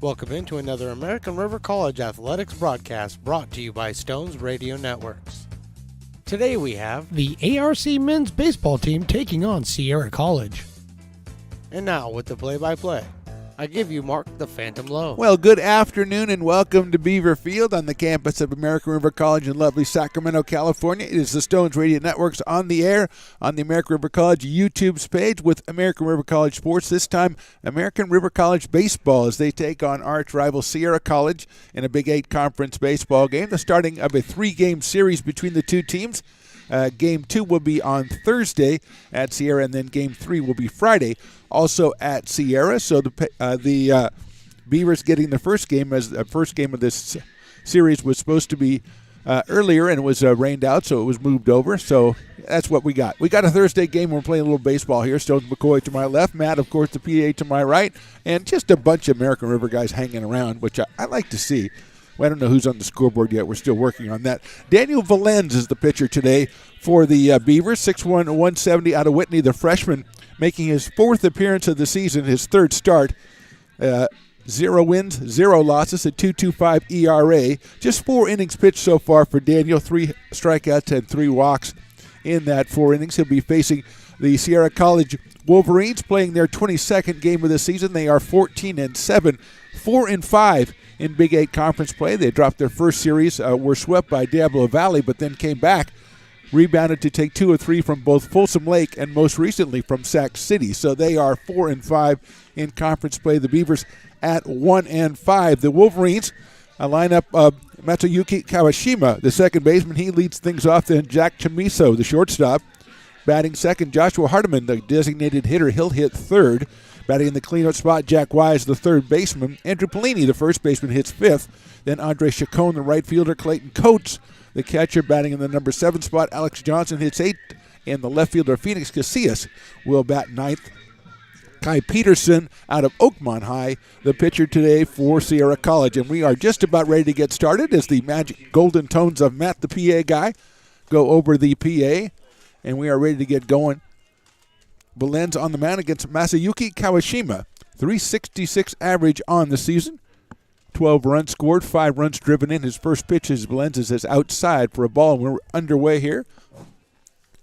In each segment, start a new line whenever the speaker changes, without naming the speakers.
Welcome into another American River College Athletics broadcast brought to you by Stones Radio Networks. Today we have
the ARC men's baseball team taking on Sierra College.
And now with the play-by-play, I give you Mark the Phantom Lowe.
Well, good afternoon and welcome to Beaver Field on the campus of American River College in lovely Sacramento, California. It is the Stones Radio Networks on the air on the American River College YouTube's page with American River College Sports. This time, American River College Baseball as they take on arch rival Sierra College in a Big 8 conference baseball game. The starting of a 3-game series between the two teams. Game 2 will be on Thursday at Sierra, and then Game 3 will be Friday, also at Sierra. So the Beavers getting the first game, as the first game of this series was supposed to be earlier, and it was rained out, so it was moved over. So that's what we got. We got a Thursday game. We're playing a little baseball here. Stones McCoy to my left, Matt, of course, the PA to my right, and just a bunch of American River guys hanging around, which I like to see. Well, I don't know who's on the scoreboard yet. We're still working on that. Daniel Valenz is the pitcher today for the Beavers, 6'1", 170 out of Whitney, the freshman, making his 4th appearance of the season, his 3rd start. 0 wins, 0 losses, a 2.25 ERA. Just 4 innings pitched so far for Daniel, 3 strikeouts and 3 walks in that 4 innings. He'll be facing the Sierra College Wolverines, playing their 22nd game of the season. They are 14-7, 4-5 in Big 8 conference play. They dropped their first series, were swept by Diablo Valley, but then came back, rebounded to take 2 of 3 from both Folsom Lake and most recently from Sac City. So they are 4-5 in conference play. The Beavers at 1-5. The Wolverines, a lineup of Matsuyuki Kawashima, the second baseman. He leads things off. Then Jack Chamiso, the shortstop, batting second. Joshua Hardiman, the designated hitter, he'll hit third. Batting in the cleanout spot, Jack Wise, the third baseman. Andrew Pellini, the first baseman, hits 5th. Then Andre Chacon, the right fielder. Clayton Coates, the catcher, batting in the number 7 spot. Alex Johnson hits 8th. And the left fielder, Phoenix Casillas, will bat 9th. Kai Peterson out of Oakmont High, the pitcher today for Sierra College. And we are just about ready to get started as the magic golden tones of Matt, the PA guy, go over the PA. And we are ready to get going. Valenz on the mound against Masayuki Kawashima. 366 average on the season. 12 runs scored, 5 runs driven in. His first pitch is Valenz is outside for a ball. And we're underway here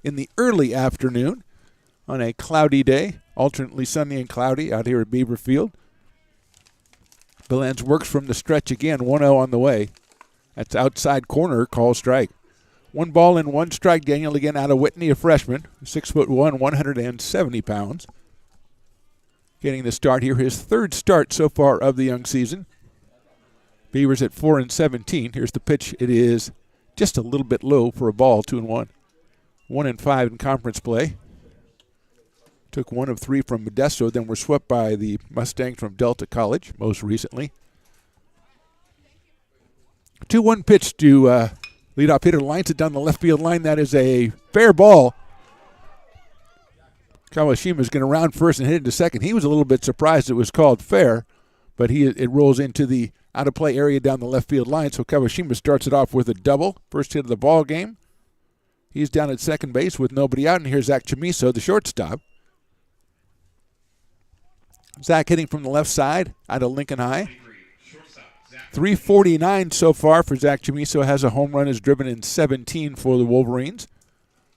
in the early afternoon on a cloudy day, alternately sunny and cloudy out here at Beaver Field. Valenz works from the stretch again, 1-0 on the way. That's outside corner, call strike. 1 ball and 1 strike. Daniel again out of Whitney, a freshman, 6'1", 170 pounds. Getting the start here, his 3rd start so far of the young season. Beavers at 4-17. Here's the pitch. It is just a little bit low for a ball, 2-1. 1-5 in conference play. Took 1 of 3 from Modesto, then were swept by the Mustangs from Delta College most recently. 2-1 pitch to leadoff hitter, lines it down the left field line. That is a fair ball. Kawashima is going to round first and hit it to second. He was a little bit surprised it was called fair, but it rolls into the out-of-play area down the left field line. So Kawashima starts it off with a double. First hit of the ball game. He's down at second base with nobody out, and here's Zach Chamiso, the shortstop. Zach hitting from the left side out of Lincoln High. 349 so far for Zach Chamiso. Has a home run, is driven in 17 for the Wolverines.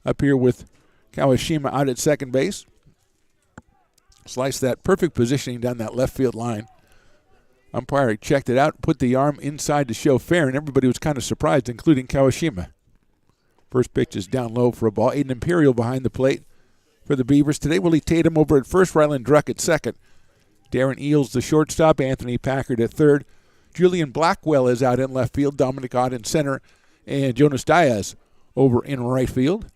Up here with Kawashima out at second base. Slice that perfect positioning down that left field line. Umpire checked it out, put the arm inside to show fair, and everybody was kind of surprised, including Kawashima. First pitch is down low for a ball. Aiden Imperial behind the plate for the Beavers. Today, Willie Tatum over at first, Ryland Druck at second. Darren Eels, the shortstop. Anthony Packard at third. Julian Blackwell is out in left field. Dominic Ott in center. And Jonas Diaz over in right field.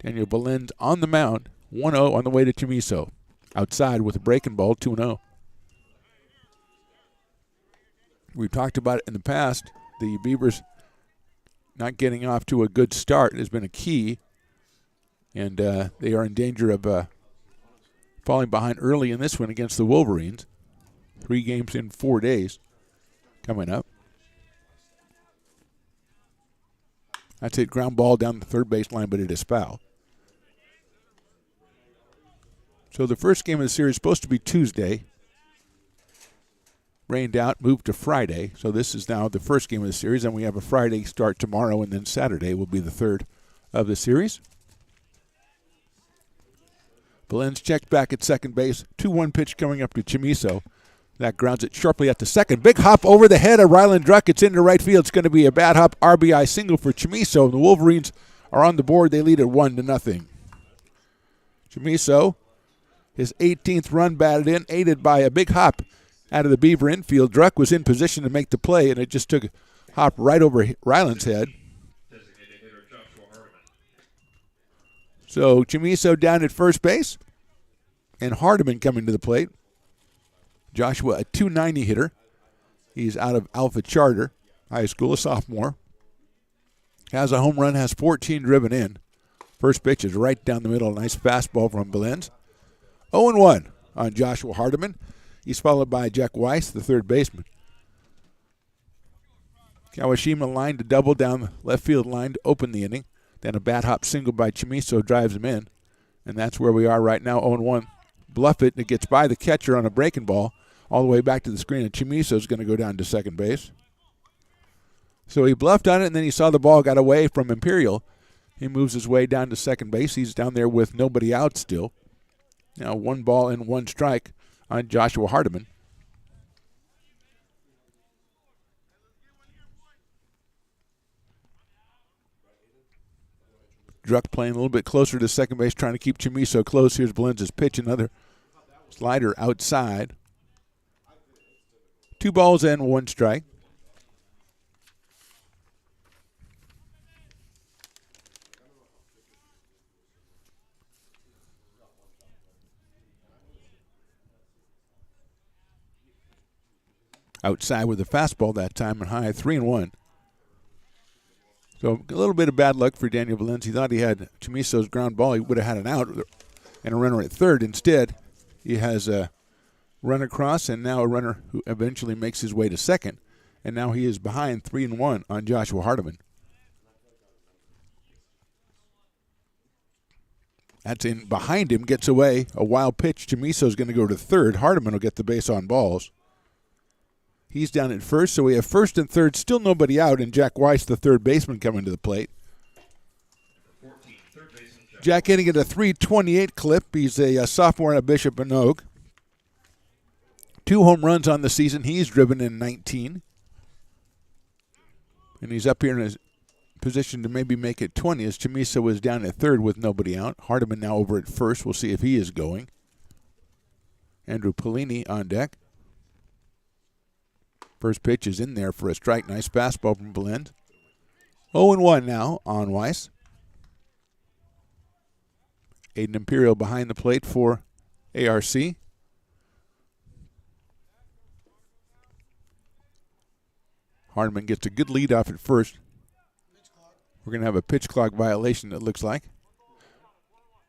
Daniel Valenz on the mound. 1-0 on the way to Chamiso. Outside with a breaking ball, 2-0. We've talked about it in the past. The Beavers not getting off to a good start has been a key. And they are in danger of falling behind early in this one against the Wolverines. 3 games in 4 days coming up. That's a ground ball down the third baseline, but it is foul. So the first game of the series is supposed to be Tuesday. rained out, moved to Friday. So this is now the first game of the series, and we have a Friday start tomorrow, and then Saturday will be the third of the series. Belenz checked back at second base. 2-1 pitch coming up to Chamiso. That grounds it sharply at the second. Big hop over the head of Ryland Druck. It's into right field. It's going to be a bad hop RBI single for Chamiso. The Wolverines are on the board. They lead at 1-0. Chamiso, his 18th run batted in, aided by a big hop out of the Beaver infield. Druck was in position to make the play, and it just took a hop right over Ryland's head. So Chamiso down at first base, and Hardiman coming to the plate. Joshua, a .290 hitter. He's out of Alpha Charter High School, a sophomore. Has a home run, has 14 driven in. First pitch is right down the middle. Nice fastball from Belenz. 0-1 on Joshua Hardiman. He's followed by Jack Weiss, the third baseman. Kawashima lined to double down the left field line to open the inning. Then a bat hop single by Chamiso drives him in. And that's where we are right now, 0-1. Bluff it, and it gets by the catcher on a breaking ball all the way back to the screen, and Chamiso's going to go down to second base. So he bluffed on it, and then he saw the ball got away from Imperial. He moves his way down to second base. He's down there with nobody out still. Now 1 ball and 1 strike on Joshua Hardiman. Druck playing a little bit closer to second base, trying to keep Chamiso close. Here's Belenz's pitch, another slider outside. 2 balls and 1 strike. Outside with a fastball that time and high, 3-1. So a little bit of bad luck for Daniel Belenz. He thought he had Chamiso's ground ball. He would have had an out and a runner at third. Instead, he has a run across and now a runner who eventually makes his way to second. And now he is behind 3-1 on Joshua Hardiman. That's in behind him, gets away. A wild pitch. Chamiso's going to go to third. Hardiman will get the base on balls. He's down at first, so we have first and third, still nobody out, and Jack Weiss, the third baseman, coming to the plate. Jack hitting at a .328 clip. He's a sophomore at Bishop Manogue. 2 home runs on the season. He's driven in 19. And he's up here in a position to maybe make it 20 as Chamiso was down at third with nobody out. Hardiman now over at first. We'll see if he is going. Andrew Pellini on deck. First pitch is in there for a strike. Nice fastball from Belenz. 0-1 now on Weiss. Aiden Imperial behind the plate for ARC. Hardiman gets a good lead off at first. We're going to have a pitch clock violation, it looks like.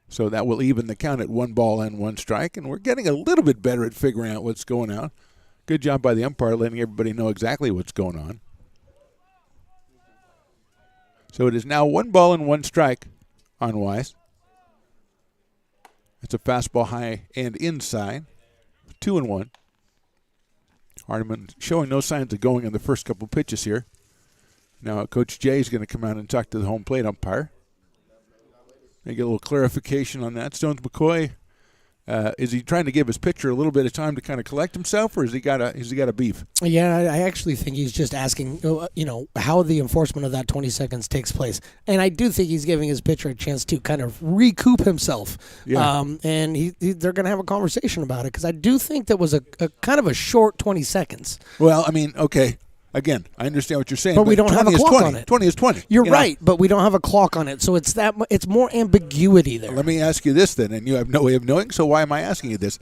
So that will even the count at 1 ball and 1 strike. And we're getting a little bit better at figuring out what's going on. Good job by the umpire letting everybody know exactly what's going on. So it is now 1 ball and 1 strike on Weiss. It's a fastball high and inside. 2-1. Hardiman showing no signs of going on the first couple pitches here. Now Coach Jay is going to come out and talk to the home plate umpire. They get a little clarification on that. Stones McCoy, is he trying to give his pitcher a little bit of time to kind of collect himself, or has he got a beef?
Yeah, I actually think he's just asking, how the enforcement of that 20 seconds takes place. And I do think he's giving his pitcher a chance to kind of recoup himself.
Yeah.
And they're going to have a conversation about it because I do think that was a kind of a short 20 seconds.
Well, I mean, okay. Again, I understand what you're saying,
but we don't have a clock on it.
20 is 20.
You're right, but we don't have a clock on it, so it's more ambiguity there.
Let me ask you this then, and you have no way of knowing, so why am I asking you this?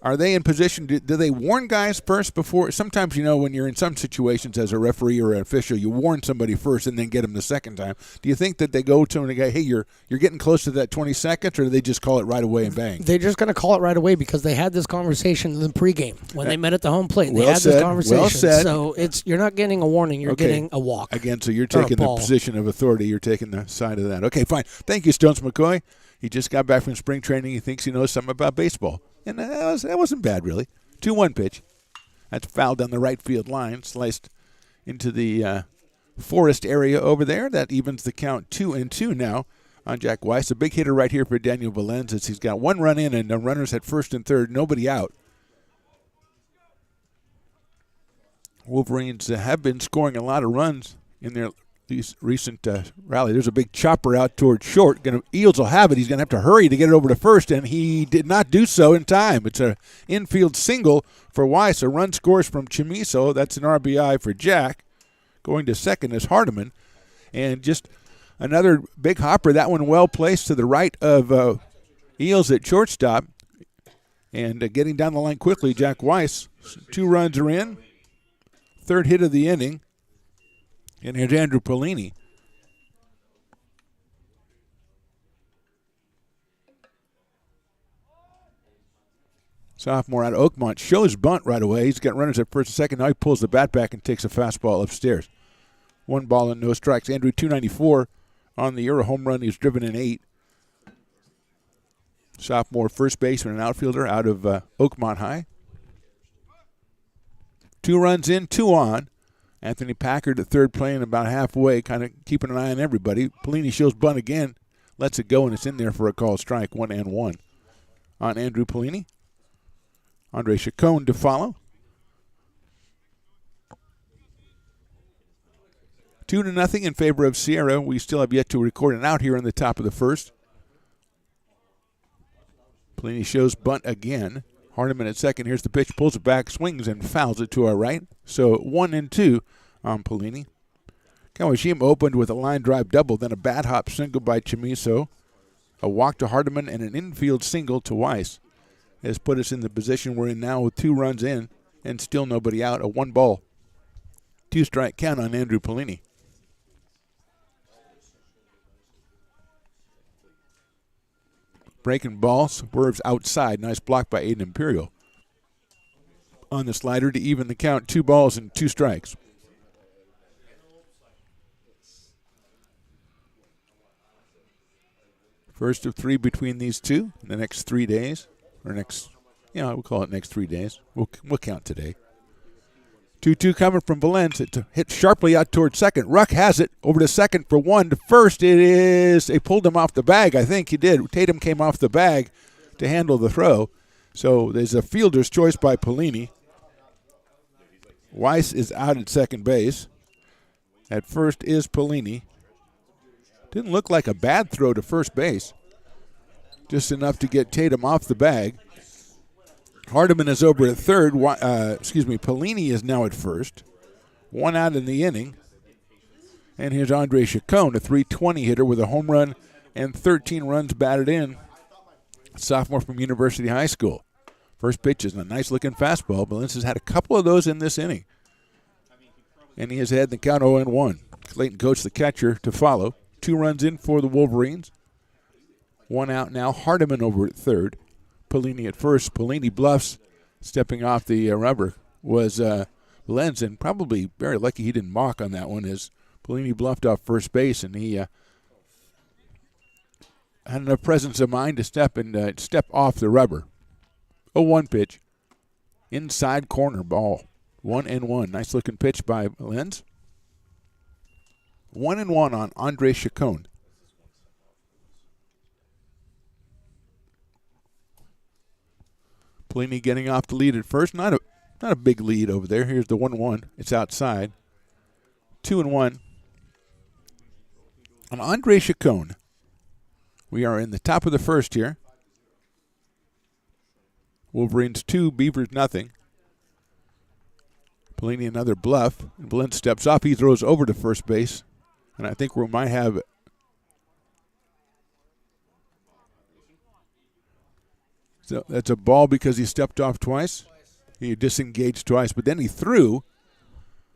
Are they in position, do they warn guys first before? Sometimes, when you're in some situations as a referee or an official, you warn somebody first and then get them the second time. Do you think that they go to them and go, hey, you're getting close to that 20 seconds, or do they just call it right away and bang?
They're just going to call it right away because they had this conversation in the pregame when they met at the home plate. They had this conversation.
Well said.
So you're not getting a warning, you're getting a walk.
Again, so you're taking the position of authority. You're taking the side of that. Okay, fine. Thank you, Stones McCoy. He just got back from spring training. He thinks he knows something about baseball. And that wasn't bad, really. 2-1 pitch. That's fouled down the right field line, sliced into the forest area over there. That evens the count 2-2 now on Jack Weiss. A big hitter right here for Daniel Valenz as he's got one run in and the runners at first and third, nobody out. Wolverines have been scoring a lot of runs in their these recent rally. There's a big chopper out towards short. Eels will have it. He's going to have to hurry to get it over to first, and he did not do so in time. It's an infield single for Weiss. A run scores from Chamiso. That's an RBI for Jack. Going to second is Hardiman. And just another big hopper. That one well placed to the right of Eels at shortstop. And getting down the line quickly, Jack Weiss. 2 runs are in. Third hit of the inning. And here's Andrew Polini. Sophomore out of Oakmont shows bunt right away. He's got runners at first and second. Now he pulls the bat back and takes a fastball upstairs. 1 ball and no strikes. Andrew, 294 on the year. A home run. He's driven in 8. Sophomore first baseman and outfielder out of Oakmont High. 2 runs in, 2 on. Anthony Packard at third, playing about halfway, kind of keeping an eye on everybody. Polini shows bunt again, lets it go, and it's in there for a called strike. 1-1 on Andrew Polini. Andre Chacon to follow. 2-0 in favor of Sierra. We still have yet to record an out here in the top of the first. Polini shows bunt again. Hardiman at second. Here's the pitch. Pulls it back, swings, and fouls it to our right. So 1-2 on Polini. Kawashima opened with a line drive double, then a bat hop single by Chamiso. A walk to Hardiman and an infield single to Weiss has put us in the position we're in now with 2 runs in and still nobody out. A 1 ball, 2 strike count on Andrew Polini. Breaking ball, swerves outside. Nice block by Aiden Imperial. On the slider to even the count. 2 balls and 2 strikes. First of 3 between these two in the next 3 days. Or next, we'll call it next 3 days. We'll count today. 2-2 coming from Valenz. It hit sharply out towards second. Ruck has it over to second for 1. To first, they pulled him off the bag. I think he did. Tatum came off the bag to handle the throw. So there's a fielder's choice by Polini. Weiss is out at second base. At first is Polini. Didn't look like a bad throw to first base. Just enough to get Tatum off the bag. Hardiman is over at third. Polini is now at first. 1 out in the inning. And here's Andre Chacon, a .320 hitter with a home run and 13 runs batted in. Sophomore from University High School. First pitch is a nice-looking fastball. Valenz has had a couple of those in this inning. And he has had the count 0-1. Clayton Coates, the catcher, to follow. 2 runs in for the Wolverines. 1 out now. Hardiman over at third. Polini at first. Polini bluffs. Stepping off the rubber was Valenz, and probably very lucky he didn't balk on that one as Polini bluffed off first base, and he had enough presence of mind to step off the rubber. 0-1 pitch. Inside corner ball. 1-1. Nice looking pitch by Valenz. 1-1 on Andre Chacon. Polini getting off the lead at first. Not a big lead over there. Here's the 1-1. It's outside. 2-1. On Andre Chacon. We are in the top of the first here. Wolverines 2, Beavers nothing. Polini another bluff. And Valenz steps off. He throws over to first base. And I think we might have So that's a ball because he stepped off twice. He disengaged twice, but then he threw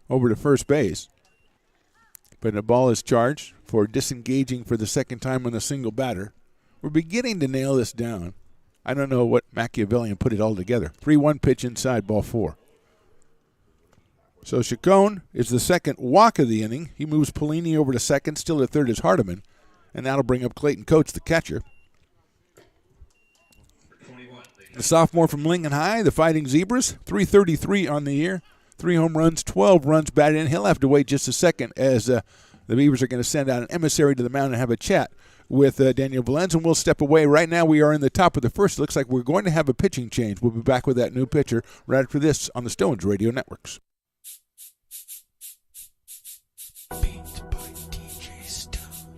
over to first base. But the ball is charged for disengaging for the second time on a single batter. We're beginning to nail this down. I don't know what Machiavellian put it all together. 3-1 pitch inside, ball 4. So Chacon is the second walk of the inning. He moves Polini over to second. Still at third is Hardiman. And that'll bring up Clayton Coates, the catcher. The sophomore from Lincoln High, the Fighting Zebras, 333 on the year. 3 home runs, 12 runs batted in. He'll have to wait just a second as the Beavers are going to send out an emissary to the mound and have a chat with Daniel Valenz, and we'll step away. Right now we are in the top of the first. It looks like we're going to have a pitching change. We'll be back with that new pitcher right after this on the Stones Radio Networks.
Beats by DJ Stones.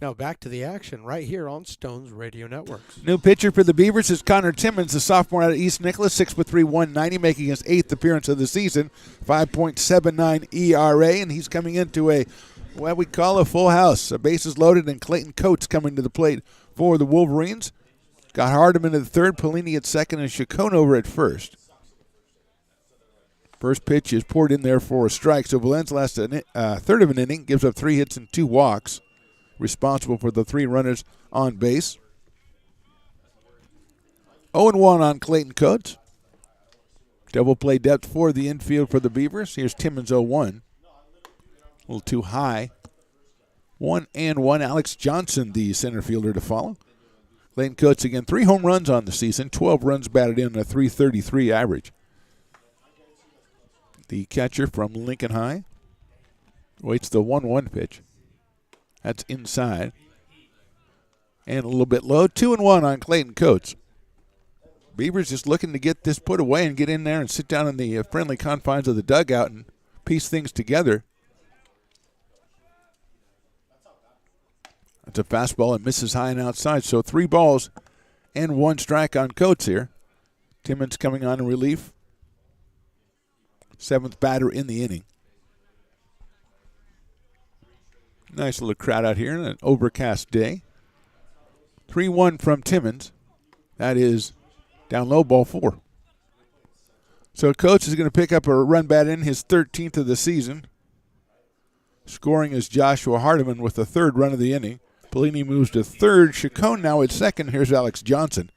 Now back to the action right here on Stones Radio Networks.
New pitcher for the Beavers is Connor Timmons, the sophomore out of East Nicholas, 6'3", 190, making his 8th appearance of the season, 5.79 ERA, and he's coming into what we call a full house. Bases loaded, and Clayton Coates coming to the plate for the Wolverines. Got Hardiman at third, Pelini at second, and Chacon over at first. First pitch is poured in there for a strike, so Valenz lasts a third of an inning, gives up 3 hits and 2 walks. Responsible for the 3 runners on base. 0-1 on Clayton Coates. Double play depth for the infield for the Beavers. Here's Timmons 0-1. A little too high. 1-1. Alex Johnson, the center fielder, to follow. Clayton Coates again, 3 home runs on the season, 12 runs batted in, a .333 average. The catcher from Lincoln High waits the 1-1 pitch. That's inside. And a little bit low. 2-1 on Clayton Coates. Beavers just looking to get this put away and get in there and sit down in the friendly confines of the dugout and piece things together. That's a fastball and misses high and outside. So 3 balls and 1 strike on Coates here. Timmons coming on in relief. 7th batter in the inning. Nice little crowd out here on an overcast day. 3-1 from Timmons. That is down low, ball 4. So Coates is going to pick up a run bat in, his 13th of the season. Scoring is Joshua Hardiman with the 3rd run of the inning. Pelini moves to 3rd. Chacon now at 2nd. Here's Alex Johnson.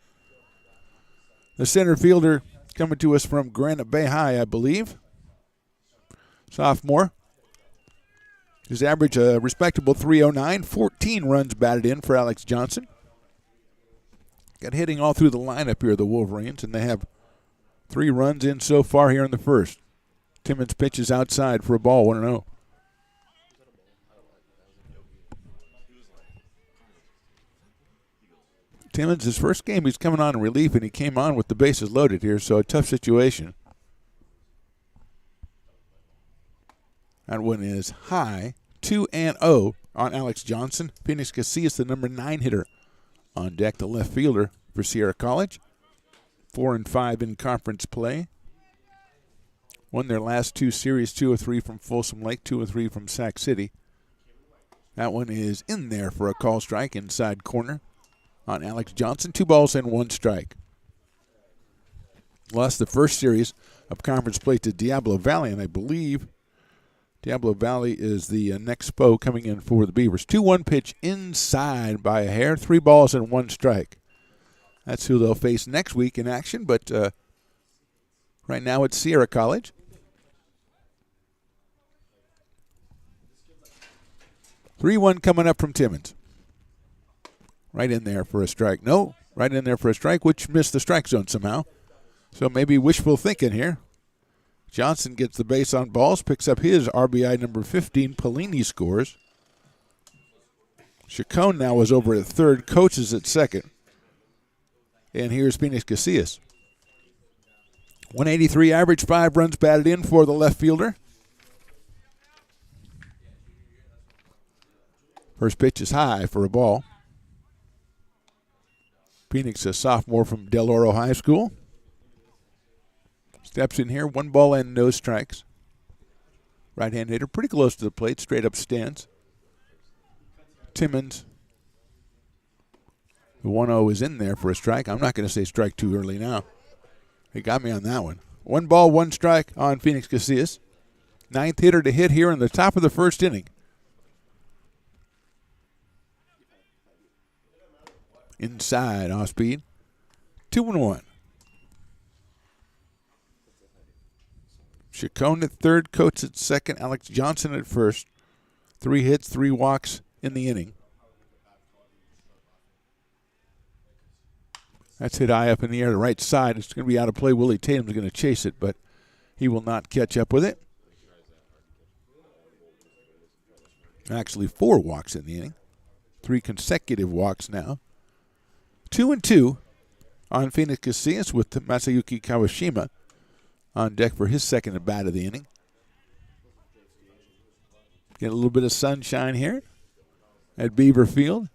The center fielder coming to us from Granite Bay High, I believe. Sophomore. His average a respectable .309, 14 runs batted in for Alex Johnson. Got hitting all through the lineup here, the Wolverines, and they have 3 runs in so far here in the first. Timmons pitches outside for a ball, 1-0. Timmons, his first game, he's coming on in relief, and he came on with the bases loaded here, so a tough situation. That one is high, 2-0 on Alex Johnson. Phoenix Casillas, the number 9 hitter on deck, the left fielder for Sierra College. 4-5 in conference play. Won their last 2 series, 2-3 from Folsom Lake, 2-3 from Sac City. That one is in there for a call strike, inside corner on Alex Johnson. 2 balls and 1 strike. Lost the first series of conference play to Diablo Valley, and I believe Diablo Valley is the next foe coming in for the Beavers. 2-1 pitch inside by a hair. 3 balls and 1 strike. That's who they'll face next week in action, but right now it's Sierra College. Three-one coming up from Timmons. Right in there for a strike. No, right in there for a strike, which missed the strike zone somehow. So maybe wishful thinking here. Johnson gets the base on balls, picks up his RBI number 15. Pellini scores. Chacon now is over at third, coaches at second. And here's Phoenix Casillas. 183 average, 5 runs batted in for the left fielder. First pitch is high for a ball. Phoenix, a sophomore from Del Oro High School. Steps in here, 1 ball and no strikes. Right-hand hitter, pretty close to the plate, straight up stance. Timmons. The 1-0 is in there for a strike. I'm not going to say strike too early now. He got me on that one. 1 ball, 1 strike on Phoenix Casillas. 9th hitter to hit here in the top of the first inning. Inside, off speed. 2-1. Chacon at third, Coates at second, Alex Johnson at first. 3 hits, 3 walks in the inning. That's hit high up in the air to the right side. It's going to be out of play. Willie Tatum's going to chase it, but he will not catch up with it. Actually, 4 walks in the inning. 3 consecutive walks now. 2-2 on Phoenix Casillas with Masayuki Kawashima on deck for his second at bat of the inning. Get a little bit of sunshine here at Beaver Field.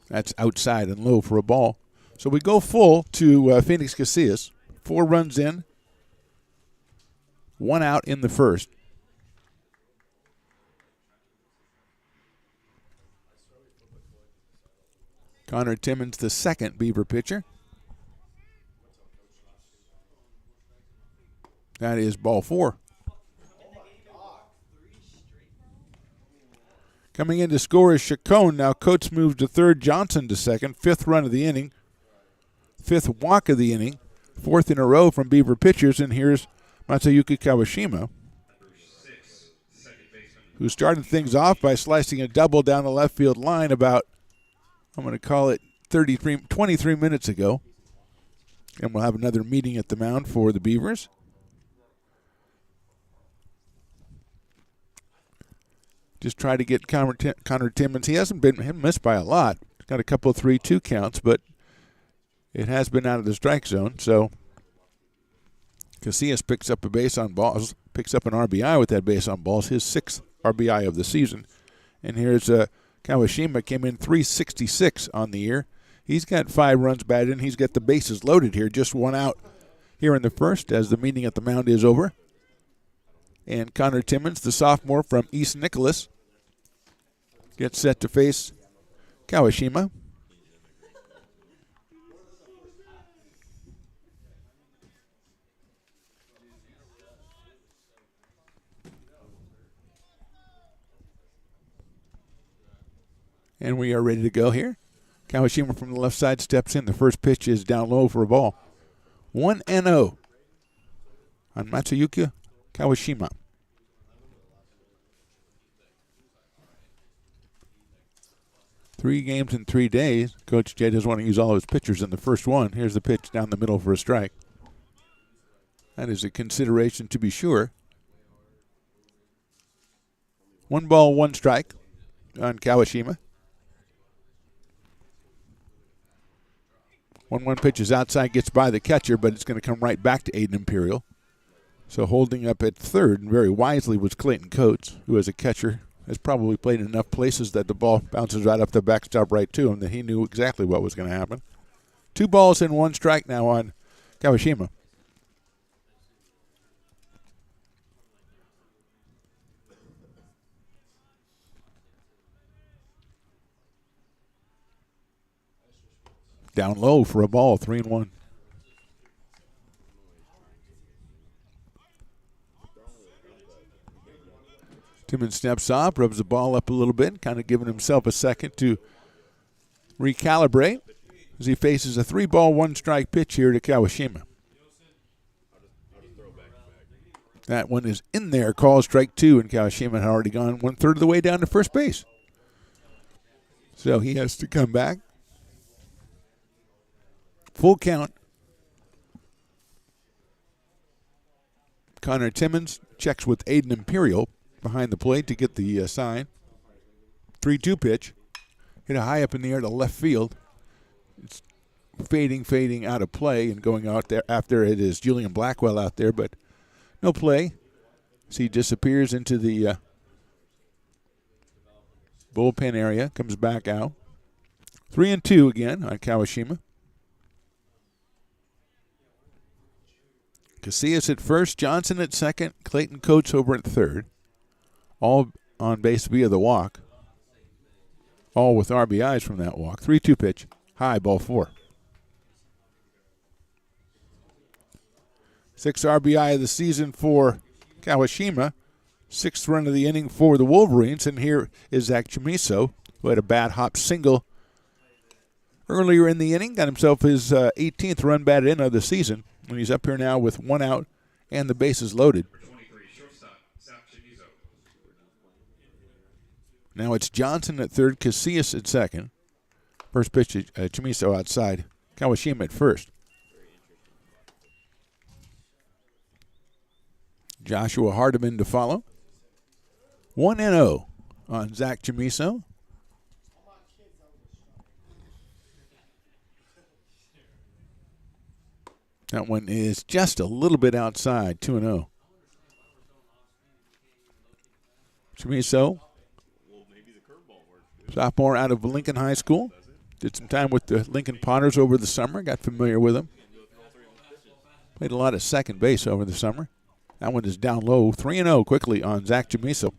That's outside and low for a ball. So we go full to Phoenix Casillas. 4 runs in, 1 out in the first. Connor Timmons, the second Beaver pitcher. That is ball 4. Coming in to score is Chacon. Now Coates moves to third, Johnson to second. 5th run of the inning. 5th walk of the inning. 4th in a row from Beaver pitchers. And here's Masayuki Kawashima, who started things off by slicing a double down the left field line about, I'm going to call it 23 minutes ago. And we'll have another meeting at the mound for the Beavers. Just try to get Connor Timmons. He hasn't been missed by a lot. He's got a couple of 3-2 counts, but it has been out of the strike zone. So Casillas picks up a base on balls, picks up an RBI with that base on balls, his 6th RBI of the season. And here's Kawashima, came in 366 on the year. He's got 5 runs batted in. He's got the bases loaded here. Just 1 out here in the first as the meeting at the mound is over. And Connor Timmons, the sophomore from East Nicholas, gets set to face Kawashima. And we are ready to go here. Kawashima from the left side steps in. The first pitch is down low for a ball. 1-0 on Matsuyuki Kawashima. Three games in 3 days. Coach Jay doesn't want to use all of his pitchers in the first one. Here's the pitch down the middle for a strike. That is a consideration to be sure. 1 ball, 1 strike on Kawashima. 1-1 pitch is outside, gets by the catcher, but it's going to come right back to Aiden Imperial. So holding up at third, and very wisely, was Clayton Coates, who as a catcher has probably played in enough places that the ball bounces right up the backstop right to him that he knew exactly what was going to happen. 2 balls and 1 strike now on Kawashima. Down low for a ball, 3-1. Timmons steps off, rubs the ball up a little bit, kind of giving himself a second to recalibrate as he faces a 3-ball, 1-strike pitch here to Kawashima. That one is in there, called strike 2, and Kawashima had already gone 1/3 of the way down to first base. So he has to come back. Full count. Connor Timmons checks with Aiden Imperial behind the plate to get the sign. 3-2 pitch. Hit a high up in the air to left field. It's fading out of play and going out there after it is Julian Blackwell out there, but no play. So he disappears into the bullpen area, comes back out. 3-2 again on Kawashima. Casillas at first, Johnson at second, Clayton Coates over at third. All on base via the walk. All with RBIs from that walk. 3-2 pitch, high, ball 4. 6th RBI of the season for Kawashima. 6th run of the inning for the Wolverines. And here is Zach Chamiso, who had a bad hop single earlier in the inning. Got himself his 18th run batted in of the season. And he's up here now with 1 out and the bases loaded. Now it's Johnson at third, Casillas at second. First pitch to Chamiso outside. Kawashima at first. Joshua Hardiman to follow. 1-0 on Zach Chamiso. That one is just a little bit outside, 2-0. Chamiso, sophomore out of Lincoln High School. Did some time with the Lincoln Potters over the summer. Got familiar with them. Played a lot of second base over the summer. That one is down low. 3-0 quickly on Zach Chamiso.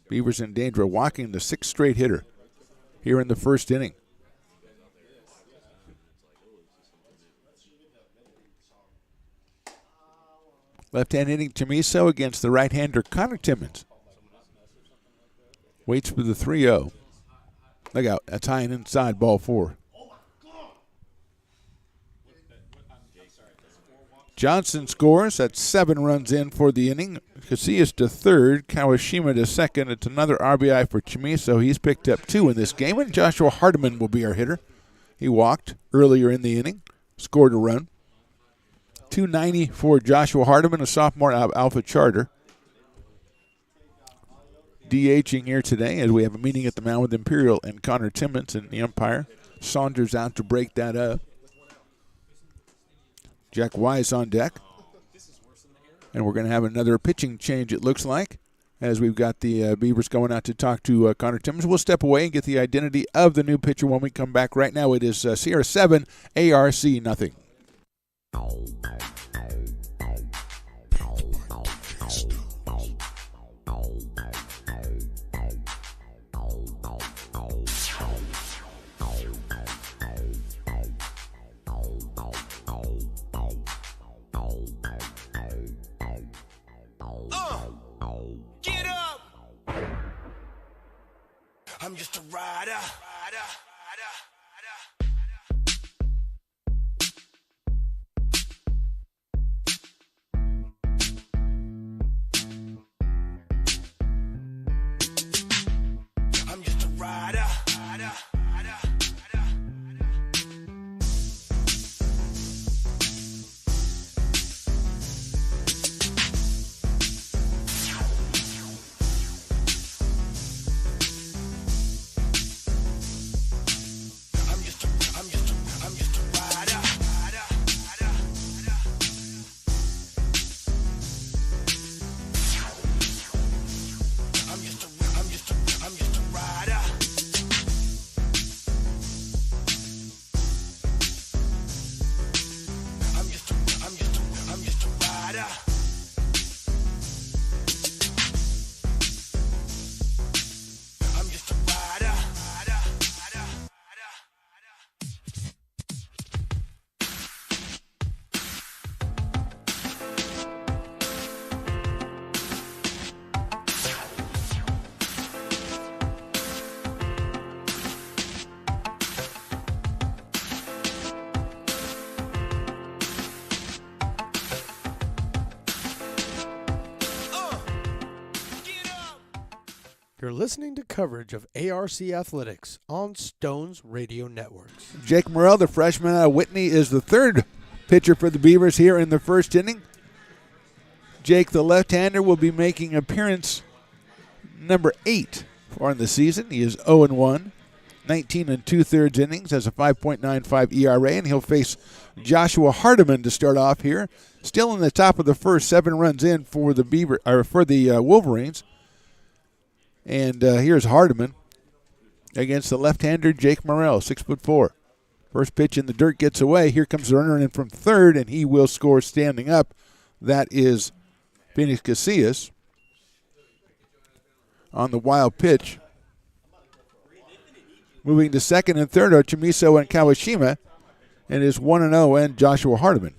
Beavers in danger of walking the 6th straight hitter here in the first inning. Left-hand hitting Chamiso against the right-hander Connor Timmons. Waits for the 3-0. Look out, that's high and inside, ball 4. Johnson scores. That's 7 runs in for the inning. Casillas to third, Kawashima to second. It's another RBI for Chamiso. He's picked up 2 in this game, and Joshua Hardiman will be our hitter. He walked earlier in the inning, scored a run. 290 for Joshua Hardiman, a sophomore out of Alpha Charter. DHing here today as we have a meeting at the mound with Imperial and Connor Timmons and the umpire. Saunders out to break that up. Jack Wise on deck. And we're going to have another pitching change, it looks like, as we've got the Beavers going out to talk to Connor Timmons. We'll step away and get the identity of the new pitcher when we come back. Right now it is Sierra 7, ARC nothing.
Get up! I'm just a rider. I'm just a rider.
You're listening to coverage of ARC Athletics on Stones Radio Networks.
Jake Morrell, the freshman out of Whitney, is the third pitcher for the Beavers here in the first inning. Jake, the left-hander, will be making appearance number 8 for the season. He is 0-1, 19 2/3 innings, has a 5.95 ERA, and he'll face Joshua Hardiman to start off here. Still in the top of the first, 7 runs in for the Wolverines. And here's Hardiman against the left-hander Jake Morrell, 6'4". First pitch in the dirt gets away. Here comes the runner in from third, and he will score standing up. That is Phoenix Casillas on the wild pitch. Moving to second and third are Chimiso and Kawashima, and is 1-0 and Joshua Hardiman.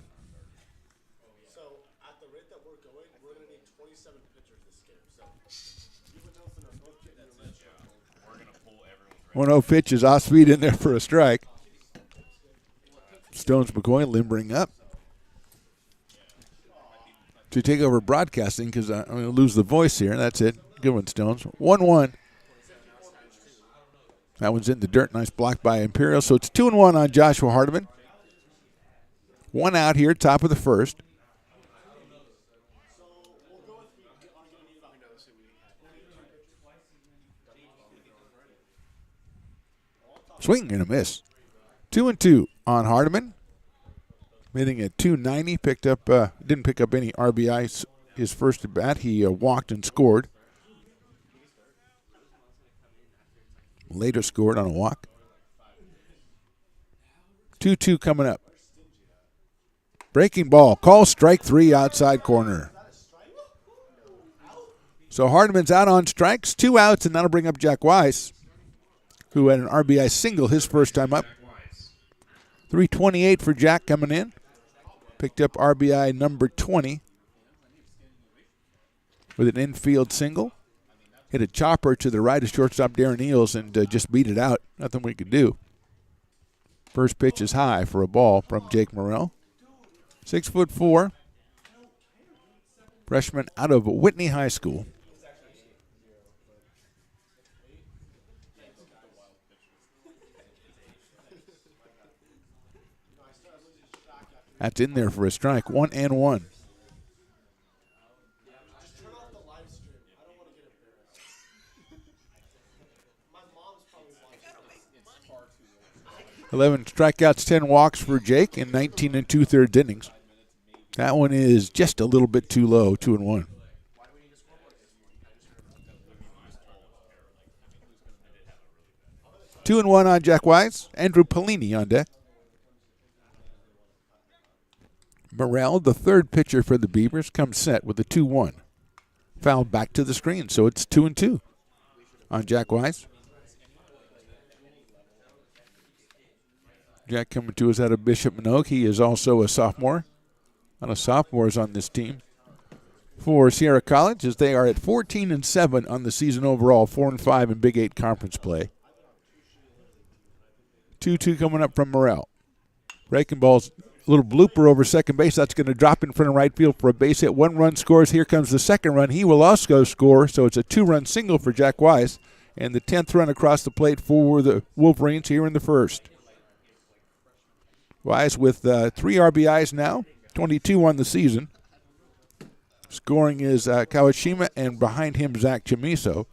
So at the rate that we're going to need 27 pitchers this game. So even Nelson are both getting we're going to pull everyone.
1-0 pitch is off speed in there for a strike. Stones McCoy limbering up to take over broadcasting because I'm going to lose the voice here. That's it. Good one, Stones. 1-1. That one's in the dirt. Nice block by Imperial. So it's 2-1 on Joshua Hardiman. 1 out here, top of the first. Swing and a miss. 2-2 on Hardiman. Hitting at 290. Didn't pick up any RBI his first at bat. He walked and scored. Later scored on a walk. 2-2 coming up. Breaking ball. Call strike 3 outside corner. So Hardiman's out on strikes. 2 outs, and that'll bring up Jack Weiss, who had an RBI single his first time up. 328 for Jack coming in. Picked up RBI number 20 with an infield single. Hit a chopper to the right of shortstop Darren Eels and just beat it out. Nothing we could do. First pitch is high for a ball from Jake Morrell. 6'4", freshman out of Whitney High School. That's in there for a strike. 1-1.
Just turn off the live stream. I don't want to get embarrassed. My mom's probably watching. It's far too late.
11 strikeouts, 10 walks for Jake in 19 2/3 innings. That one is just a little bit too low, 2-1. 2-1 on Jack Weiss. Andrew Pellini on deck. Morrell, the third pitcher for the Beavers, comes set with a 2-1. Foul back to the screen, so it's 2-2 on Jack Weiss. Jack coming to us out of Bishop Manogue. He is also a sophomore. A lot of sophomores on this team for Sierra College, as they are at 14-7 on the season overall, 4-5 in Big 8 conference play. 2-2 coming up from Morrell. Breaking ball's a little blooper over second base. That's going to drop in front of right field for a base hit. 1 run scores. Here comes the second run. He will also score, so it's a 2-run single for Jack Weiss, and the 10th run across the plate for the Wolverines here in the first. Weiss with 3 RBIs now, 22 on the season. Scoring is Kawashima, and behind him, Zach Chimiso.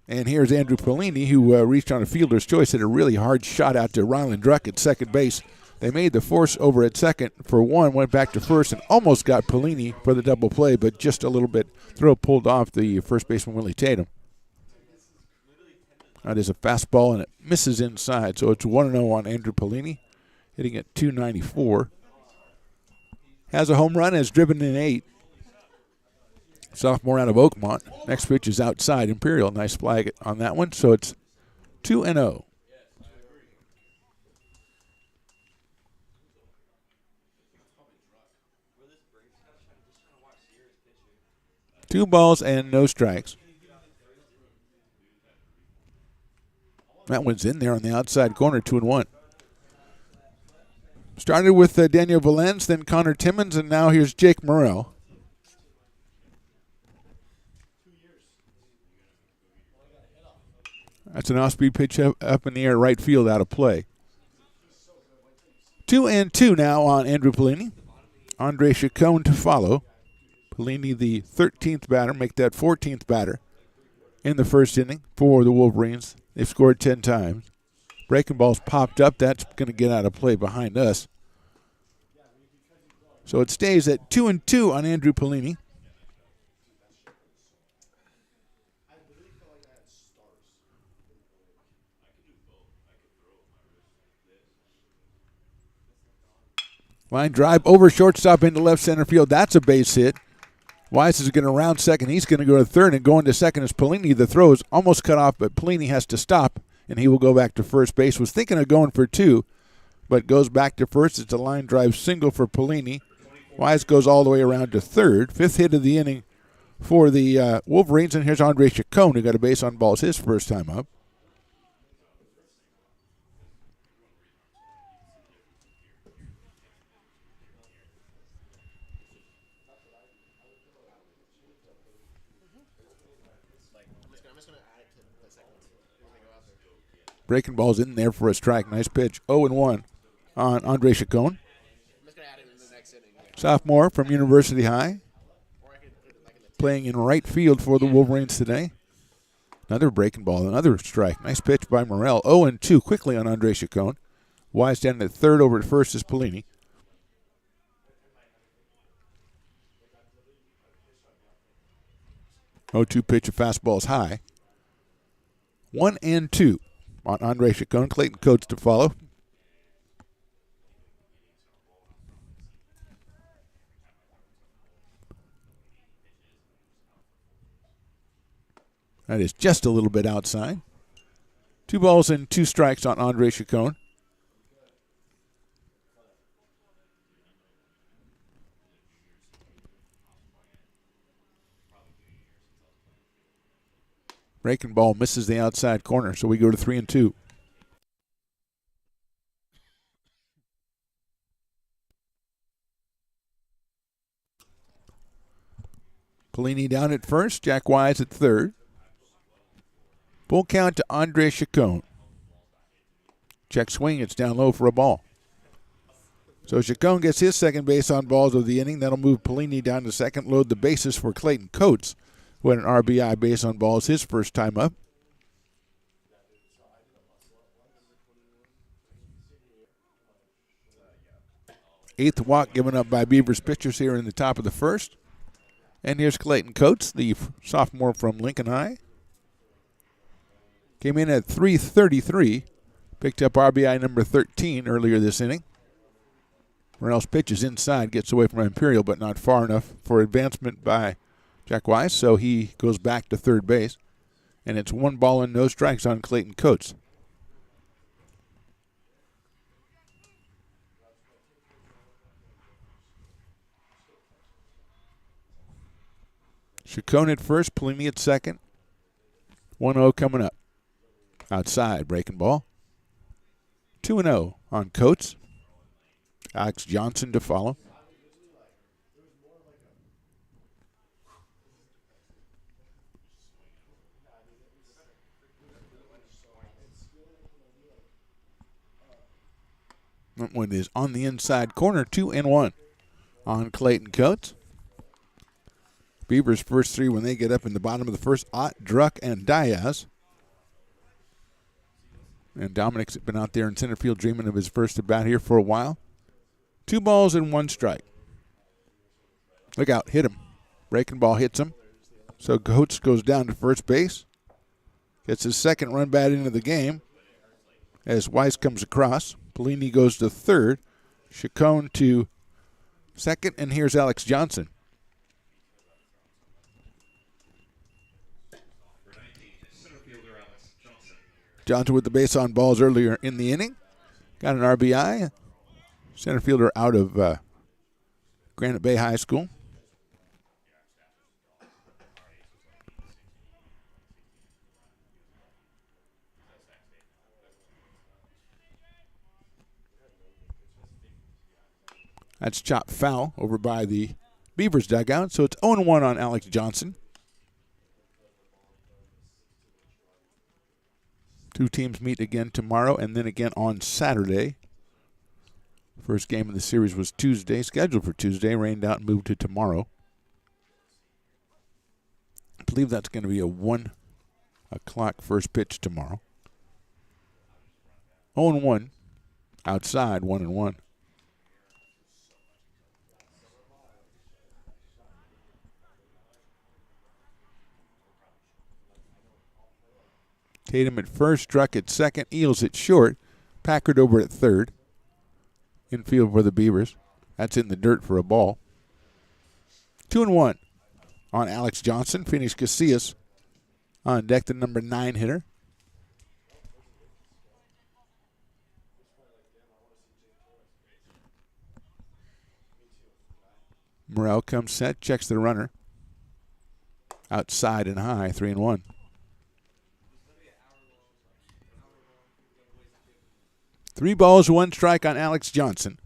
And here's Andrew Pellini, who reached on a fielder's choice, hit a really hard shot out to Ryland Druck at second base. They made the force over at second for 1, went back to first, and almost got Pellini for the double play, but just a little bit. Throw pulled off the first baseman, Willie Tatum. That is a fastball, and it misses inside, so it's 1-0 on Andrew Pellini, hitting at 294. Has a home run, has driven in 8. Sophomore out of Oakmont. Next pitch is outside. Imperial, nice flag on that one. So it's 2-0. Two balls and no strikes. That one's in there on the outside corner, 2-1. Started with Daniel Valens, then Connor Timmons, and now here's Jake Morrell. That's an off-speed pitch up in the air, right field, out of play. 2-2 now on Andrew Pellini. Andre Chacon to follow. Pellini, the 13th batter, make that 14th batter in the first inning for the Wolverines. They've scored 10 times. Breaking ball's popped up. That's going to get out of play behind us. So it stays at 2-2 on Andrew Pellini. Line drive over shortstop into left center field. That's a base hit. Wise is going to round second. He's going to go to third, and going to second is Pellini. The throw is almost cut off, but Pellini has to stop, and he will go back to first base. Was thinking of going for two, but goes back to first. It's a line drive single for Pellini. Wise goes all the way around to third. Fifth hit of the inning for the Wolverines, and here's Andre Chacon, who got a base on balls his first time up. Breaking ball's in there for a strike. Nice pitch. 0-1 on Andre Chacon. Sophomore from University High. Playing in right field for the Wolverines today. Another breaking ball, another strike. Nice pitch by Morrell. 0-2 quickly on Andre Chacon. Wise down at third, over at first is Pellini. Pitch, a fastball is high. 1-2 on Andre Chacon. Clayton Coates to follow. That is just a little bit outside. 2 balls and 2 strikes on Andre Chacon. Breaking ball misses the outside corner, so we go to 3-2. Pellini down at first, Jack Wise at third. Full count to Andre Chacon. Check swing, it's down low for a ball. So Chacon gets his second base on balls of the inning. That'll move Pellini down to second, load the bases for Clayton Coates, who had an RBI base on balls his first time up. Eighth walk given up by Beavers pitchers here in the top of the first. And here's Clayton Coates, the sophomore from Lincoln High. Came in at 333. Picked up RBI number 13 earlier this inning. Morrell's pitch is inside, gets away from Imperial, but not far enough for advancement by Jack Wise, so he goes back to third base. And it's 1 ball and no strikes on Clayton Coates. Chacon at first, Pellini at second. 1-0 coming up. Outside, breaking ball. 2-0 on Coates. Alex Johnson to follow. That one is on the inside corner, 2-1 on Clayton Coates. Beavers' first 3 when they get up in the bottom of the first, Ott, Druck, and Diaz. And Dominic's been out there in center field dreaming of his first at bat here for a while. 2 balls and 1 strike. Look out, hit him. Breaking ball hits him. So Coates goes down to first base. Gets his second run bat into the game as Weiss comes across. Pellini goes to third. Chacon to second, and here's Alex Johnson. Johnson with the base on balls earlier in the inning. Got an RBI. Center fielder out of Granite Bay High School. That's chopped foul over by the Beavers dugout. So it's 0-1 on Alex Johnson. Two teams meet again tomorrow and then again on Saturday. First game of the series was Tuesday, scheduled for Tuesday, rained out and moved to tomorrow. I believe that's going to be a 1 o'clock first pitch tomorrow. 0-1 outside, 1-1. Tatum at first, Struck at second, Eels at short, Packard over at third. Infield for the Beavers. That's in the dirt for a ball. 2-1 on Alex Johnson. Phoenix Casillas on deck, the number 9 hitter. Morrell comes set, checks the runner. Outside and high, 3-1. 3 balls, 1 strike on Alex Johnson.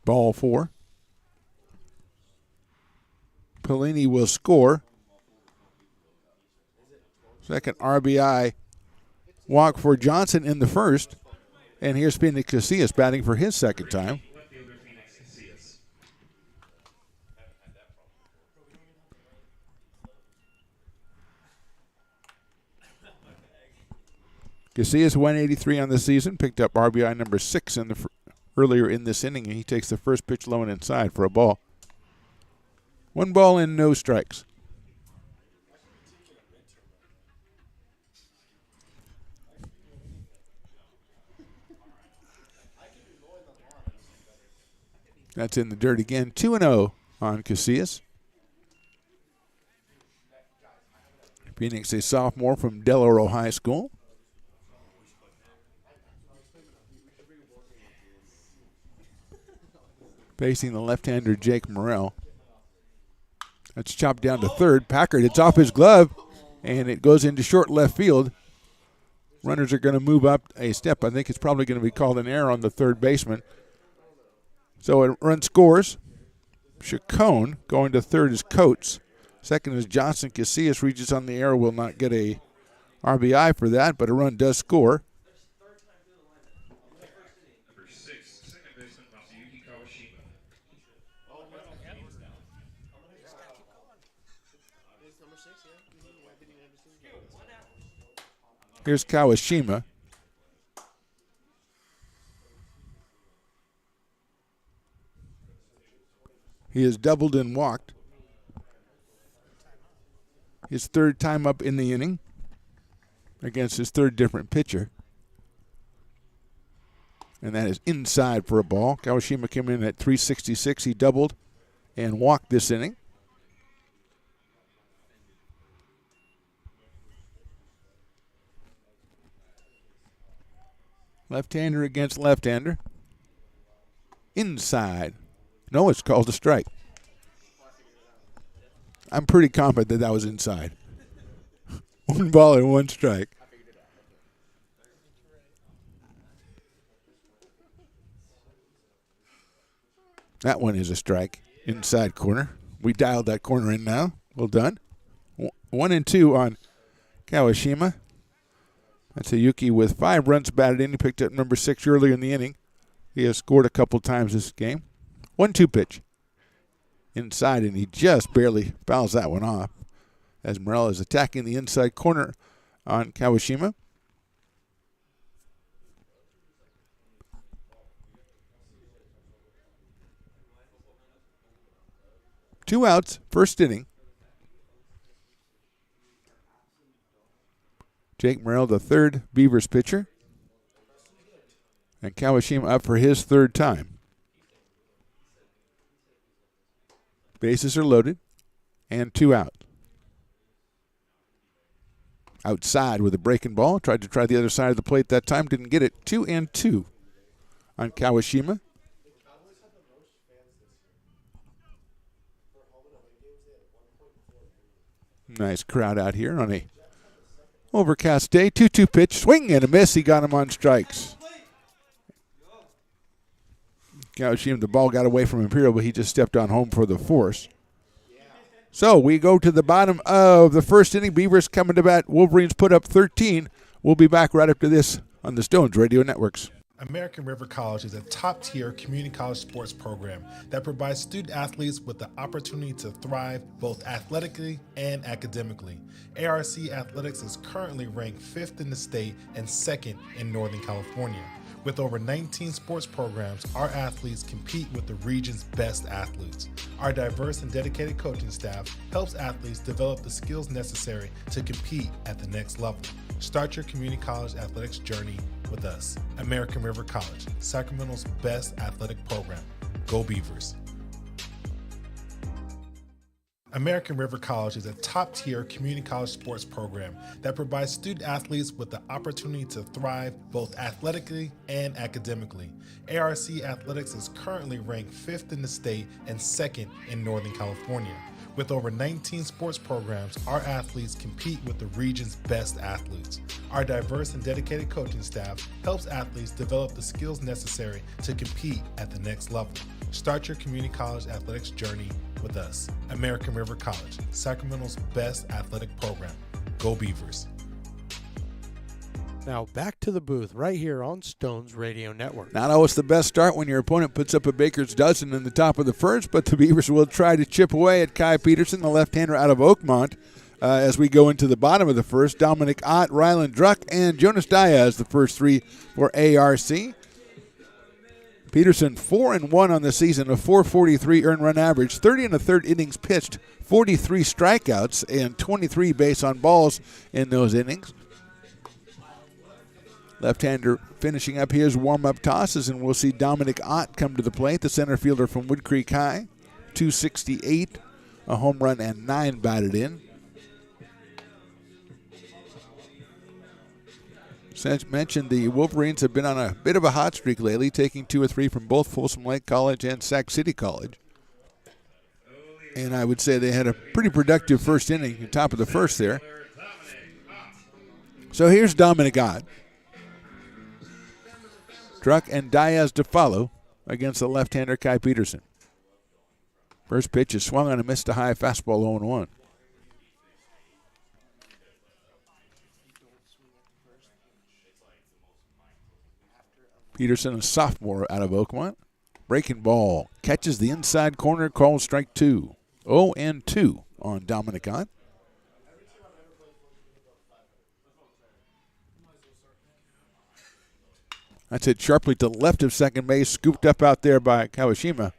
Ball 4. Pellini will score. Second RBI walk for Johnson in the first. And here's Phoenix Casillas batting for his second time. Casillas 183 on the season, picked up RBI number 6 in the earlier in this inning, and he takes the first pitch low and inside for a ball. 1 ball and no strikes. That's in the dirt again. 2-0 on Casillas. Phoenix, a sophomore from Del Oro High School. Facing the left-hander Jake Morrell. That's chopped down to third. Packard hits off his glove, and it goes into short left field. Runners are going to move up a step. I think it's probably going to be called an error on the third baseman. So a run scores. Chacon going to third is Coates. Second is Johnson. Casillas reaches on the error, will not get a RBI for that, but a run does score. Here's Kawashima. He has doubled and walked. His third time up in the inning against his third different pitcher. And that is inside for a ball. Kawashima came in at 366. He doubled and walked this inning. Left-hander against left-hander. Inside. No, it's called a strike. I'm pretty confident that that was inside. 1 ball and 1 strike. That one is a strike. Inside corner. We dialed that corner in now. Well done. 1-2 on Kawashima. That's a Yuki with 5 runs batted in. He picked up number 6 earlier in the inning. He has scored a couple times this game. 1-2 pitch. Inside, and he just barely fouls that one off as Morrell is attacking the inside corner on Kawashima. Two outs, first inning. Jake Morrell, the third Beavers pitcher. And Kawashima up for his third time. Bases are loaded, and 2 out. Outside with a breaking ball. Tried to try the other side of the plate that time. Didn't get it. 2-2 on Kawashima. Nice crowd out here on a overcast day. 2-2 pitch. Swing and a miss. He got him on strikes. Kawashima, the ball got away from Imperial, but he just stepped on home for the force. So we go to the bottom of the first inning. Beavers coming to bat. Wolverines put up 13. We'll be back right after this on the Stones Radio Networks.
American River College is a top-tier community college sports program that provides student-athletes with the opportunity to thrive both athletically and academically. ARC Athletics is currently ranked 5th in the state and 2nd in Northern California. With over 19 sports programs, our athletes compete with the region's best athletes. Our diverse and dedicated coaching staff helps athletes develop the skills necessary to compete at the next level. Start your community college athletics journey with us. American River College, Sacramento's best athletic program. Go Beavers. American River College is a top-tier community college sports program that provides student-athletes with the opportunity to thrive both athletically and academically. ARC Athletics is currently ranked 5th in the state and 2nd in Northern California. With over 19 sports programs, our athletes compete with the region's best athletes. Our diverse and dedicated coaching staff helps athletes develop the skills necessary to compete at the next level. Start your community college athletics journey with us. American River College, Sacramento's best athletic program. Go Beavers.
Now back to the booth right here on Stones Radio Network.
Not always the best start when your opponent puts up a baker's dozen in the top of the first, but the Beavers will try to chip away at Kai Peterson, the left-hander out of Oakmont. As we go into the bottom of the first, Dominic Ott, Ryland Druck, and Jonas Diaz, the first three for ARC. Peterson 4-1 on the season, a .443 earned run average, 30 and a third innings pitched, 43 strikeouts, and 23 base on balls in those innings. Left-hander finishing up his warm-up tosses, and we'll see Dominic Ott come to the plate, the center fielder from Wood Creek High. 268, a home run, and 9 batted in. As mentioned, the Wolverines have been on a bit of a hot streak lately, taking 2 or 3 from both Folsom Lake College and Sac City College. And I would say they had a pretty productive first inning, the top of the first there. So here's Dominic Ott. Druck and Diaz to follow against the left-hander Kai Peterson. First pitch is swung on and missed a high fastball 0-1. Peterson, a sophomore out of Oakmont. Breaking ball. Catches the inside corner, calls strike 2. 0-2 on Dominic Ott. That's hit sharply to the left of second base, scooped up out there by Kawashima.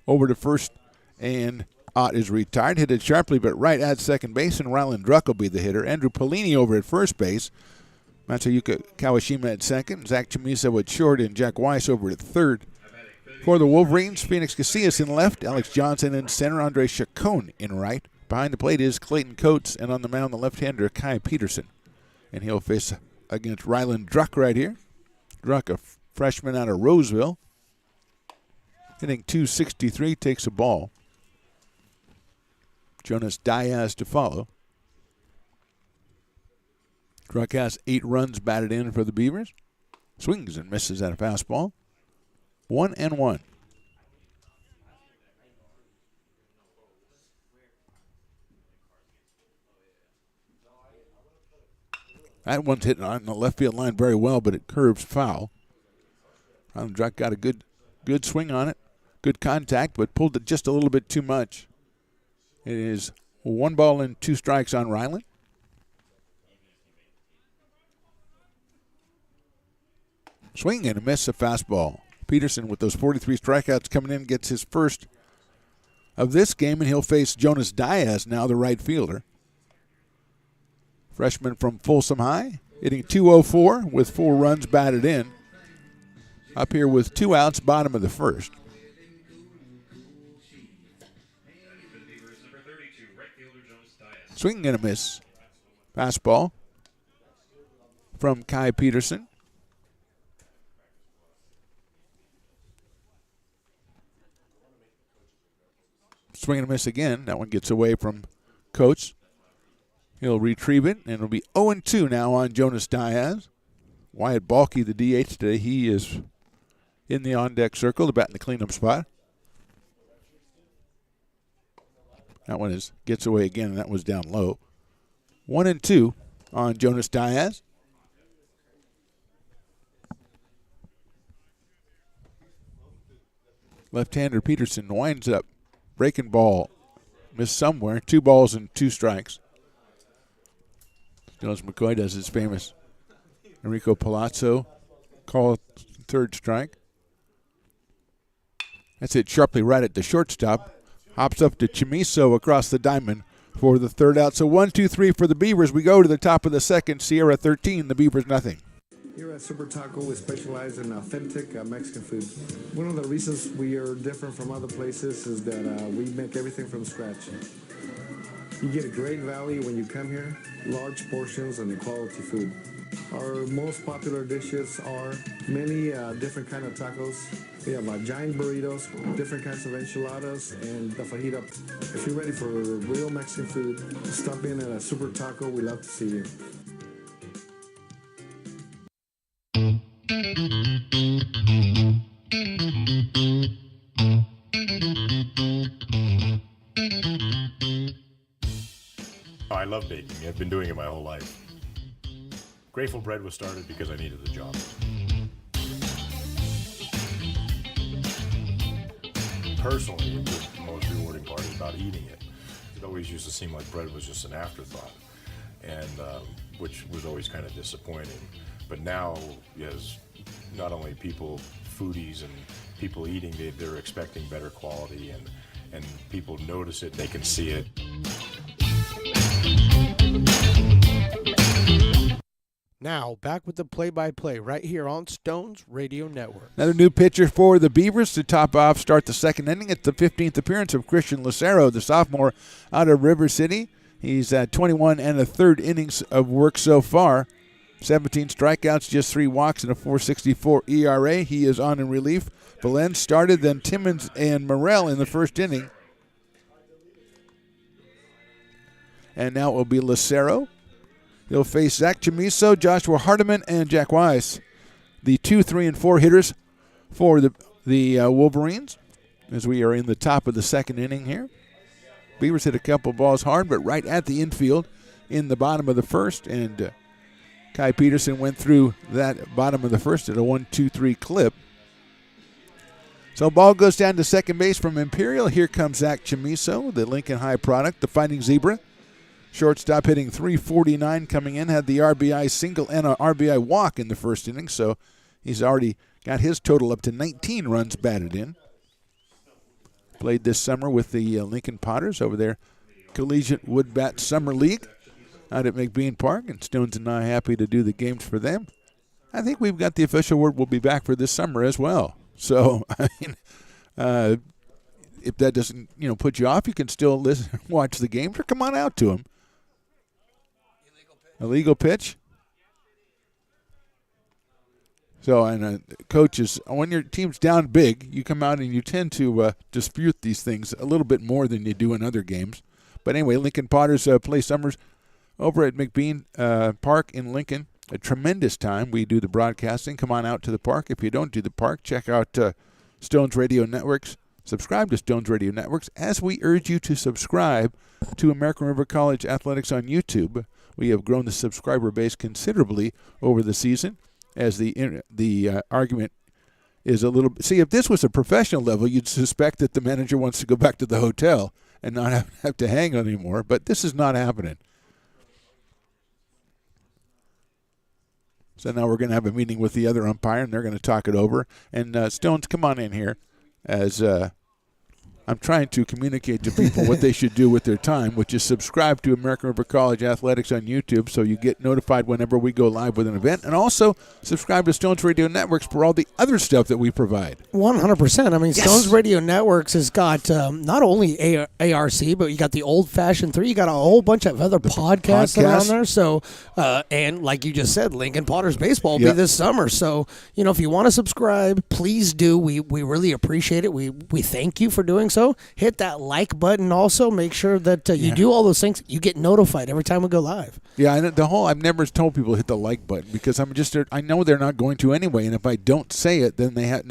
Over to first, and Ott is retired. Hit it sharply, but right at second base, and Ryland Druck will be the hitter. Andrew Pellini over at first base. Matsuyuka Kawashima at second. Zach Chamisa at short, and Jack Weiss over at third. For the Wolverines, Phoenix Casillas in left, Alex Johnson in center, Andre Chacon in right. Behind the plate is Clayton Coates, and on the mound, the left-hander Kai Peterson. And he'll face against Ryland Druck right here. Druck, a freshman out of Roseville. Hitting .263, takes a ball. Jonas Diaz to follow. Druck has 8 runs batted in for the Beavers. Swings and misses at a fastball. 1-1. That one's hitting on the left field line very well, but it curves foul. Ryland Druck got a good swing on it. Good contact, but pulled it just a little bit too much. It is 1 ball and 2 strikes on Ryland. Swing and a miss, a fastball. Peterson with those 43 strikeouts coming in gets his first of this game, and he'll face Jonas Diaz now, the right fielder. Freshman from Folsom High, hitting .204 with 4 runs batted in. Up here with 2 outs, bottom of the first. Swing and a miss. Fastball from Kai Peterson. Swing and a miss again. That one gets away from Coates. He'll retrieve it, and it'll be 0-2 now on Jonas Diaz. Wyatt Balke, the DH today, he is in the on-deck circle, the bat in the cleanup spot. That one gets away again, and that was down low. 1-2 on Jonas Diaz. Left-hander Peterson winds up. Breaking ball. Missed somewhere. 2 balls and 2 strikes. Jones McCoy does his famous Enrico Palazzo call, third strike. That's hit sharply right at the shortstop. Hops up to Chimiso across the diamond for the third out. So 1-2-3 for the Beavers. We go to the top of the second. Sierra 13, the Beavers nothing.
Here at Super Taco, we specialize in authentic Mexican food. One of the reasons we are different from other places is that we make everything from scratch. You get a great value when you come here, large portions and quality food. Our most popular dishes are many different kind of tacos. We have giant burritos, different kinds of enchiladas, and the fajita. If you're ready for real Mexican food, stop in at a Super Taco. We love to see you.
I love baking. I've been doing it my whole life. Grateful Bread was started because I needed the job. Personally, the most rewarding part is about eating it. It always used to seem like bread was just an afterthought, and which was always kind of disappointing. But now, as not only people, foodies and people eating, they're expecting better quality, and people notice it, they can see it.
Now, back with the play-by-play right here on Stones Radio Network.
Another new pitcher for the Beavers to top off, start the second inning. It's the 15th appearance of Christian Lucero, the sophomore out of River City. He's at 21 and a third innings of work so far. 17 strikeouts, just 3 walks, and a 4.64 ERA. He is on in relief. Belen started, then Timmons and Morrell in the first inning. And now it will be Lucero. He'll face Zach Chamiso, Joshua Hardiman, and Jack Weiss, the 2, 3, and 4 hitters for the Wolverines, as we are in the top of the second inning here. Beavers hit a couple balls hard, but right at the infield in the bottom of the first, and Kai Peterson went through that bottom of the first at a 1-2-3 clip. So ball goes down to second base from Imperial. Here comes Zach Chamiso, the Lincoln High product, the Fighting Zebra. Shortstop hitting .349 coming in, had the RBI single and an RBI walk in the first inning, so he's already got his total up to 19 runs batted in. Played this summer with the Lincoln Potters over their Collegiate Wood Bat Summer League out at McBean Park, and Stones and I happy to do the games for them. I think we've got the official word we'll be back for this summer as well. So, I mean, if that doesn't, put you off, you can still listen, watch the games, or come on out to them. Illegal pitch. So, and coaches, when your team's down big, you come out and you tend to dispute these things a little bit more than you do in other games. But anyway, Lincoln Potters play summers over at McBean Park in Lincoln. A tremendous time. We do the broadcasting. Come on out to the park. If you don't do the park, check out Stones Radio Networks. Subscribe to Stones Radio Networks, as we urge you to subscribe to American River College Athletics on YouTube. We have grown the subscriber base considerably over the season, as the argument is a little. See, if this was a professional level, you'd suspect that the manager wants to go back to the hotel and not have to hang anymore. But this is not happening. So now we're going to have a meeting with the other umpire, and they're going to talk it over. And Stones, come on in here, as I'm trying to communicate to people what they should do with their time, which is subscribe to American River College Athletics on YouTube so you get notified whenever we go live with an event, and also subscribe to Stones Radio Networks for all the other stuff that we provide.
100%. I mean, yes. Stones Radio Networks has got not only ARC, but you got the Old Fashioned 3. You got a whole bunch of other podcasts around there. So, and like you just said, Lincoln Potters Baseball will be this summer. So, if you want to subscribe, please do. We really appreciate it. We thank you for doing so. also hit that like button. Also, make sure that you do all those things. You get notified every time we go live.
Yeah, and I've never told people to hit the like button because I know they're not going to anyway, and if I don't say it, then they have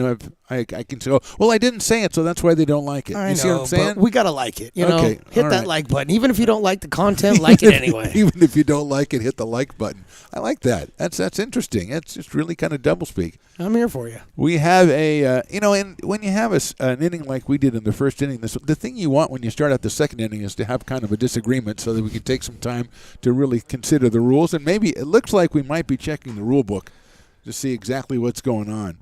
I can say, oh, well, I didn't say it, so that's why they don't like it.
I
you
know,
see what I'm saying?
but we gotta like it.
Okay,
Hit
all
that
right.
like button, even if you don't like the content. Like it anyway.
Even if you don't like it, hit the like button. I like that. That's interesting. That's just really kind of doublespeak.
I'm here for you.
We have and when you have an inning like we did in the first inning, the thing you want when you start out the second inning is to have kind of a disagreement so that we can take some time to really consider the rules. And maybe it looks like we might be checking the rule book to see exactly what's going on.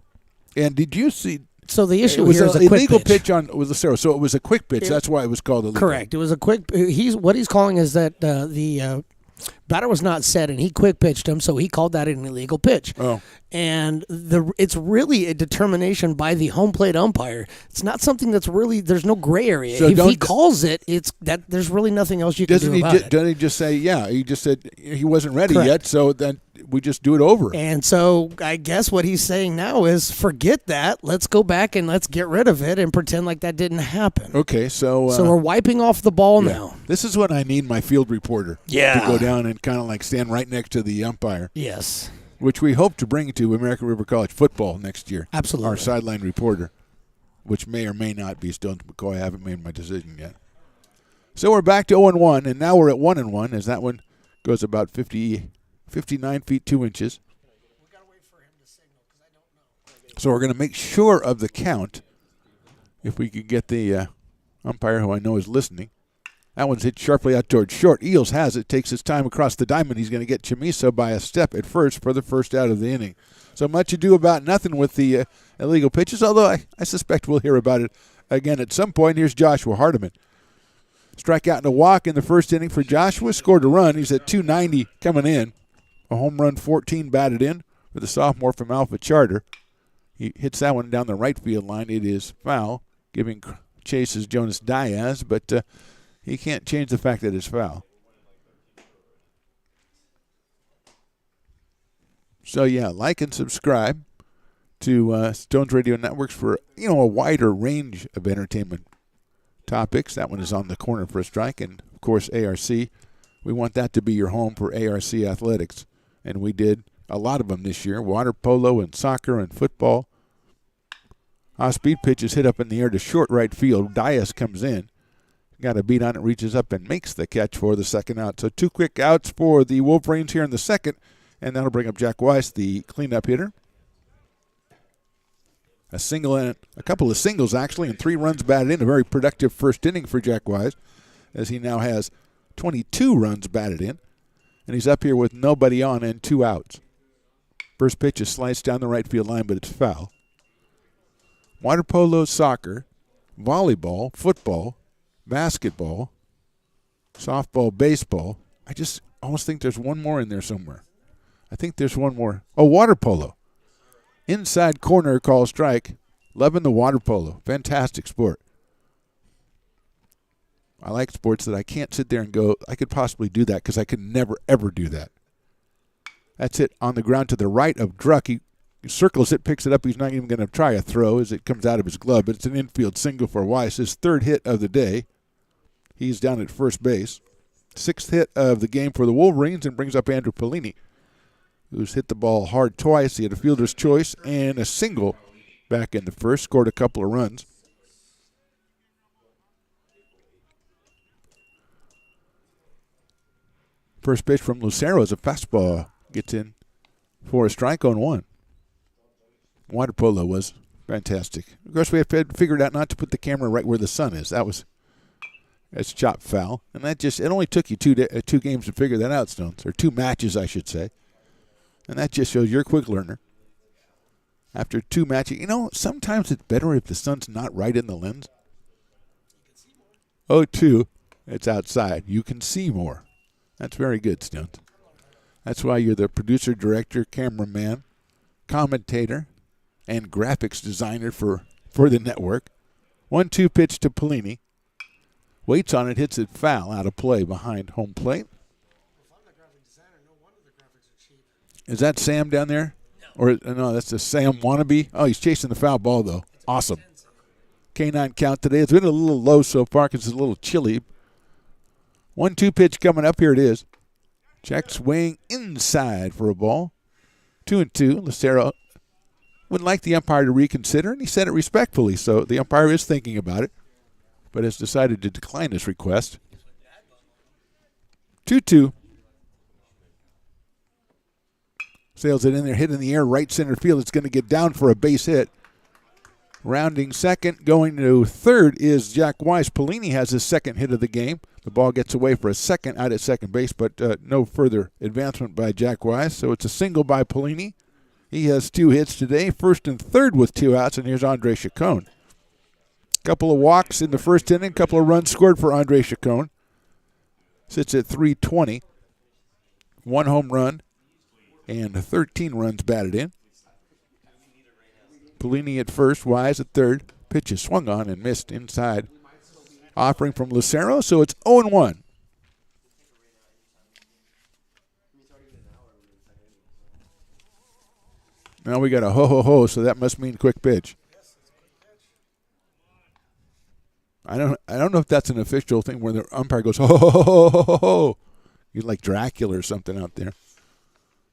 And did you see?
So the issue
it was
here is
a
a quick
illegal
pitch.
pitch on Lucero, so it was a quick pitch. That's why it was called illegal.
Correct. It was a quick. What he's calling is that the batter was not set, and he quick pitched him, so he called that an illegal pitch.
Oh.
And it's really a determination by the home plate umpire. It's not something that's really there's no gray area.
So
if he
don't-
calls it, it's that there's really nothing else you can
Doesn't
do
he?
about it.
Doesn't he just say, yeah? He just said he wasn't ready
Correct.
yet, so then we just do it over.
And so I guess what he's saying now is forget that. Let's go back and let's get rid of it and pretend like that didn't happen.
Okay, so
So we're wiping off the ball now.
This is when I need my field reporter
Yeah.
to go down and kind of like stand right next to the umpire,
Yes.
which we hope to bring to American River College football next year.
Absolutely.
Our sideline reporter, which may or may not be Stones McCoy. I haven't made my decision yet. So we're back to 0-1, and now we're at 1-1 as that one goes about 59 feet 2 inches. So we're going to make sure of the count. If we could get the umpire, who I know is listening. That one's hit sharply out towards short. Eels has it, takes his time across the diamond. He's going to get Chamiso by a step at first for the first out of the inning. So much ado about nothing with the illegal pitches, although I suspect we'll hear about it again at some point. Here's Joshua Hardiman. Strikeout and a walk in the first inning for Joshua. Scored a run. He's at 290 coming in. A home run 14 batted in for the sophomore from Alpha Charter. He hits that one down the right field line. It is foul, giving chase is Jonas Diaz, but he can't change the fact that it's foul. So, yeah, like and subscribe to Stones Radio Networks for, a wider range of entertainment topics. That one is on the corner for a strike. And, of course, ARC. We want that to be your home for ARC athletics. And we did a lot of them this year, water polo and soccer and football. Off-speed pitch is hit up in the air to short right field. Diaz comes in. Got a beat on it, reaches up and makes the catch for the second out. So 2 quick outs for the Wolverines here in the second, and that'll bring up Jack Weiss, the cleanup hitter. A single and a couple of singles, actually, and 3 runs batted in. A very productive first inning for Jack Weiss, as he now has 22 runs batted in, and he's up here with nobody on and 2 outs. First pitch is sliced down the right field line, but it's foul. Water polo, soccer, volleyball, football, basketball, softball, baseball. I just almost think there's one more in there somewhere. I think there's one more. Oh, water polo. Inside corner call strike. Loving the water polo. Fantastic sport. I like sports that I can't sit there and go, I could possibly do that because I could never, ever do that. That's it on the ground to the right of Druck. He circles it, picks it up. He's not even going to try a throw as it comes out of his glove. But it's an infield single for Weiss. His 3rd hit of the day. He's down at first base. 6th hit of the game for the Wolverines and brings up Andrew Pellini, who's hit the ball hard twice. He had a fielder's choice and a single back in the first. Scored a couple of runs. First pitch from Lucero is a fastball. Gets in for a strike on 1. Water polo was fantastic. Of course, we have figured out not to put the camera right where the sun is. That's chop foul. And it only took you 2 games to figure that out, Stones. Or 2 matches, I should say. And that just shows you're a quick learner. After 2 matches, sometimes it's better if the sun's not right in the lens. 0-2, it's outside. You can see more. That's very good, Stones. That's why you're the producer, director, cameraman, commentator, and graphics designer for the network. 1-2 pitch to Pellini. Waits on it, hits it foul, out of play behind home plate. Is that Sam down there? No, that's the Sam wannabe. Oh, he's chasing the foul ball, though. Awesome. K9 count today. It's been a little low so far because it's a little chilly. 1-2 pitch coming up. Here it is. Check swing inside for a ball. 2-2. Lucero would like the umpire to reconsider, and he said it respectfully, so the umpire is thinking about it, but has decided to decline his request. 2-2. Sails it in there, hit in the air, right center field. It's going to get down for a base hit. Rounding second, going to third is Jack Weiss. Polini has his second hit of the game. The ball gets away for a second out at second base, but no further advancement by Jack Weiss. So it's a single by Polini. He has 2 hits today, first and third with 2 outs, and here's Andre Chacon. Couple of walks in the first inning, couple of runs scored for Andre Chacon. Sits at .320. 1 home run and 13 runs batted in. Polini at first, Wise at third. Pitch is swung on and missed inside. Offering from Lucero, so it's 0-1. Now we got a ho-ho-ho, so that must mean quick pitch. I don't know if that's an official thing where the umpire goes ho-ho-ho-ho-ho-ho. You're like Dracula or something out there.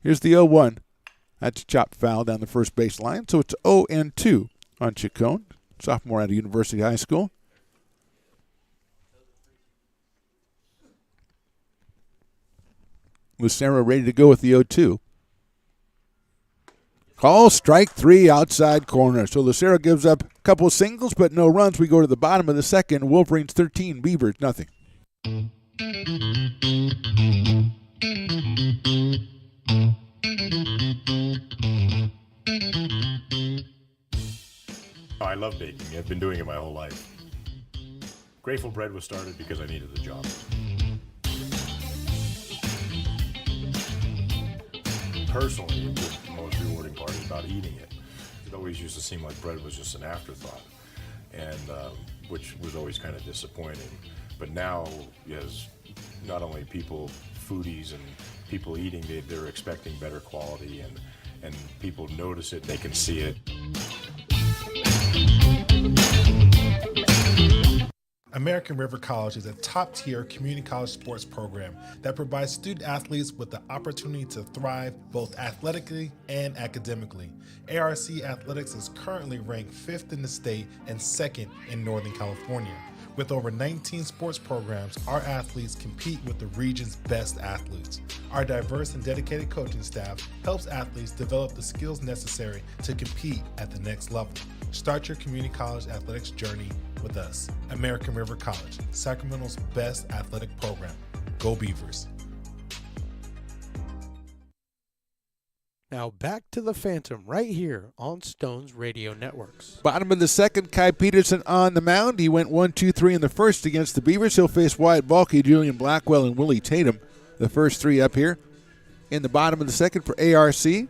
Here's the 0-1. That's chopped foul down the first base line, so it's 0-2 on Chacon, sophomore out of University High School. Lucero ready to go with the 0-2. Call strike 3 outside corner. So Lucero gives up a couple of singles, but no runs. We go to the bottom of the second. Wolverines 13, Beavers nothing.
I love baking. I've been doing it my whole life. Grateful Bread was started because I needed the job. Personally, the most rewarding part is about eating it. It always used to seem like bread was just an afterthought, and which was always kind of disappointing. But now, as not only people, foodies and people eating, they're expecting better quality, and people notice it, they can see it.
American River College is a top-tier community college sports program that provides student athletes with the opportunity to thrive both athletically and academically. ARC Athletics is currently ranked 5th in the state and 2nd in Northern California. With over 19 sports programs, our athletes compete with the region's best athletes. Our diverse and dedicated coaching staff helps athletes develop the skills necessary to compete at the next level. Start your community college athletics journey with us. American River College, Sacramento's best athletic program. Go Beavers.
Now back to the Phantom right here on Stones Radio Networks.
Bottom of the second, Kai Peterson on the mound. He went 1-2-3 in the first against the Beavers. He'll face Wyatt Balky, Julian Blackwell, and Willie Tatum. The first 3 up here. In the bottom of the second for ARC.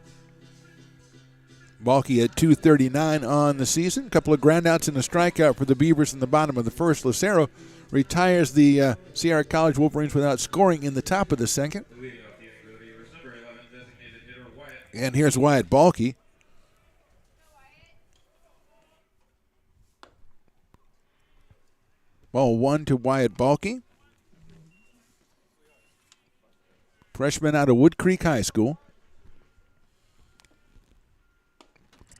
Balky at .239 on the season. A couple of groundouts and a strikeout for the Beavers in the bottom of the first. Lucero retires the Sierra College Wolverines without scoring in the top of the second. And here's Wyatt Balky. Ball 1 to Wyatt Balky. Freshman out of Wood Creek High School.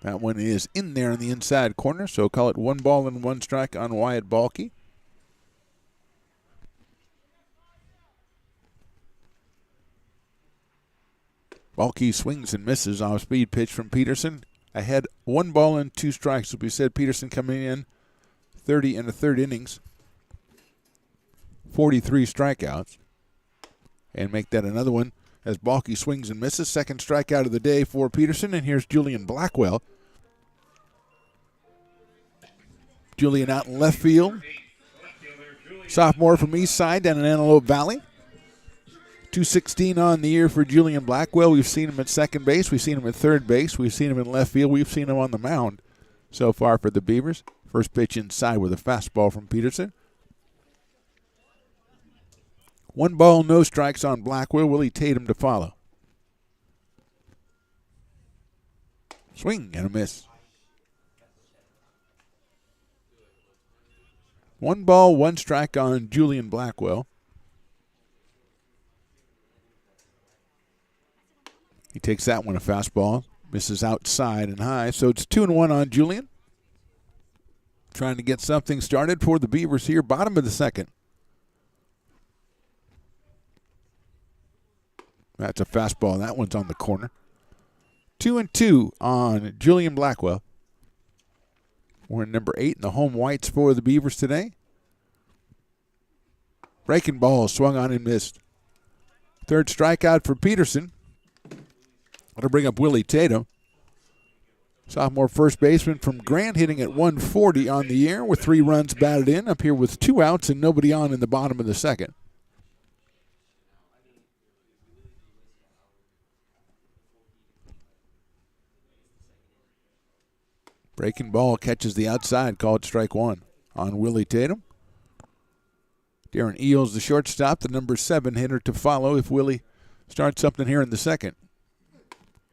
That one is in there in the inside corner, so call it 1 ball and 1 strike on Wyatt Balky. Balky swings and misses off speed pitch from Peterson. Ahead 1 ball and 2 strikes. As we said, Peterson coming in 30 and a third innings. 43 strikeouts. And make that another one as Balky swings and misses. Second strikeout of the day for Peterson. And here's Julian Blackwell. Julian out in left field. Sophomore from East Side down in Antelope Valley. .216 on the year for Julian Blackwell. We've seen him at second base. We've seen him at third base. We've seen him in left field. We've seen him on the mound so far for the Beavers. First pitch inside with a fastball from Peterson. 1 ball, no strikes on Blackwell. Willie Tatum to follow. Swing and a miss. 1 ball, 1 strike on Julian Blackwell. He takes that one, a fastball. Misses outside and high. So it's 2-1 on Julian. Trying to get something started for the Beavers here. Bottom of the second. That's a fastball. That one's on the corner. 2-2 on Julian Blackwell. We're in number 8 in the home whites for the Beavers today. Breaking ball swung on and missed. Third strikeout for Peterson. That'll bring up Willie Tatum. Sophomore first baseman from Grant hitting at 140 on the year with 3 runs batted in. Up here with 2 outs and nobody on in the bottom of the second. Breaking ball catches the outside, called strike 1 on Willie Tatum. Darren Eels, the shortstop, the number 7 hitter to follow if Willie starts something here in the second.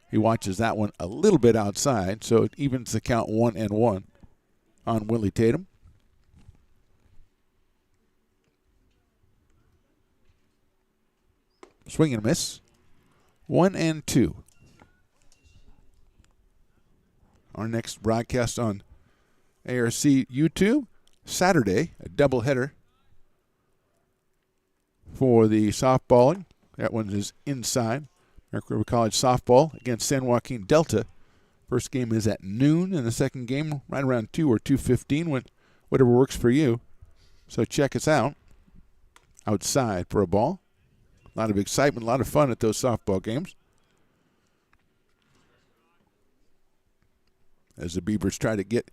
He watches that one a little bit outside, so it evens the count 1-1 on Willie Tatum. Swing and miss. 1-2. Our next broadcast on ARC YouTube, Saturday, a doubleheader for the softballing. That one is inside. American River College softball against San Joaquin Delta. First game is at noon, and the second game right around 2 or 2:15, whatever works for you. So check us out outside for a ball. A lot of excitement, a lot of fun at those softball games. As the Beavers try to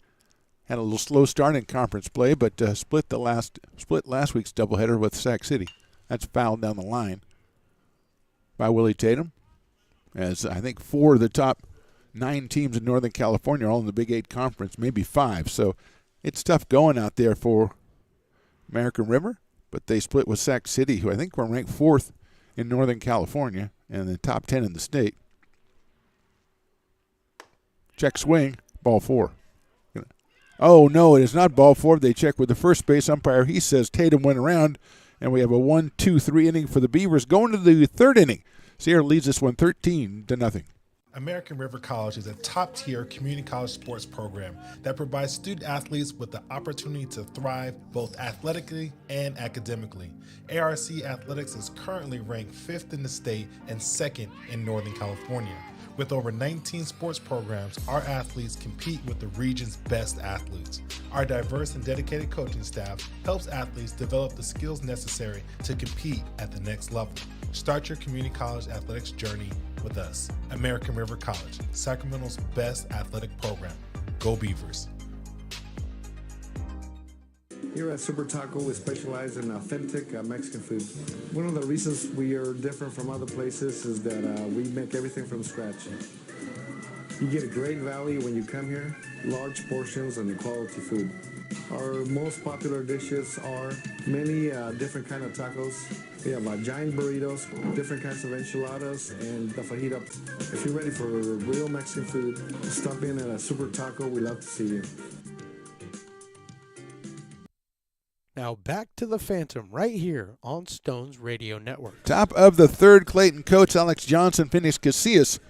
had a little slow start in conference play, but split last week's doubleheader with Sac City. That's fouled down the line by Willie Tatum. As I think 4 of the top 9 teams in Northern California are all in the Big 8 Conference, maybe 5. So it's tough going out there for American River, but they split with Sac City, who I think were ranked 4th in Northern California and the top 10 in the state. Check swing, ball 4. Oh, no, it is not ball 4. They check with the first base umpire. He says Tatum went around, and we have a 1-2-3 inning for the Beavers. Going to the 3rd inning. Sierra leads this one 13-0.
American River College is a top-tier community college sports program that provides student athletes with the opportunity to thrive both athletically and academically. ARC Athletics is currently ranked 5th in the state and 2nd in Northern California. With over 19 sports programs, our athletes compete with the region's best athletes. Our diverse and dedicated coaching staff helps athletes develop the skills necessary to compete at the next level. Start your community college athletics journey with us. American River College, Sacramento's best athletic program. Go Beavers.
Here at Super Taco, we specialize in authentic Mexican food. One of the reasons we are different from other places is that we make everything from scratch. You get a great value when you come here, large portions and quality food. Our most popular dishes are many different kind of tacos. We have giant burritos, different kinds of enchiladas, and the fajita. If you're ready for real Mexican food, stop in at a Super Taco. We love to see you.
Now back to the Phantom right here on Stones Radio Network.
Top of the 3rd, Clayton coach Alex Johnson, Phineas Casillas.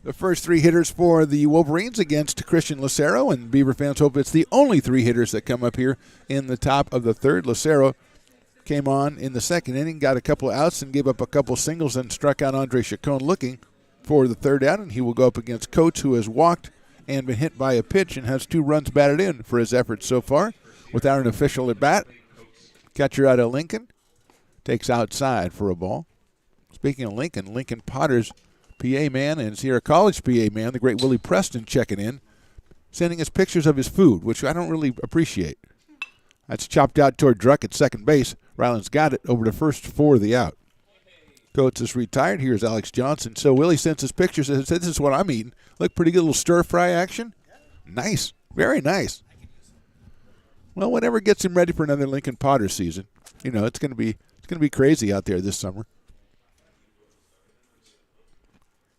The first 3 hitters for the Wolverines against Christian Lucero, and Beaver fans hope it's the only 3 hitters that come up here in the top of the 3rd. Lucero came on in the 2nd inning, got a couple of outs and gave up a couple singles and struck out Andre Chacon looking for the 3rd out, and he will go up against Coates, who has walked and been hit by a pitch and has 2 runs batted in for his efforts so far without an official at bat. Catcher out of Lincoln takes outside for a ball. Speaking of Lincoln, Lincoln Potter's PA man and Sierra College PA man, the great Willie Preston, checking in, sending us pictures of his food, which I don't really appreciate. That's chopped out toward Druck at second base. Ryland's got it over the first for the out. Coates is retired. Here's Alex Johnson. So Willie sends us pictures and says, this is what I'm eating. Look, pretty good little stir-fry action. Nice. Very nice. Well, whatever gets him ready for another Lincoln Potter season. You know, it's going to be crazy out there this summer.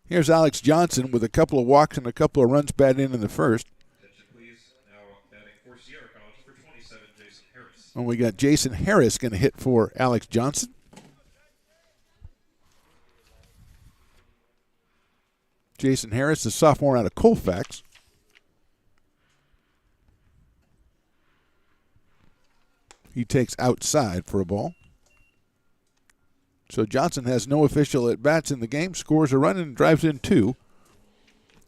Here's Alex Johnson with a couple of walks and a couple of runs batted in the first.
Attention, please. Now batting for Sierra College for 27, Jason Harris.
And we got Jason Harris going to hit for Alex Johnson. Jason Harris, the sophomore out of Colfax. He takes outside for a ball. So Johnson has no official at-bats in the game, scores a run and drives in 2.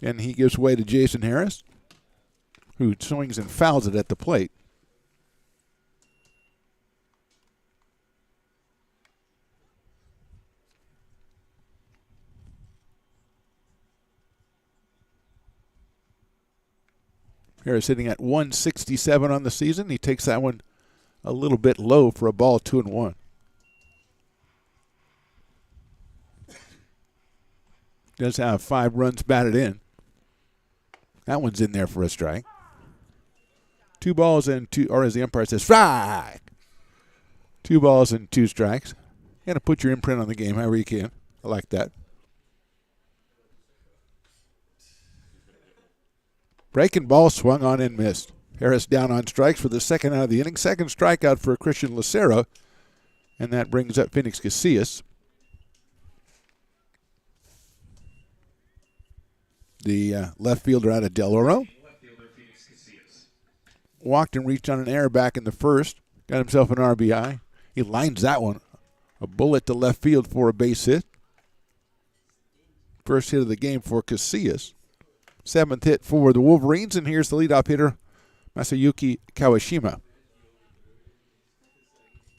And he gives way to Jason Harris, who swings and fouls it at the plate. Harris hitting at 167 on the season. He takes that one a little bit low for a ball, 2-1. Does have 5 runs batted in. That one's in there for a strike. 2 balls and 2, or as the umpire says, strike. 2 balls and 2 strikes. You got to put your imprint on the game however you can. I like that. Breaking ball swung on and missed. Harris down on strikes for the second out of the inning. Second strikeout for Christian Lucero. And that brings up Phoenix Casillas. The left fielder out of Del Oro. Walked and reached on an error back in the first. Got himself an RBI. He lines that one. A bullet to left field for a base hit. First hit of the game for Casillas. 7th hit for the Wolverines, and here's the leadoff hitter, Masayuki Kawashima.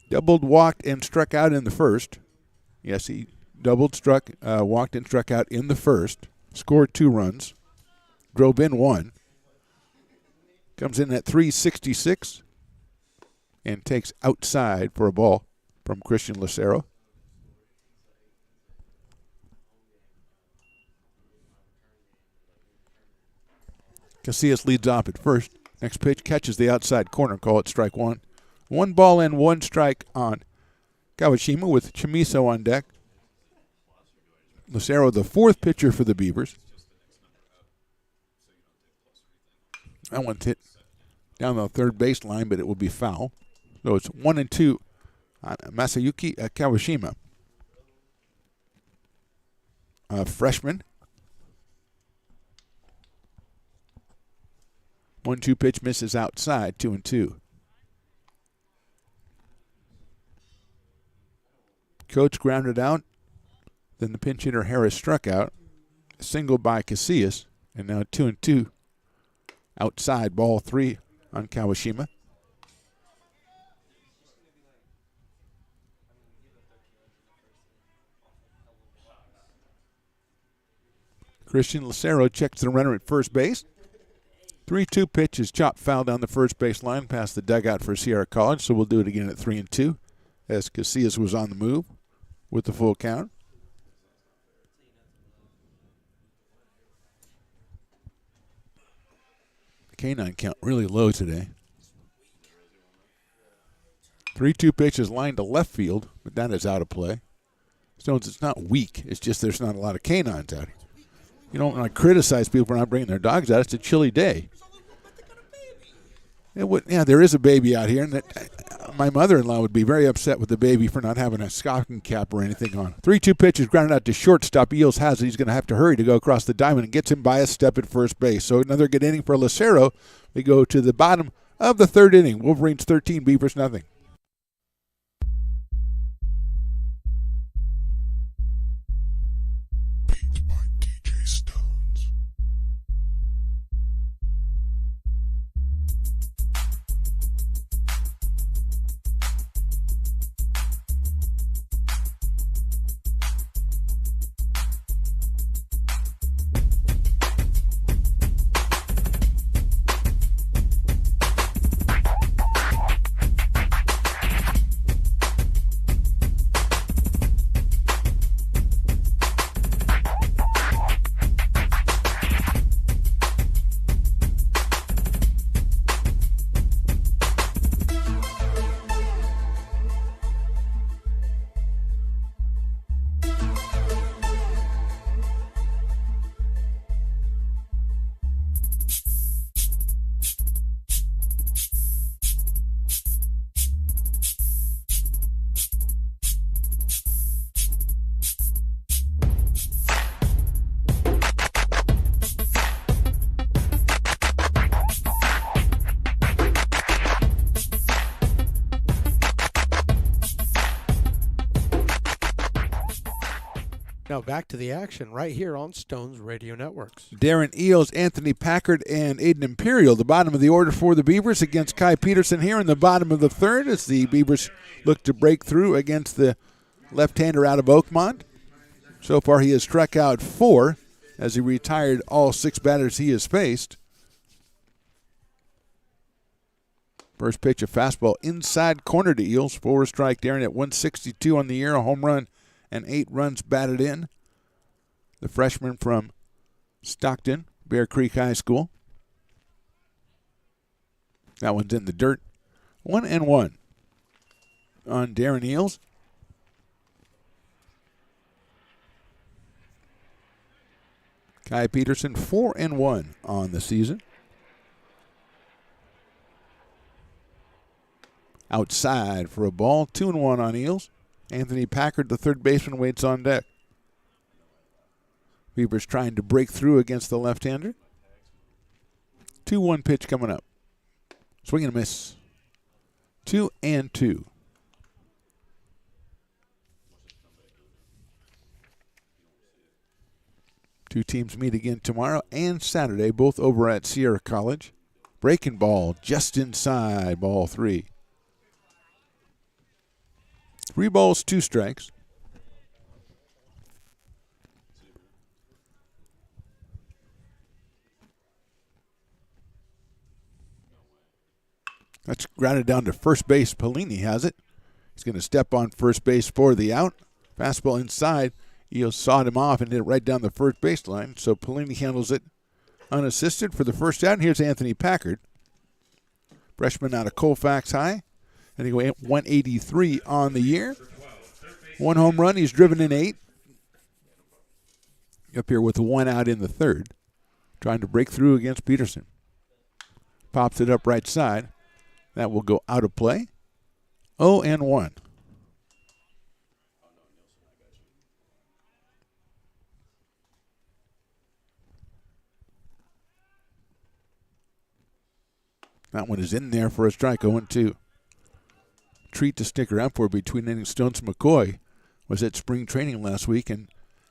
Doubled, walked, and struck out in the first. Yes, he doubled, struck, walked, and struck out in the first. Scored 2 runs. Drove in 1. Comes in at 366 and takes outside for a ball from Christian Lucero. Casillas leads off at first. Next pitch catches the outside corner. Call it strike 1. 1 ball and 1 strike on Kawashima with Chamiso on deck. Lucero, the 4th pitcher for the Beavers. That one's hit down the third baseline, but it will be foul. So it's 1-2 on Masayuki Kawashima. A freshman. 1-2 pitch misses outside, 2-2. Coach grounded out. Then the pinch hitter Harris struck out. Single by Casillas. And now 2-2. Outside, ball 3 on Kawashima. Christian Lucero checks the runner at first base. 3-2 pitch is chopped foul down the first base line past the dugout for Sierra College, so we'll do it again at 3-2 as Casillas was on the move with the full count. K9 count really low today. 3-2 pitch is lined to left field, but that is out of play. Stones, it's not weak. It's just there's not a lot of canines out here. You don't want to criticize people for not bringing their dogs out. It's a chilly day. There is a baby out here, and my mother-in-law would be very upset with the baby for not having a stocking cap or anything on. 3-2 pitch is grounded out to shortstop. Eels has it. He's going to have to hurry to go across the diamond and gets him by a step at first base. So another good inning for Lucero. We go to the bottom of the 3rd inning. Wolverines 13, Beavers nothing.
Beat by DJ Stones.
Now back to the action right here on Stones Radio Networks.
Darren Eels, Anthony Packard, and Aiden Imperial, the bottom of the order for the Beavers against Kai Peterson here in the bottom of the third as the Beavers look to break through against the left-hander out of Oakmont. So far he has struck out 4 as he retired all 6 batters he has faced. First pitch, a fastball inside corner to Eels. 4 strike Darren at 162 on the year, a home run and 8 runs batted in. The freshman from Stockton, Bear Creek High School. That one's in the dirt. 1-1 on Darren Eels. Kai Peterson 4-1 on the season. Outside for a ball, 2-1 on Eels. Anthony Packard, the third baseman, waits on deck. Beavers trying to break through against the left-hander. 2-1 pitch coming up. Swing and a miss. 2-2. Two teams meet again tomorrow and Saturday, both over at Sierra College. Breaking ball just inside, ball 3. 3 balls, 2 strikes. That's grounded down to first base. Pellini has it. He's going to step on first base for the out. Fastball inside. Eels sawed him off and hit it right down the first baseline. So Pellini handles it unassisted for the first out. And here's Anthony Packard, freshman out of Colfax High. And he go 183 on the year. 1 home run. He's driven in 8. Up here with 1 out in the third. Trying to break through against Peterson. Pops it up right side. That will go out of play. 0-1. That one is in there for a strike. 0-2. Treat to stick around for between innings. Stones McCoy was at spring training last week and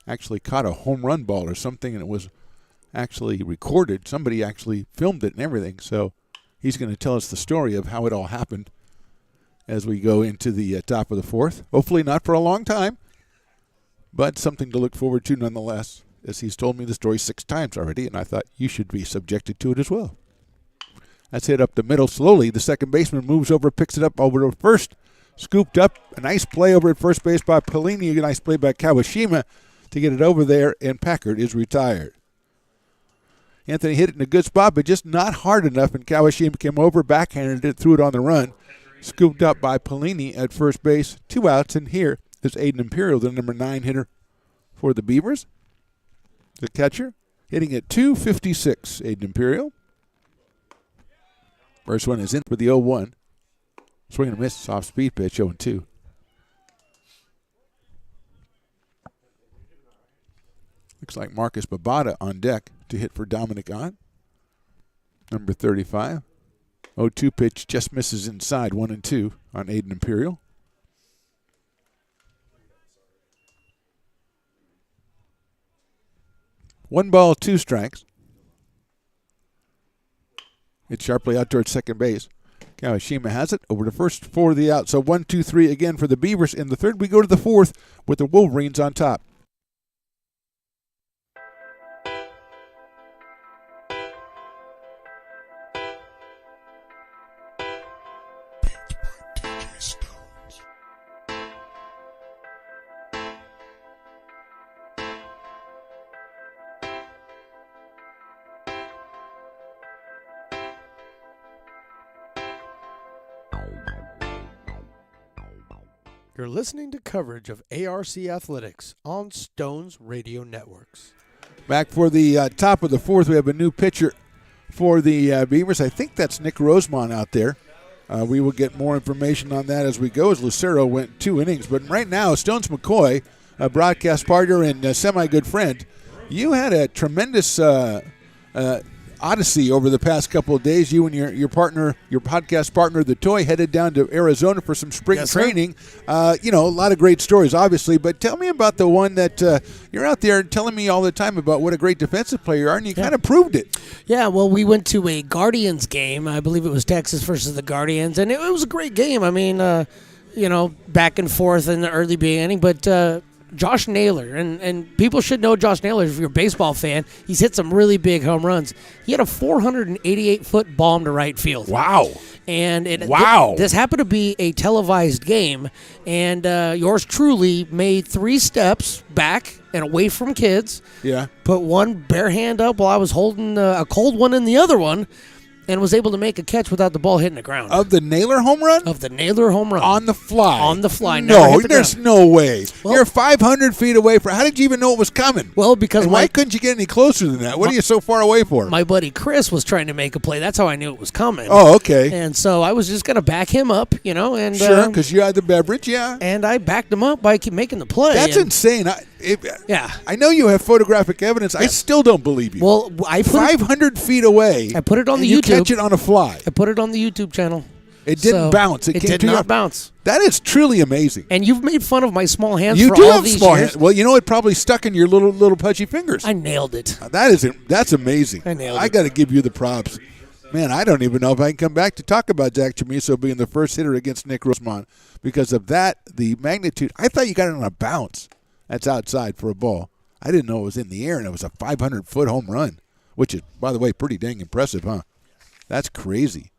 actually caught a home run ball or something, and it was actually recorded. Somebody actually filmed it and everything. So he's going to tell us the story of how it all happened as we go into the top of the fourth. Hopefully not for a long time, but something to look forward to nonetheless, as he's told me the story 6 times already, and I thought you should be subjected to it as well. That's hit up the middle slowly. The second baseman moves over, picks it up over to first. Scooped up. A nice play over at first base by Pellini. A nice play by Kawashima to get it over there, and Packard is retired. Anthony hit it in a good spot, but just not hard enough, and Kawashima came over, backhanded it, threw it on the run. Scooped up by Pellini at first base. 2 outs, and here is Aiden Imperial, the number 9 hitter for the Beavers. The catcher, hitting at .256, Aiden Imperial. First one is in for the 0-1. Swing and a miss, off speed pitch, 0-2. Looks like Marcus Babada on deck to hit for Dominic Ott, number 35. 0-2 pitch just misses inside, 1-2 on Aiden Imperial. One ball, 2 strikes. It's sharply out towards second base. Kawashima has it over to first for the out. So 1-2-3 again for the Beavers in the third. We go to the fourth with the Wolverines on top.
DJ Stones.
You're listening to coverage of ARC Athletics on Stones Radio Networks.
Back for the top of the fourth, we have a new pitcher for the Beavers. I think that's Nick Rosemont out there. We will get more information on that as we go, as Lucero went 2 innings. But right now, Stones McCoy, a broadcast partner and a semi-good friend, you had a tremendous odyssey over the past couple of days. You and your partner, your podcast partner, The Toy, headed down to Arizona for some spring
Yes, sir.
training. A lot of great stories, obviously. But tell me about the one that you're out there telling me all the time about what a great defensive player you are, and you kind of proved it.
Yeah, well, we went to a Guardians game. I believe it was Texas versus the Guardians, and it was a great game. I mean, back and forth in the early beginning, but Josh Naylor, and people should know Josh Naylor if you're a baseball fan. He's hit some really big home runs. He had a 488-foot bomb to right field.
Wow.
And
Wow.
this happened to be a televised game, and yours truly made 3 steps back and away from kids.
Yeah.
Put one bare hand up while I was holding a cold one in the other one, and was able to make a catch without the ball hitting the ground.
Of the Naylor home run?
Of the Naylor home run.
On the fly.
On the fly. Never
No,
hit the
there's
ground.
no way.
Well-
You're 500 feet away from. How did you even know it was coming?
Well, because
And why couldn't you get any closer than that? What are you so far away for?
my buddy Chris was trying to make a play. That's how I knew it was coming.
Oh, okay.
And so I was just going to back him up, and
Sure, because you had the beverage, yeah.
and I backed him up by keep making the play.
That's
and,
insane.
Yeah.
I know you have photographic evidence. I still don't believe you.
Well, I put
500 feet away.
I put it on
and
the
you
YouTube.
catch it on a fly.
I put it on the YouTube channel.
It didn't
So,
bounce. It came
did
to
not
your-
bounce.
That is truly amazing.
And you've made fun of my small hands
You
for
do
all
have
these
small
years.
hands. Well, it probably stuck in your little pudgy fingers.
I nailed it.
That's amazing.
I nailed
I
it.
got to give you the props. Man, I don't even know if I can come back to talk about Zach Chamiso being the first hitter against Nick Rosemont because of that, the magnitude. I thought you got it on a bounce. That's outside for a ball. I didn't know it was in the air, and it was a 500-foot home run, which is, by the way, pretty dang impressive, huh? That's crazy.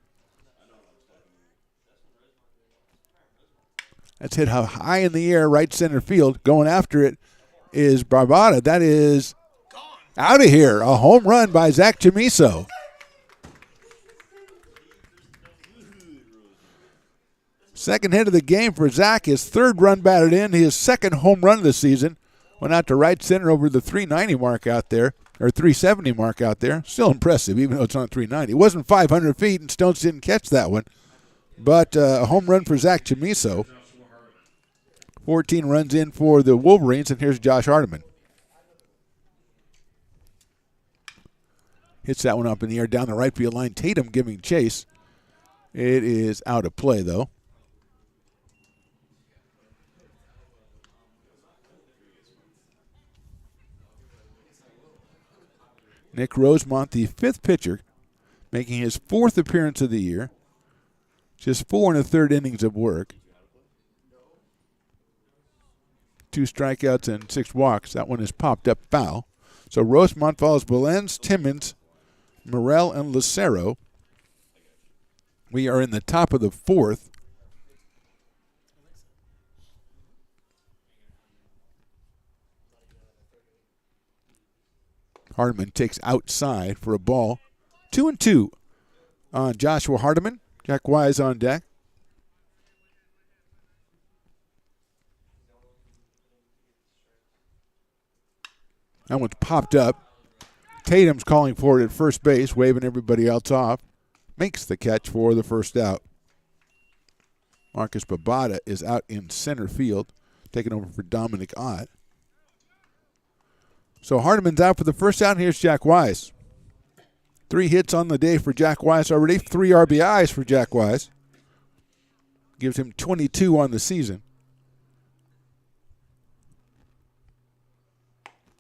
That's hit high in the air, right center field. Going after it is Barbada. That is out of here. A home run by Zach Chamiso. Second hit of the game for Zach. His third run batted in. His second home run of the season. Went out to right center over the 390 mark out there, or 370 mark out there. Still impressive, even though it's on 390. It wasn't 500 feet, and Stones didn't catch that one. But a home run for Zach Chamiso. 14 runs in for the Wolverines, and here's Josh Hardiman. Hits that one up in the air down the right field line. Tatum giving chase. It is out of play, though. Nick Rosemont, the 5th pitcher, making his 4th appearance of the year. Just 4 1/3 innings of work. 2 strikeouts and 6 walks. That one is popped up foul. So Rosemont follows Belens, Timmons, Morel, and Lucero. We are in the top of the 4th. Hardiman takes outside for a ball. 2-2 on Joshua Hardiman. Jack Wise on deck. That one's popped up. Tatum's calling for it at first base, waving everybody else off. Makes the catch for the first out. Marcus Babada is out in center field, taking over for Dominic Ott. So Hardiman's out for the first out, and here's Jack Wise. 3 hits on the day for Jack Wise already, 3 RBIs for Jack Wise. Gives him 22 on the season.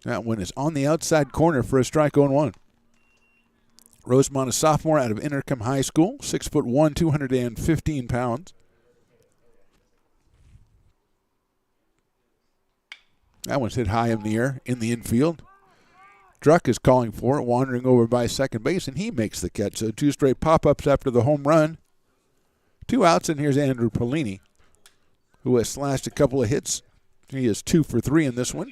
That one is on the outside corner for a strike 0-1. Rosemont, a sophomore out of Intercom High School, 6'1", 215 pounds. That one's hit high in the air in the infield. Druck is calling for it, wandering over by second base, and he makes the catch. So 2 straight pop-ups after the home run. 2 outs, and here's Andrew Polini, who has slashed a couple of hits. He is 2 for 3 in this one.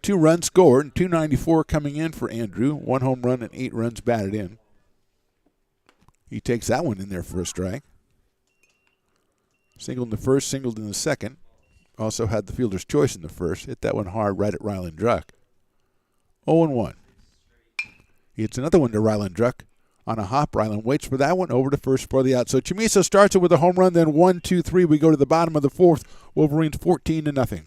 2 runs scored, and 294 coming in for Andrew. 1 home run and 8 runs batted in. He takes that one in there for a strike. Singled in the first, singled in the second. Also had the fielder's choice in the first. Hit that one hard right at Ryland Druck. 0-1. He hits another one to Ryland Druck on a hop. Ryland waits for that one, over to first for the out. So Chamiso starts it with a home run, then 1, 2, 3. We go to the bottom of the 4th. Wolverines 14-0.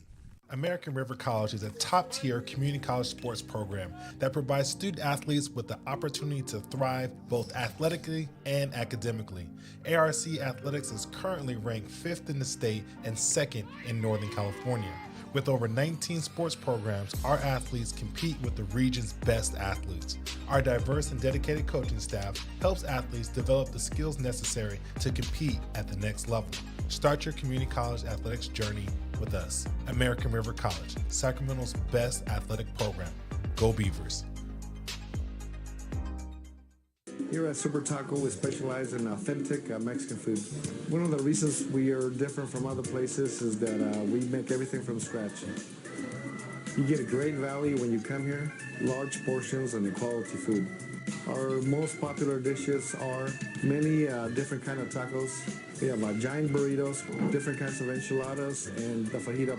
American River College is a top-tier community college sports program that provides student athletes with the opportunity to thrive both athletically and academically. ARC Athletics is currently ranked 5th in the state and 2nd in Northern California. With over 19 sports programs, our athletes compete with the region's best athletes. Our diverse and dedicated coaching staff helps athletes develop the skills necessary to compete at the next level. Start your community college athletics journey with us. American River College, Sacramento's best athletic program. Go Beavers.
Here at Super Taco, we specialize in authentic Mexican food. One of the reasons we are different from other places is that we make everything from scratch. You get a great value when you come here, large portions and quality food. Our most popular dishes are many different kind of tacos. We have giant burritos, different kinds of enchiladas, and the fajita.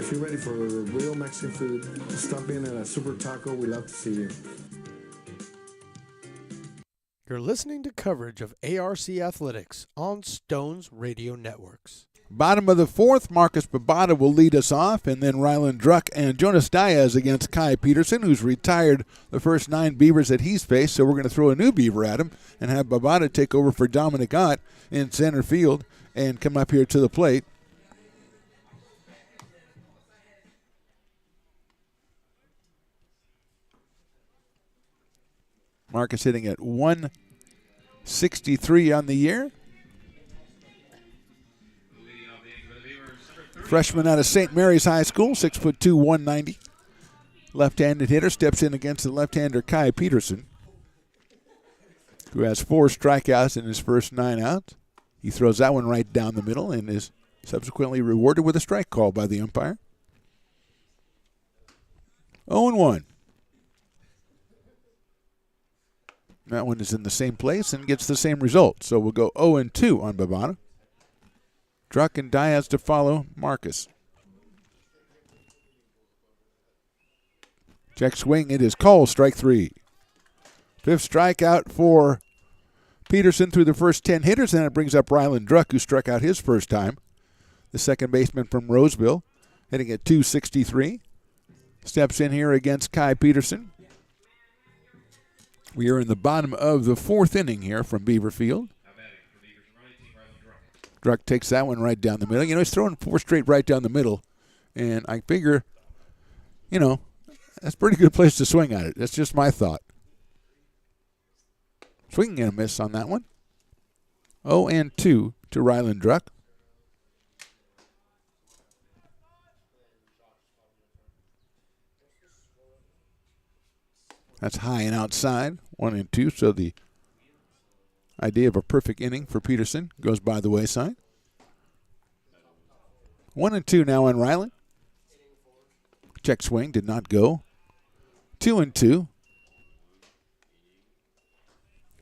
If you're ready for real Mexican food, stop in at a Super Taco. We love to see you.
You're listening to coverage of ARC Athletics on Stones Radio Networks.
Bottom of the fourth, Marcus Babada will lead us off, and then Rylan Druck and Jonas Diaz against Kai Peterson, who's retired the first 9 Beavers that he's faced, so we're going to throw a new Beaver at him and have Babada take over for Dominic Ott in center field and come up here to the plate. Marcus hitting at 163 on the year. Freshman out of St. Mary's High School, 6'2", 190. Left-handed hitter, steps in against the left-hander Kai Peterson, who has 4 strikeouts in his first 9 outs. He throws that one right down the middle and is subsequently rewarded with a strike call by the umpire. 0-1. That one is in the same place and gets the same result. So we'll go 0-2 on Babada. Druck and Diaz to follow Marcus. Check swing. It is called strike 3. 5th strikeout for Peterson through the first 10 hitters. And it brings up Rylan Druck, who struck out his first time. The second baseman from Roseville, hitting at 263. Steps in here against Kai Peterson. We are in the bottom of the 4th inning here from Beaver Field. Druck takes that one right down the middle. You know, he's throwing 4 straight right down the middle. And I figure, you know, that's a pretty good place to swing at it. That's just my thought. Swinging and a miss on that one. 0-2 to Rylan Druck. That's high and outside, 1-2. So the idea of a perfect inning for Peterson goes by the wayside. 1-2 now on Rylan. Check swing did not go. 2-2.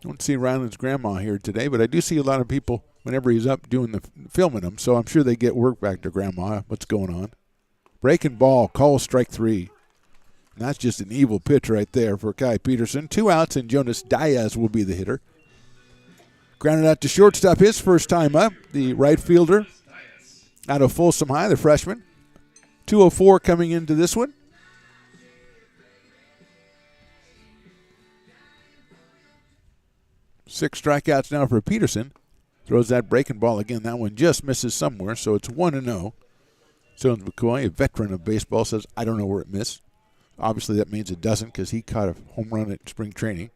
Don't see Rylan's grandma here today, but I do see a lot of people whenever he's up doing the filming him. So I'm sure they get work back to grandma. What's going on? Breaking ball, call strike 3. And that's just an evil pitch right there for Kai Peterson. 2 outs, and Jonas Diaz will be the hitter. Grounded out to shortstop his first time up. The right fielder out of Folsom High, the freshman. 204 coming into this one. Six strikeouts now for Peterson. Throws that breaking ball again. That one just misses somewhere, so it's 1-0. Stones McCoy, a veteran of baseball, says, I don't know where it missed. Obviously, that means it doesn't because he caught a home run at spring training.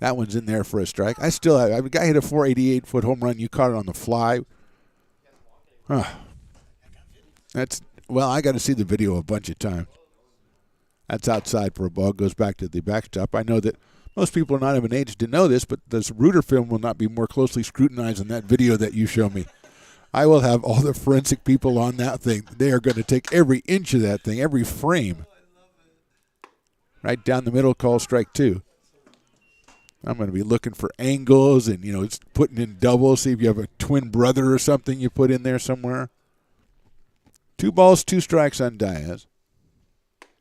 That one's in there for a strike. A guy hit a 488-foot home run. You caught it on the fly. I got to see the video a bunch of times. That's outside for a ball. Goes back to the backstop. I know that most people are not of an age to know this, but this Reuter film will not be more closely scrutinized than that video that you show me. I will have all the forensic people on that thing. They are going to take every inch of that thing, every frame. Right down the middle, call strike 2. I'm going to be looking for angles and, it's putting in doubles. See if you have a twin brother or something you put in there somewhere. 2 balls, 2 strikes on Diaz.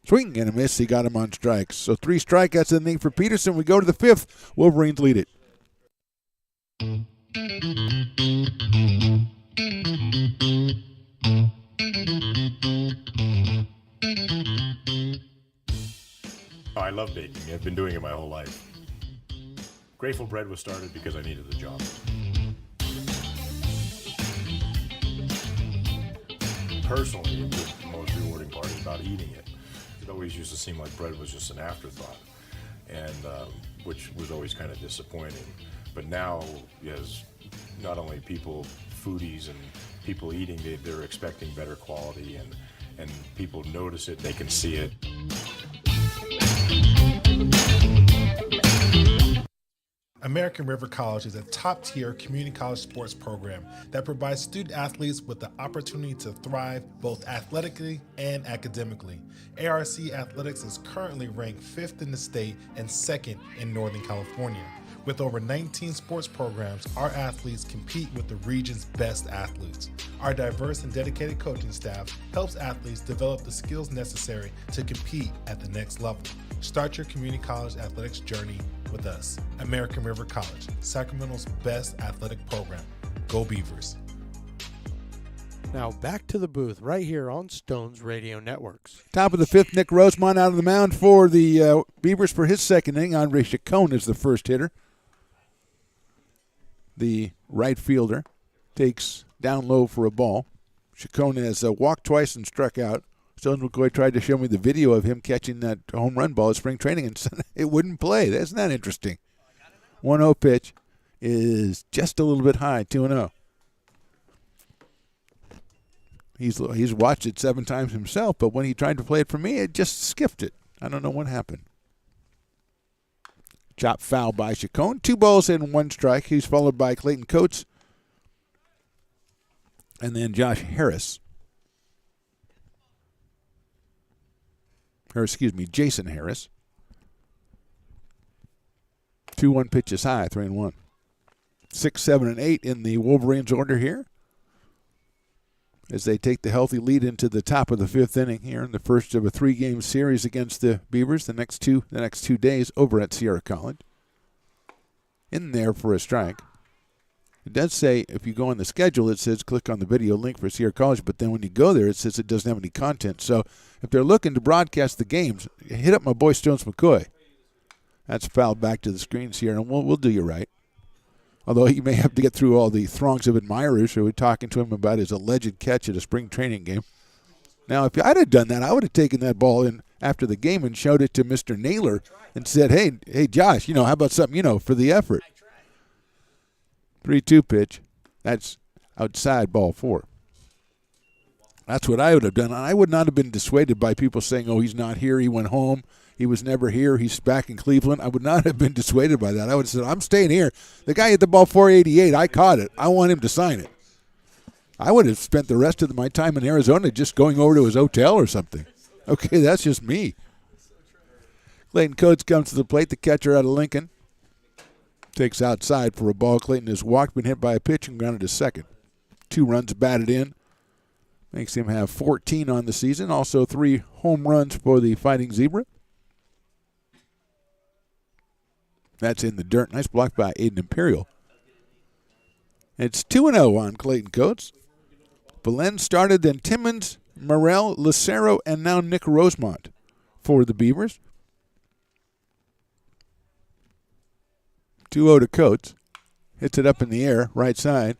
Swing and a miss. He got him on strikes. So 3 strikeouts in the inning for Peterson. We go to the 5th. Wolverines lead it.
I've been doing it my whole life. Grateful Bread was started because I needed the job. Personally, the most rewarding part is about eating it. It always used to seem like bread was just an afterthought, and which was always kind of disappointing. But now, as not only people, foodies and people eating, they're expecting better quality, and people notice it, they can see it.
American River College is a top-tier community college sports program that provides student athletes with the opportunity to thrive both athletically and academically. ARC Athletics is currently ranked 5th in the state and 2nd in Northern California. With over 19 sports programs, our athletes compete with the region's best athletes. Our diverse and dedicated coaching staff helps athletes develop the skills necessary to compete at the next level. Start your community college athletics journey with us. American River College, Sacramento's best athletic program. Go Beavers.
Now back to the booth right here on Stones Radio Networks.
Top of the 5th, Nick Rosemont out of the mound for the Beavers for his second inning. Andre Chacon is the first hitter. The right fielder takes down low for a ball. Chacon has walked twice and struck out. Stones McCoy tried to show me the video of him catching that home run ball at spring training, and it wouldn't play. Isn't that interesting? 1-0 pitch is just a little bit high, 2-0. He's watched it 7 times himself, but when he tried to play it for me, it just skipped it. I don't know what happened. Chop foul by Chacon. 2 balls and 1 strike. He's followed by Clayton Coates and then Josh Harris. Or excuse me, Jason Harris. 2-1 pitches high, 3-1. 6, 7, and 8 in the Wolverines order here, as they take the healthy lead into the top of the 5th inning here in the first of a 3-game series against the Beavers the next two days over at Sierra College. In there for a strike. It does say, if you go on the schedule, it says click on the video link for Sierra College, but then when you go there, it says it doesn't have any content. So if they're looking to broadcast the games, hit up my boy Stones McCoy. That's fouled back to the screens here, and we'll do you right. Although he may have to get through all the throngs of admirers who are talking to him about his alleged catch at a spring training game. Now, if I'd have done that, I would have taken that ball in after the game and showed it to Mr. Naylor and said, hey, Josh, how about something, for the effort. 3-2 pitch. That's outside, ball 4. That's what I would have done. And I would not have been dissuaded by people saying, oh, he's not here, he went home, he was never here, he's back in Cleveland. I would not have been dissuaded by that. I would have said, I'm staying here. The guy hit the ball 488. I caught it. I want him to sign it. I would have spent the rest of my time in Arizona just going over to his hotel or something. Okay, that's just me. Clayton Coates comes to the plate, the catcher out of Lincoln. Takes outside for a ball. Clayton has walked, been hit by a pitch, and grounded to second. 2 runs batted in. Makes him have 14 on the season. Also 3 home runs for the Fighting Zebra. That's in the dirt. Nice block by Aiden Imperial. It's 2-0 on Clayton Coates. Belen started, then Timmons, Morrell, Lucero, and now Nick Rosemont for the Beavers. 2-0 to Coates. Hits it up in the air, right side.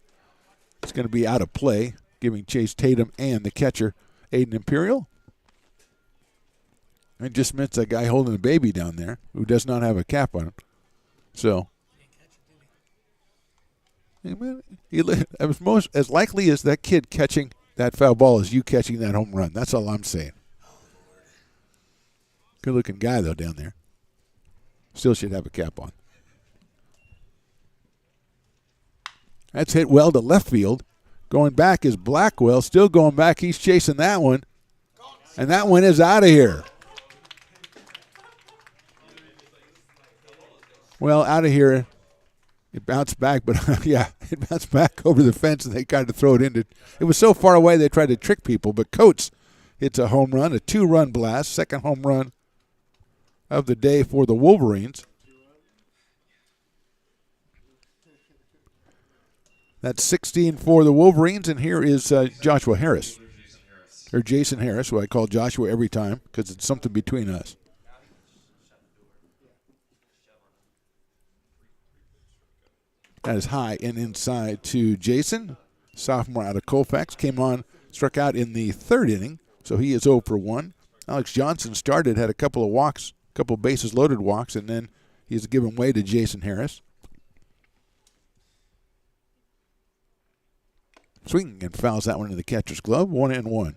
It's going to be out of play, giving Chase Tatum and the catcher, Aiden Imperial. And just missed a guy holding a baby down there who does not have a cap on him. So, as likely as that kid catching that foul ball as you catching that home run. That's all I'm saying. Good-looking guy, though, down there. Still should have a cap on. That's hit well to left field. Going back is Blackwell. Still going back. He's chasing that one. And that one is out of here. Well, out of here. It bounced back, but yeah, it bounced back over the fence, and they tried to throw it into. It was so far away they tried to trick people, but Coates hits a home run, a 2-run blast, second home run of the day for the Wolverines. That's 16 for the Wolverines, and here is Joshua Harris, or Jason Harris, who I call Joshua every time because it's something between us. That is high and inside to Jason, sophomore out of Colfax. Came on, struck out in the third inning, so he is 0 for 1. Alex Johnson started, had a couple of walks, a couple of bases loaded walks, and then he's given way to Jason Harris. Swing and fouls that one in the catcher's glove. 1-1.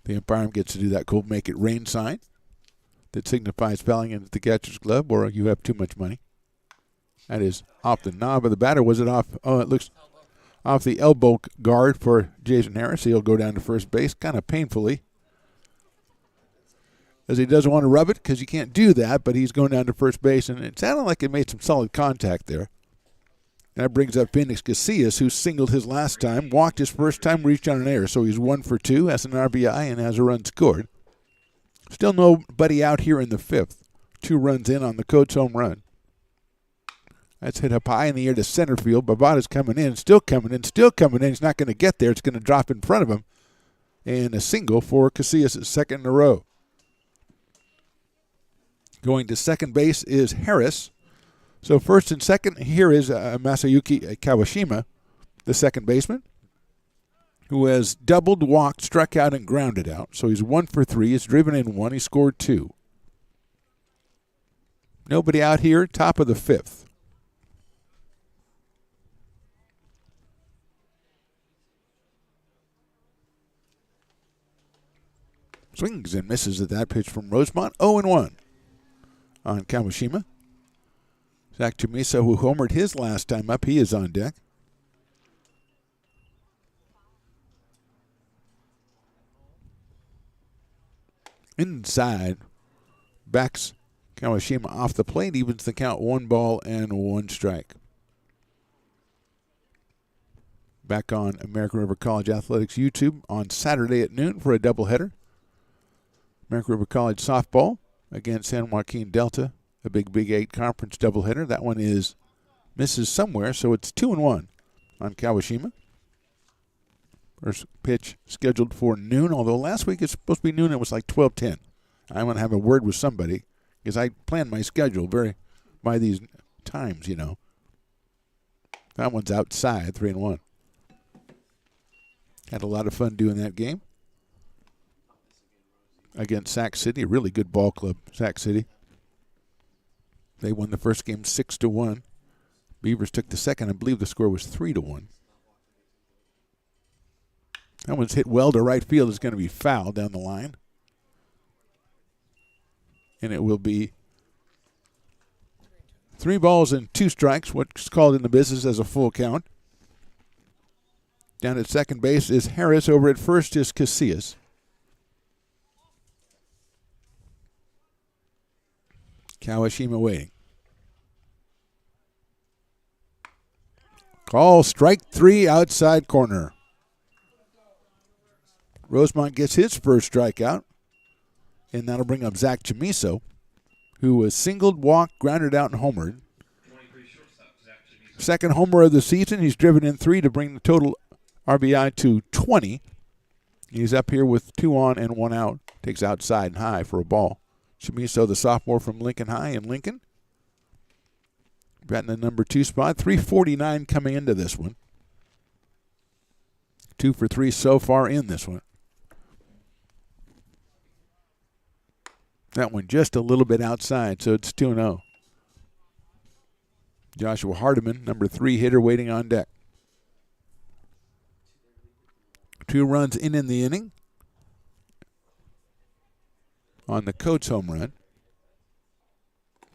The umpire gets to do that cool make it rain sign that signifies fouling into the catcher's glove, or you have too much money. That is off the knob of the batter. Was it off? Oh, it looks off the elbow guard for Jason Harris. He'll go down to first base kind of painfully, as he doesn't want to rub it because you can't do that, but he's going down to first base, and it sounded like it made some solid contact there. And that brings up Phoenix Casillas, who singled his last time, walked his first time, reached on an error. So he's 1 for 2, has an RBI, and has a run scored. Still nobody out here in the fifth. 2 runs in on the Coates home run. That's hit up high in the air to center field. Bavada's coming in, still coming in, still coming in. He's not going to get there. It's going to drop in front of him. And a single for Casillas' second in a row. Going to second base is Harris. So first and second, here is Masayuki Kawashima, the second baseman, who has doubled, walked, struck out, and grounded out. So he's 1 for 3. He's driven in 1. He scored 2. Nobody out here, top of the fifth. Swings and misses at that pitch from Rosemont. 0-1 on Kawashima. Zach Chamiso, who homered his last time up, he is on deck. Inside, backs Kawashima off the plate, evens the count, 1 ball and 1 strike. Back on American River College Athletics YouTube on Saturday at noon for a doubleheader. American River College softball against San Joaquin Delta. A Big 8 conference doubleheader. That one misses somewhere, so it's 2-1 on Kawashima. First pitch scheduled for noon, although last week it's supposed to be noon. It was like 12:10. I want to have a word with somebody because I plan my schedule by these times, you know. That one's outside, 3-1. Had a lot of fun doing that game against Sac City, a really good ball club, Sac City. They won the first game 6-1. Beavers took the second. I believe the score was 3-1. That one's hit well to right field. It's going to be fouled down the line. And it will be 3 balls and 2 strikes, what's called in the business as a full count. Down at second base is Harris. Over at first is Casillas. Kawashima waiting. Call strike 3 outside corner. Rosemont gets his first strikeout, and that'll bring up Zach Chamiso, who was singled, walked, grounded out, and homered. Second homer of the season. He's driven in 3 to bring the total RBI to 20. He's up here with 2 on and 1 out. Takes outside and high for a ball. Chamiso, the sophomore from Lincoln High in Lincoln. Batting the number 2 spot. 349 coming into this one. 2 for 3 so far in this one. That one just a little bit outside, so it's 2-0. Joshua Hardiman, number 3 hitter, waiting on deck. 2 runs in the inning on the Coates home run.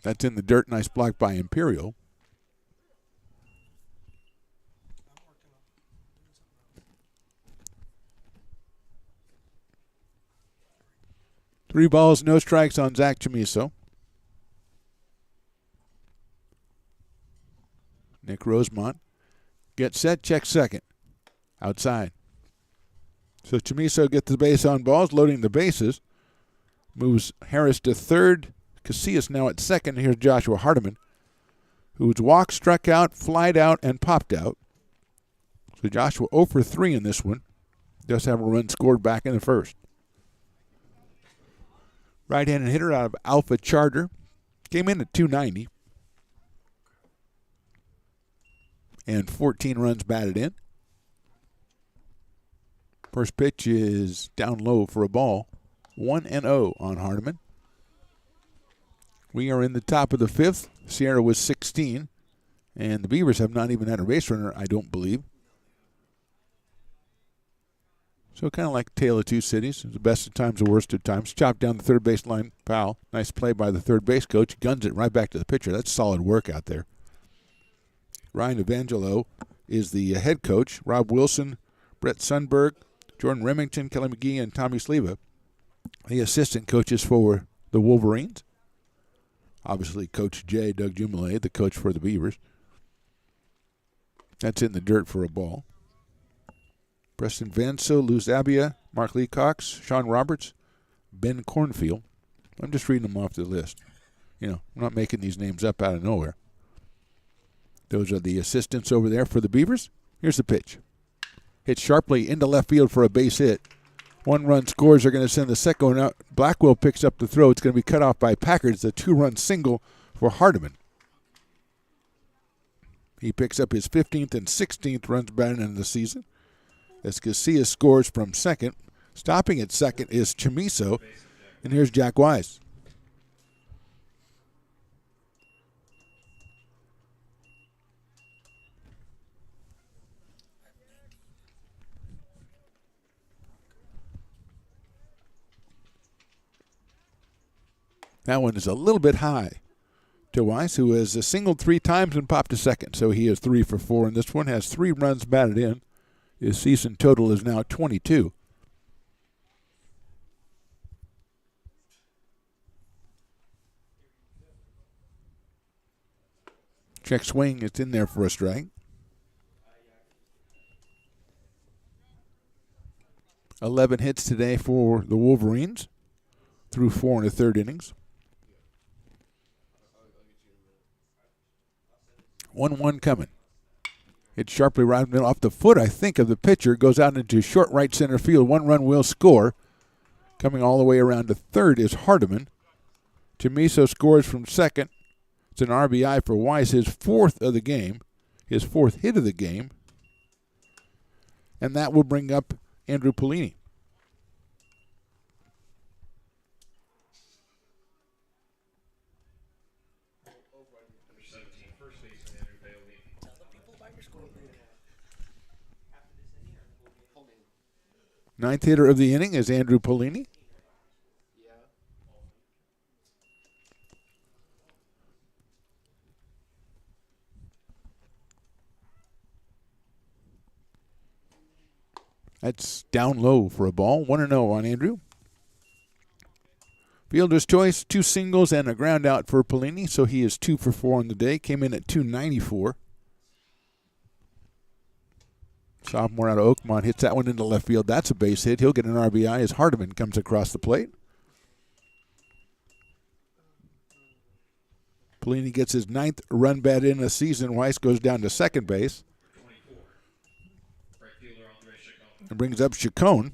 That's in the dirt. Nice block by Imperial. Three balls, no strikes on Zach Chamiso. Nick Rosemont gets set, checks second. Outside. So Chamiso gets the base on balls, loading the bases. Moves Harris to third. Casillas now at second. Here's Joshua Hardiman, who's walked, struck out, flied out, and popped out. So Joshua 0 for 3 in this one. Does have a run scored back in the first. Right-handed hitter out of Alpha Charter. Came in at 290. And 14 runs batted in. First pitch is down low for a ball. 1-0 on Hardiman. We are in the top of the fifth. Sierra was 16. And the Beavers have not even had a base runner, I don't believe. So kind of like Tale of Two Cities. The best of times, the worst of times. Chopped down the third base line, Powell. Nice play by the third base coach. Guns it right back to the pitcher. That's solid work out there. Ryan Evangelo is the head coach. Rob Wilson, Brett Sundberg, Jordan Remington, Kelly McGee, and Tommy Sleva, the assistant coaches for the Wolverines. Obviously, Coach J, Doug Jumale, the coach for the Beavers. That's in the dirt for a ball. Preston Vanso, Lou Zabia, Mark Lee Cox, Sean Roberts, Ben Cornfield. I'm just reading them off the list. I'm not making these names up out of nowhere. Those are the assistants over there for the Beavers. Here's the pitch. Hit sharply into left field for a base hit. 1 run scores. Are going to send the second one out. Blackwell picks up the throw. It's going to be cut off by Packard. It's a 2-run single for Hardiman. He picks up his 15th and 16th runs batted in the season. As Casillas scores from second. Stopping at second is Chamiso. And here's Jack Wise. That one is a little bit high to Weiss, who has singled 3 times and popped to second. So he is 3 for 4, and this one has 3 runs batted in. His season total is now 22. Check swing, it's in there for a strike. 11 hits today for the Wolverines through 4 1/3 innings. 1-1 coming. It's sharply right middle off the foot, I think, of the pitcher. Goes out into short right center field. 1 run will score. Coming all the way around to third is Hardiman. Chamiso scores from second. It's an RBI for Weiss, his 4th of the game, his 4th hit of the game. And that will bring up Andrew Polini. Ninth hitter of the inning is Andrew Polini. That's down low for a ball. 1-0 on Andrew. Fielder's choice, 2 singles and a ground out for Polini, so he is 2 for 4 on the day. Came in at 294. Sophomore out of Oakmont hits that one into left field. That's a base hit. He'll get an RBI as Hardiman comes across the plate. Polini gets his 9th run bat in a season. Weiss goes down to second base. And brings up Chacon.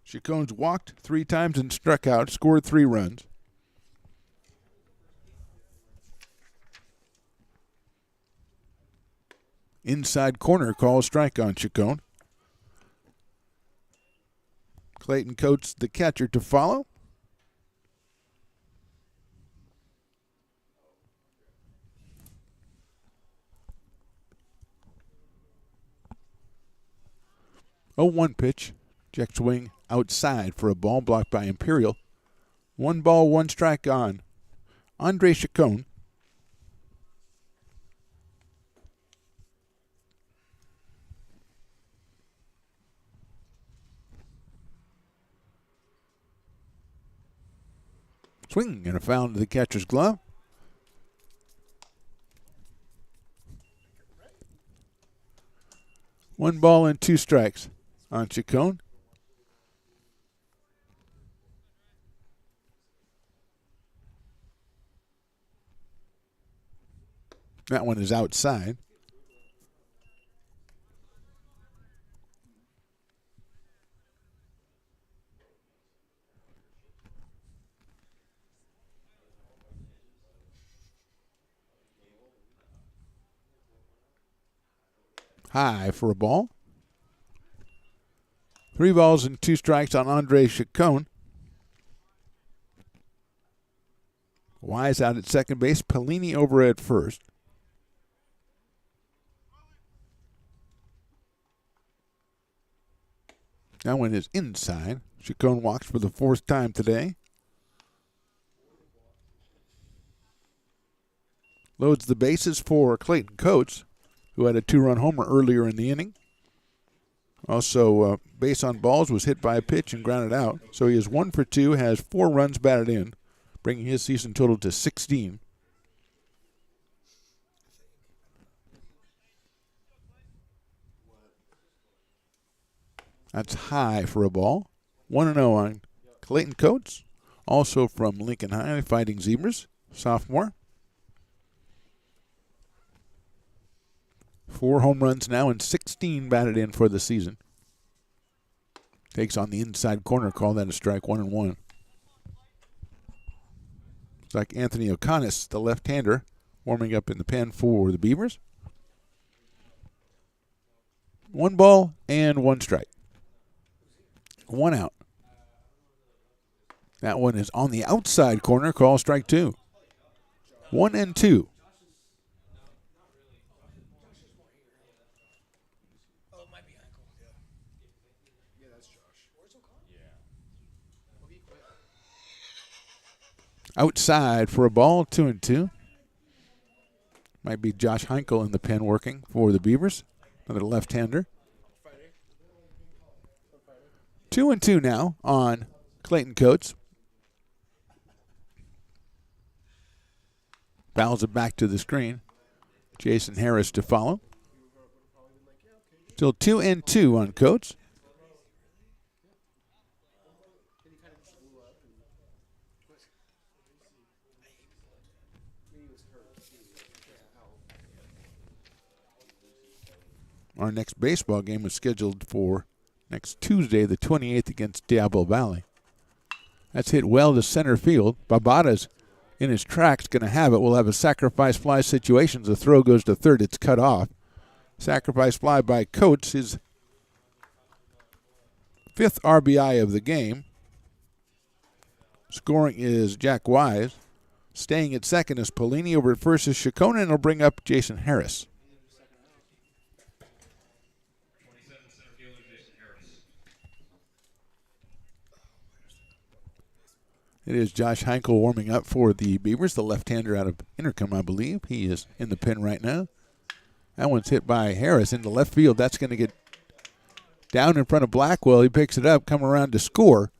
Chacon's walked 3 times and struck out, scored 3 runs. Inside corner calls strike on Chacon. Clayton Coates, the catcher, to follow. Oh, 1 pitch. Check swing outside for a ball blocked by Imperial. 1 ball, 1 strike on Andre Chacon. Swing and a foul to the catcher's glove. One ball and 2 strikes on Chacon. That one is outside. high for a ball. 3 balls and 2 strikes on Andre Chacon. Wise out at second base. Pellini over at first. That one is inside. Chacon walks for the 4th time today. Loads the bases for Clayton Coates, who had a 2-run homer earlier in the inning. Also, base on balls, was hit by a pitch and grounded out. So he is 1 for 2, has 4 runs batted in, bringing his season total to 16. That's high for a ball. 1-0 on Clayton Coates, also from Lincoln High, Fighting Zebras, sophomore. 4 home runs now and 16 batted in for the season. Takes on the inside corner, call that a strike, 1-1. It's like Anthony O'Connor, the left-hander, warming up in the pen for the Beavers. 1 ball and 1 strike. 1 out. That one is on the outside corner, call strike 2. 1-2. Outside for a ball, 2-2. Might be Josh Heinkel in the pen working for the Beavers. Another left-hander. 2-2 now on Clayton Coates. Fouls it back to the screen. Jason Harris to follow. Still 2-2 on Coates. Our next baseball game is scheduled for next Tuesday, the 28th, against Diablo Valley. That's hit well to center field. Babada's in his tracks, going to have it. We'll have a sacrifice fly situation. The throw goes to third. It's cut off. Sacrifice fly by Coates, his 5th RBI of the game. Scoring is Jack Wise. Staying at second is Pellini. Over at first is Chacon, and it'll bring up Jason Harris. It is Josh Heinkel warming up for the Beavers, the left-hander out of Intercom, I believe. He is in the pen right now. That one's hit by Harris into left field. That's going to get down in front of Blackwell. He picks it up, come around to score.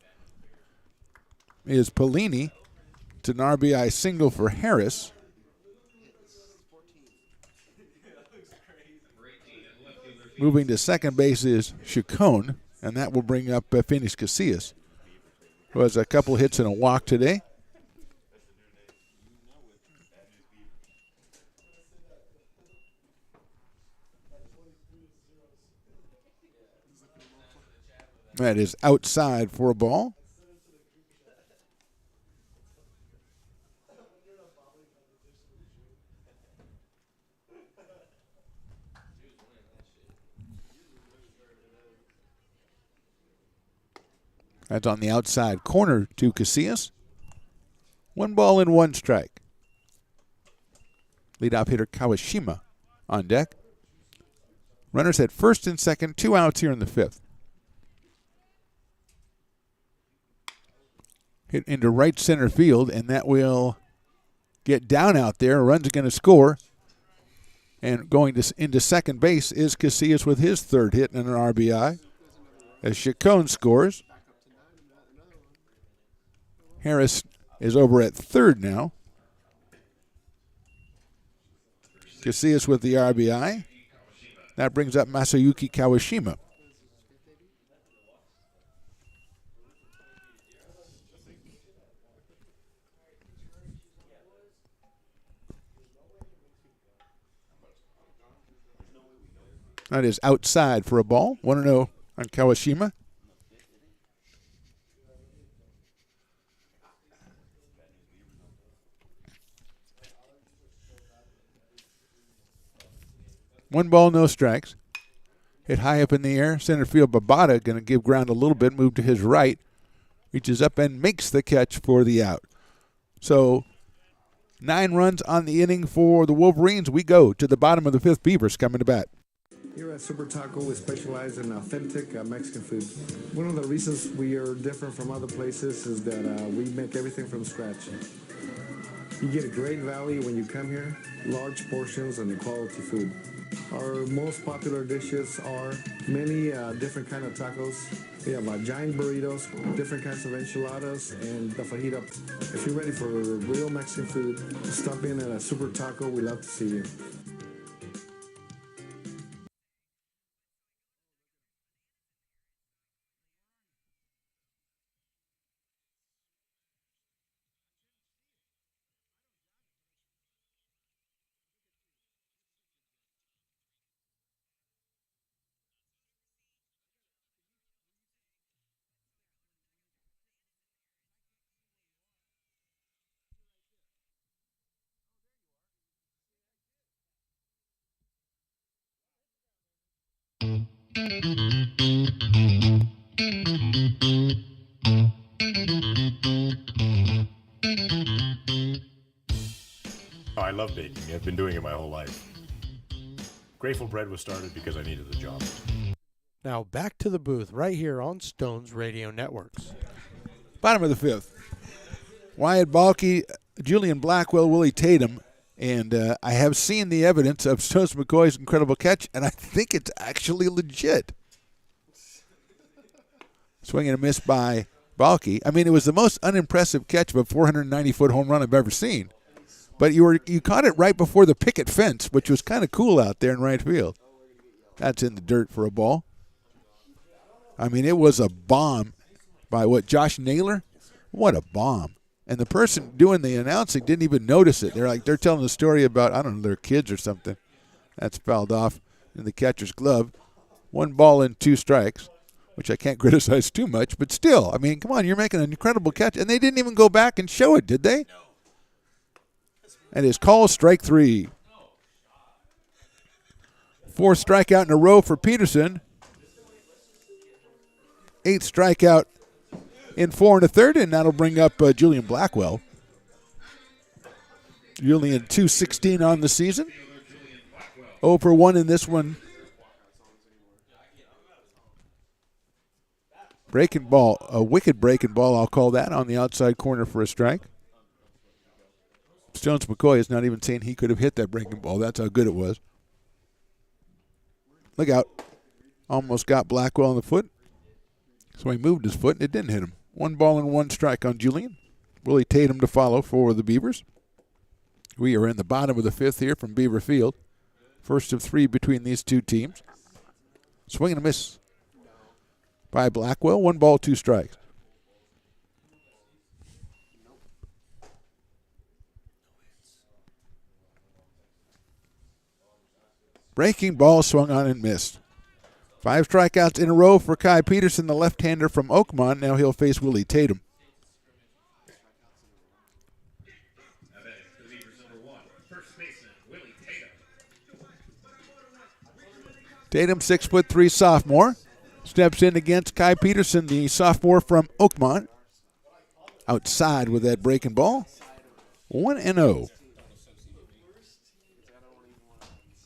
Is Pellini. It's an RBI single for Harris. Moving to second base is Chacon, and that will bring up Phoenix Casillas, who has a couple hits and a walk today. That is outside for a ball. That's on the outside corner to Casillas. 1 ball and 1 strike. Leadoff hitter Kawashima on deck. Runners at first and second, 2 outs here in the 5th. Hit into right center field, and that will get down out there. Run's going to score. And going into second base is Casillas with his 3rd hit and an RBI. As Chacon scores. Harris is over at third now. Casillas with the RBI. That brings up Masayuki Kawashima. That is outside for a ball. 1-0 on Kawashima. One ball, no strikes. Hit high up in the air. Center field, Babada going to give ground a little bit, move to his right. Reaches up and makes the catch for the out. So 9 runs on the inning for the Wolverines. We go to the bottom of the 5th. Beavers coming to bat.
Here at Super Taco, we specialize in authentic Mexican food. One of the reasons we are different from other places is that we make everything from scratch. You get a great value when you come here, large portions and quality food. Our most popular dishes are many different kind of tacos. We have giant burritos, different kinds of enchiladas, and the fajita. If you're ready for real Mexican food, stop in at a Super Taco. We love to see you.
Oh, I love baking. I've been doing it my whole life. Grateful Bread was started because I needed the job.
Now back to the booth right here on Stones Radio Networks.
Bottom of the 5th. Wyatt Balke, Julian Blackwell, Willie Tatum. And I have seen the evidence of Stones McCoy's incredible catch, and I think it's actually legit. Swing and a miss by Balke. I mean, it was the most unimpressive catch of a 490-foot home run I've ever seen. But you caught it right before the picket fence, which was kind of cool out there in right field. That's in the dirt for a ball. I mean, it was a bomb by Josh Naylor? What a bomb. And the person doing the announcing didn't even notice it. They're telling a story about, I don't know, their kids or something. That's fouled off in the catcher's glove. 1 ball and 2 strikes, which I can't criticize too much, but still, I mean, come on, you're making an incredible catch. And they didn't even go back and show it, did they? And his call, strike 3. 4th strikeout in a row for Peterson. 8th strikeout in 4 1/3, and that'll bring up Julian Blackwell. Julian 216 on the season. 0 for 1 in this one. Breaking ball, a wicked breaking ball, I'll call that, on the outside corner for a strike. Stones McCoy is not even saying he could have hit that breaking ball. That's how good it was. Look out. Almost got Blackwell in the foot. So he moved his foot and it didn't hit him. 1 ball and 1 strike on Julian. Willie Tatum to follow for the Beavers. We are in the bottom of the 5th here from Beaver Field. First of 3 between these two teams. Swing and a miss by Blackwell. 1 ball, 2 strikes. Breaking ball swung on and missed. 5 strikeouts in a row for Kai Peterson, the left-hander from Oakmont. Now he'll face Willie Tatum. Tatum, 6'3" sophomore, steps in against Kai Peterson, the sophomore from Oakmont. Outside with that breaking ball. 1-0.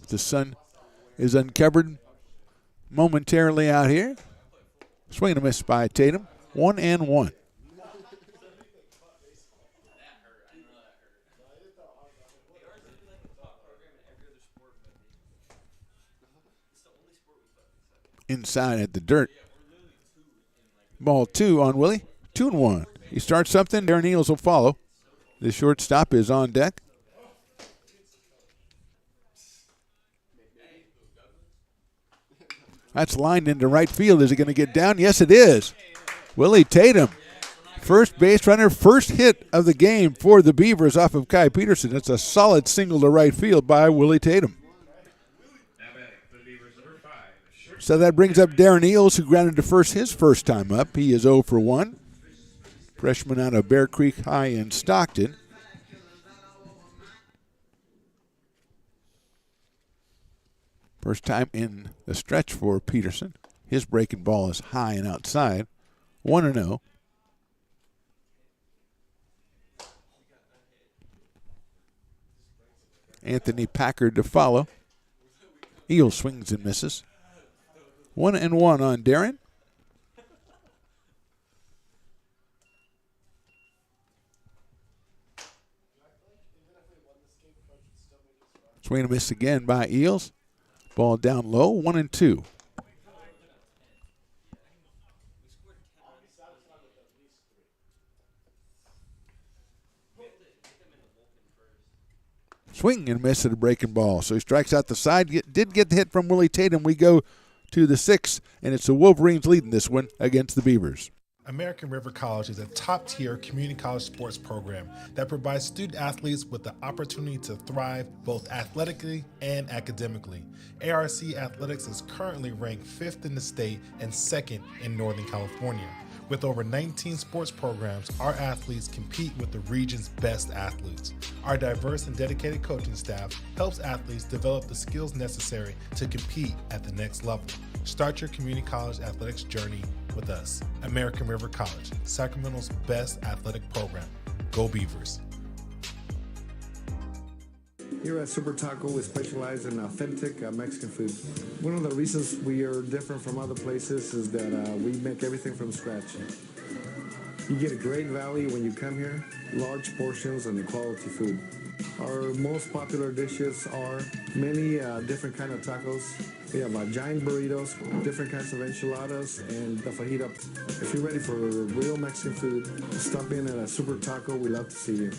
The sun is uncovered momentarily out here. Swing and a miss by Tatum. 1-1. Inside at the dirt. Ball 2 on Willie. 2-1. He starts something. Darren Eels will follow. The shortstop is on deck. That's lined into right field. Is it going to get down? Yes, it is. Willie Tatum, first base runner, first hit of the game for the Beavers off of Kai Peterson. It's a solid single to right field by Willie Tatum. So that brings up Darren Eels, who grounded to first his first time up. He is 0 for 1. Freshman out of Bear Creek High in Stockton. First time in the stretch for Peterson. His breaking ball is high and outside. 1-0. Anthony Packard to follow. Eel swings and misses. 1-1 on Darren. Swing and miss again by Eels. Ball down low, 1-2. Swing and miss at a breaking ball. So he strikes out the side. Did get the hit from Willie Tatum. We go to the 6th, and it's the Wolverines leading this one against the Beavers.
American River College is a top-tier community college sports program that provides student athletes with the opportunity to thrive both athletically and academically. ARC Athletics is currently ranked 5th in the state and 2nd in Northern California. With over 19 sports programs, our athletes compete with the region's best athletes. Our diverse and dedicated coaching staff helps athletes develop the skills necessary to compete at the next level. Start your community college athletics journey with us. American River College, Sacramento's best athletic program. Go Beavers.
Here at Super Taco, we specialize in authentic Mexican food. One of the reasons we are different from other places is that we make everything from scratch. You get a great value when you come here, large portions and quality food. Our most popular dishes are many different kind of tacos. We have giant burritos, different kinds of enchiladas, and the fajita. If you're ready for real Mexican food, stop in at a Super Taco. We'd love to see you.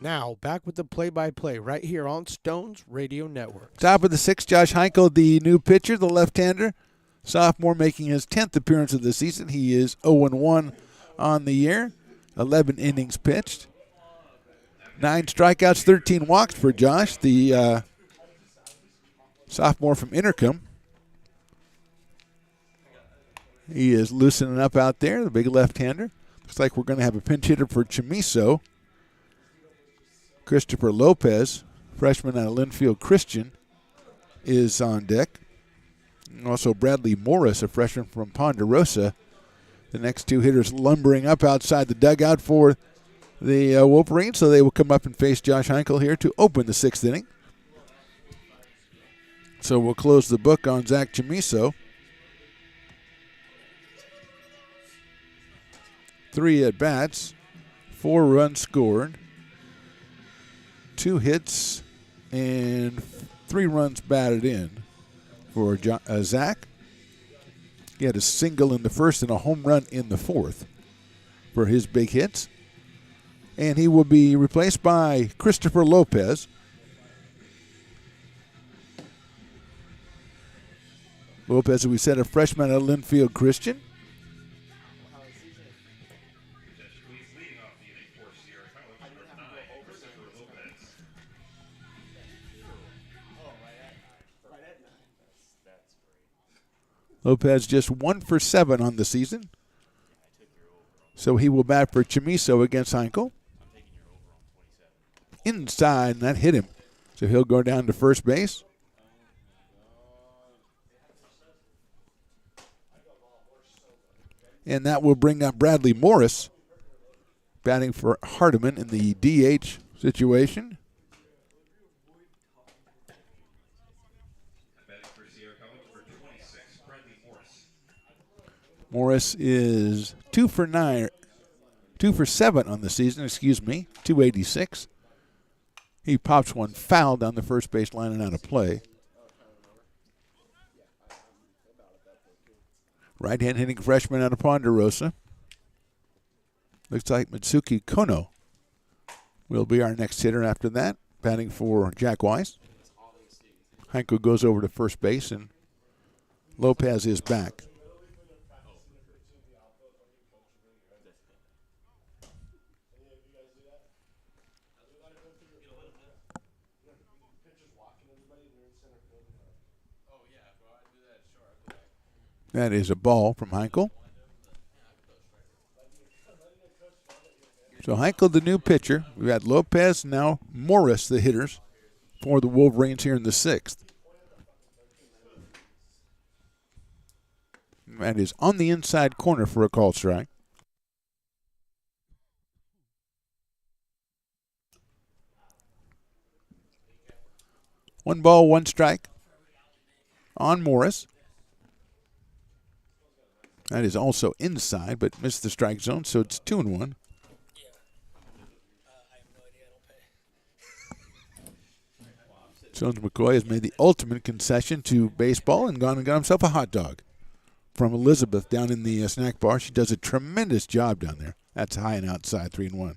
Now, back with the play-by-play right here on Stones Radio Network.
Top of the 6th, Josh Heinkel, the new pitcher, the left-hander. Sophomore making his 10th appearance of the season. He is 0-1 on the year. 11 innings pitched. 9 strikeouts, 13 walks for Josh, the sophomore from Intercom. He is loosening up out there, the big left-hander. Looks like we're going to have a pinch hitter for Chamiso. Christopher Lopez, freshman out of Linfield Christian, is on deck. And also Bradley Morris, a freshman from Ponderosa. The next 2 hitters lumbering up outside the dugout for the Wolverines, so they will come up and face Josh Heinkel here to open the 6th inning. So we'll close the book on Zach Chamiso. 3 at-bats, 4 runs scored, 2 hits, and 3 runs batted in for Zach. He had a single in the 1st and a home run in the 4th for his big hits. And he will be replaced by Christopher Lopez. Lopez, as we said, a freshman at Linfield Christian. Lopez just 1 for 7 on the season. So he will bat for Chamiso against Heinkel. Inside, and that hit him. So he'll go down to first base. And that will bring up Bradley Morris, batting for Hardiman in the DH situation. Morris is 2 for 7 on the season, 286. He pops one foul down the first base line and out of play. Right-hand hitting freshman out of Ponderosa. Looks like Mitsuki Kono will be our next hitter after that, batting for Jack Weiss. Heinkel goes over to first base, and Lopez is back. That is a ball from Heinkel. So Heinkel, the new pitcher. We've got Lopez, now Morris, the hitters for the Wolverines here in the 6th. That is on the inside corner for a called strike. One ball, one strike on Morris. That is also inside, but missed the strike zone, so it's 2-1. Stones McCoy has made the ultimate concession to baseball and gone and got himself a hot dog from Elizabeth down in the snack bar. She does a tremendous job down there. That's high and outside, 3-1.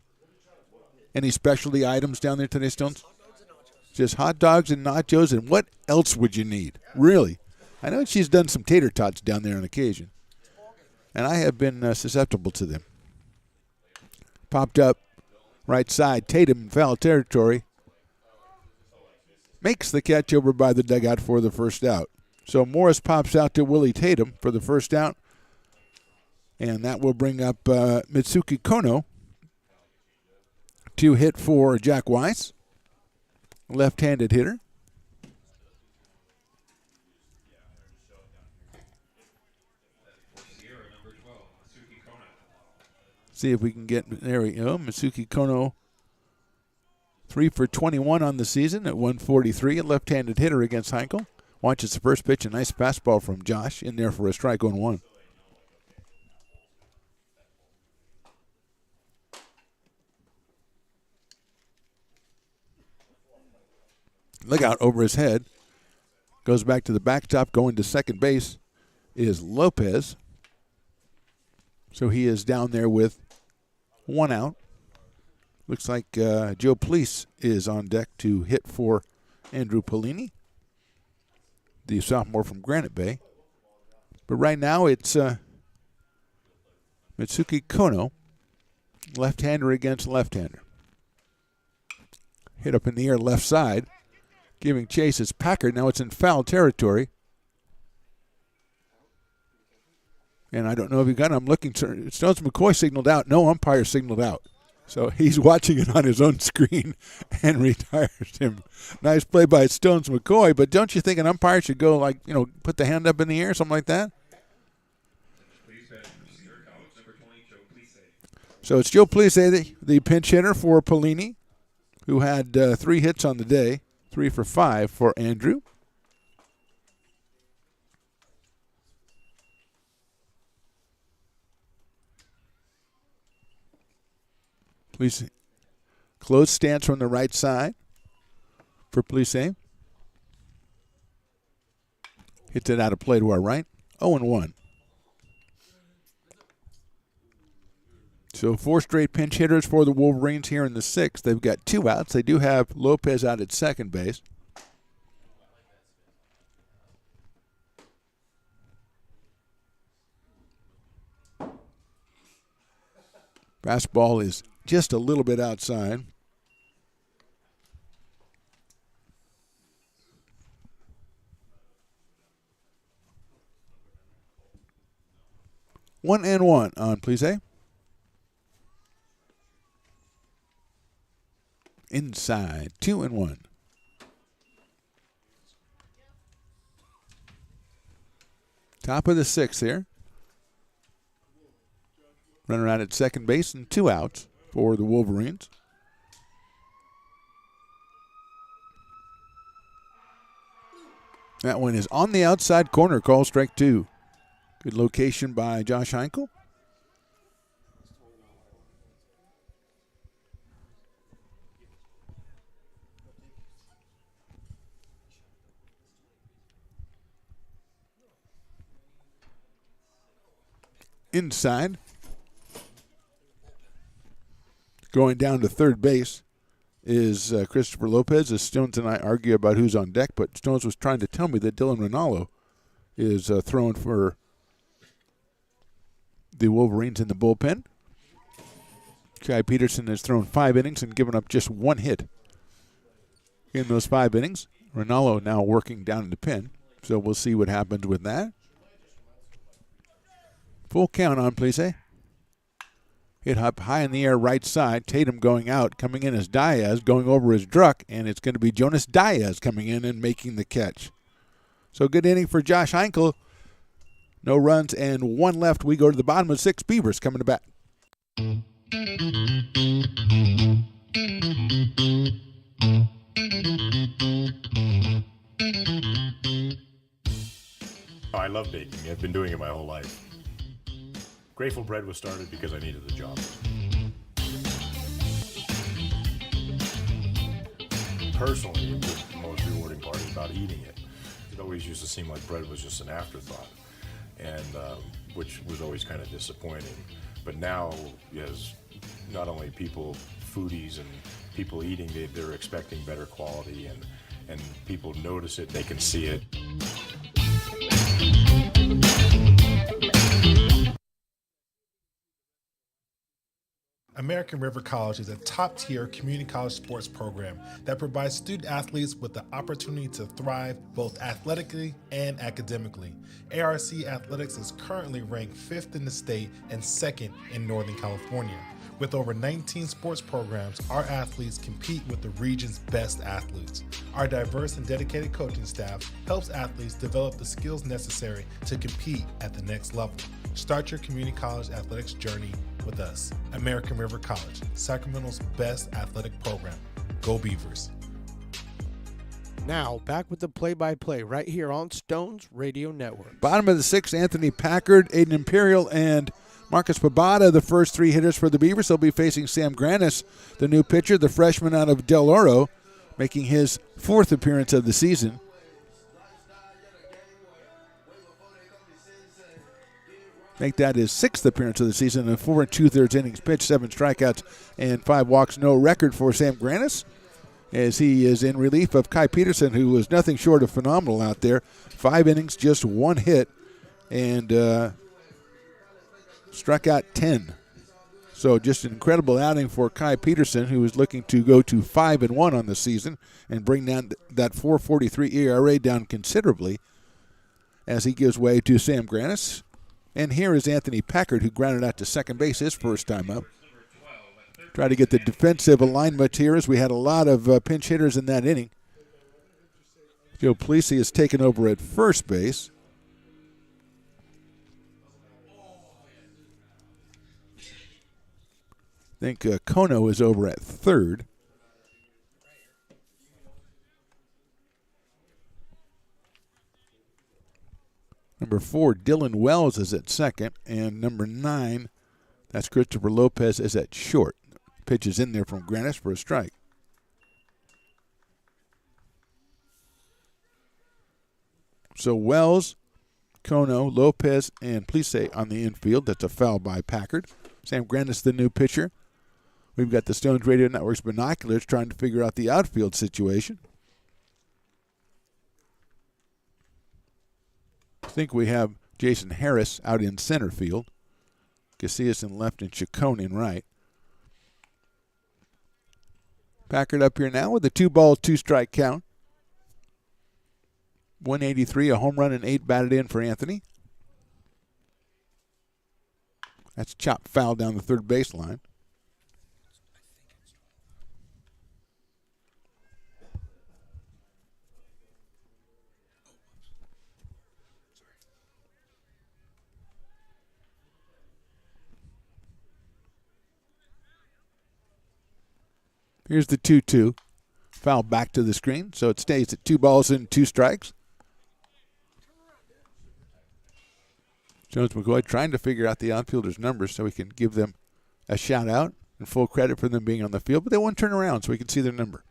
Any specialty items down there today, Stones? Just hot dogs and nachos, and what else would you need? Really? I know she's done some tater tots down there on occasion, and I have been susceptible to them. Popped up right side, Tatum in foul territory. Makes the catch over by the dugout for the first out. So Morris pops out to Willie Tatum for the first out, and that will bring up Mitsuki Kono to hit for Jack Weiss, left-handed hitter. See if we can get, there we go, Mitsuki Kono, 3 for 21 on the season at 143, a left-handed hitter against Heinkel. Watches the first pitch, a nice fastball from Josh in there for a strike on 1. Look out over his head. Goes back to the backstop, going to second base is Lopez. So he is down there with 1 out. Looks like Joe Police is on deck to hit for Andrew Polini, the sophomore from Granite Bay. But right now it's Mitsuki Kono, left-hander against left-hander. Hit up in the air left side. Giving chase is Packard. Now it's in foul territory. And I don't know if you got it. I'm looking. Stones McCoy signaled out. No umpire signaled out. So he's watching it on his own screen and retires him. Nice play by Stones McCoy. But don't you think an umpire should go, like, put the hand up in the air, something like that? So it's Joe Police, the pinch hitter for Polini, who had 3 hits on the day. 3 for 5 for Andrew. Police close stance from the right side for Police. Hits it out of play to our right. 0-1. So 4 straight pinch hitters for the Wolverines here in the 6th. They've got 2 outs. They do have Lopez out at second base. Fastball is just a little bit outside. One and one on Police. Inside, 2-1. Top of the 6th here. Runner out at second base and 2 outs for the Wolverines. That one is on the outside corner, call strike 2. Good location by Josh Heinkel. Inside. Going down to third base is Christopher Lopez, as Stones and I argue about who's on deck, but Stones was trying to tell me that Dylan Rinaldo is throwing for the Wolverines in the bullpen. Kai Peterson has thrown 5 innings and given up just 1 hit in those 5 innings. Rinaldo now working down in the pen, so we'll see what happens with that. Full count on, please. Hit up high in the air right side. Tatum going out. Coming in as Diaz, going over as Druck, and it's going to be Jonas Diaz coming in and making the catch. So good inning for Josh Heinkel. No runs and one left. We go to the bottom of 6. Beavers coming to bat.
Oh, I love baking. I've been doing it my whole life. Grateful Bread was started because I needed the job. Personally, the most rewarding part is about eating it. It always used to seem like bread was just an afterthought, and which was always kind of disappointing. But now, as not only people, foodies and people eating, they're expecting better quality, and people notice it, they can see it.
American River College is a top-tier community college sports program that provides student athletes with the opportunity to thrive both athletically and academically. ARC Athletics is currently ranked 5th in the state and 2nd in Northern California. With over 19 sports programs, our athletes compete with the region's best athletes. Our diverse and dedicated coaching staff helps athletes develop the skills necessary to compete at the next level. Start your community college athletics journey with us. American River College, Sacramento's best athletic program. Go Beavers.
Now, back with the play-by-play right here on Stones Radio Network.
Bottom of the 6th, Anthony Packard, Aiden Imperial, and Marcus Pabada, the first 3 hitters for the Beavers. They'll be facing Sam Granis, the new pitcher, the freshman out of Del Oro, making his 4th appearance of the season. Make that his 6th appearance of the season in 4 2/3 innings pitched, 7 strikeouts, and 5 walks. No record for Sam Granis, as he is in relief of Kai Peterson, who was nothing short of phenomenal out there. 5 innings, just 1 hit, and struck out 10. So just an incredible outing for Kai Peterson, who is looking to go to 5-1 on the season and bring down that 4.43 ERA down considerably as he gives way to Sam Granis. And here is Anthony Packard, who grounded out to second base his first time up. Try to get the defensive alignment here, as we had a lot of pinch hitters in that inning. Joe Plessis has taken over at first base. I think Kono is over at third. Number 4, Dylan Wells, is at second. And number 9, that's Christopher Lopez, is at short. Pitch is in there from Granis for a strike. So Wells, Kono, Lopez, and Plessis on the infield. That's a foul by Packard. Sam Granis, the new pitcher. We've got the Stones Radio Network's binoculars trying to figure out the outfield situation. I think we have Jason Harris out in center field. Casillas in left and Chacon in right. Packard up here now with a 2-ball, 2-strike count. 183, a home run and 8 batted in for Anthony. That's chopped foul down the third baseline. Here's the 2-2. Foul back to the screen, so it stays at 2 balls and 2 strikes. Jones McCoy trying to figure out the outfielders' numbers so we can give them a shout out and full credit for them being on the field, but they won't turn around so we can see their number.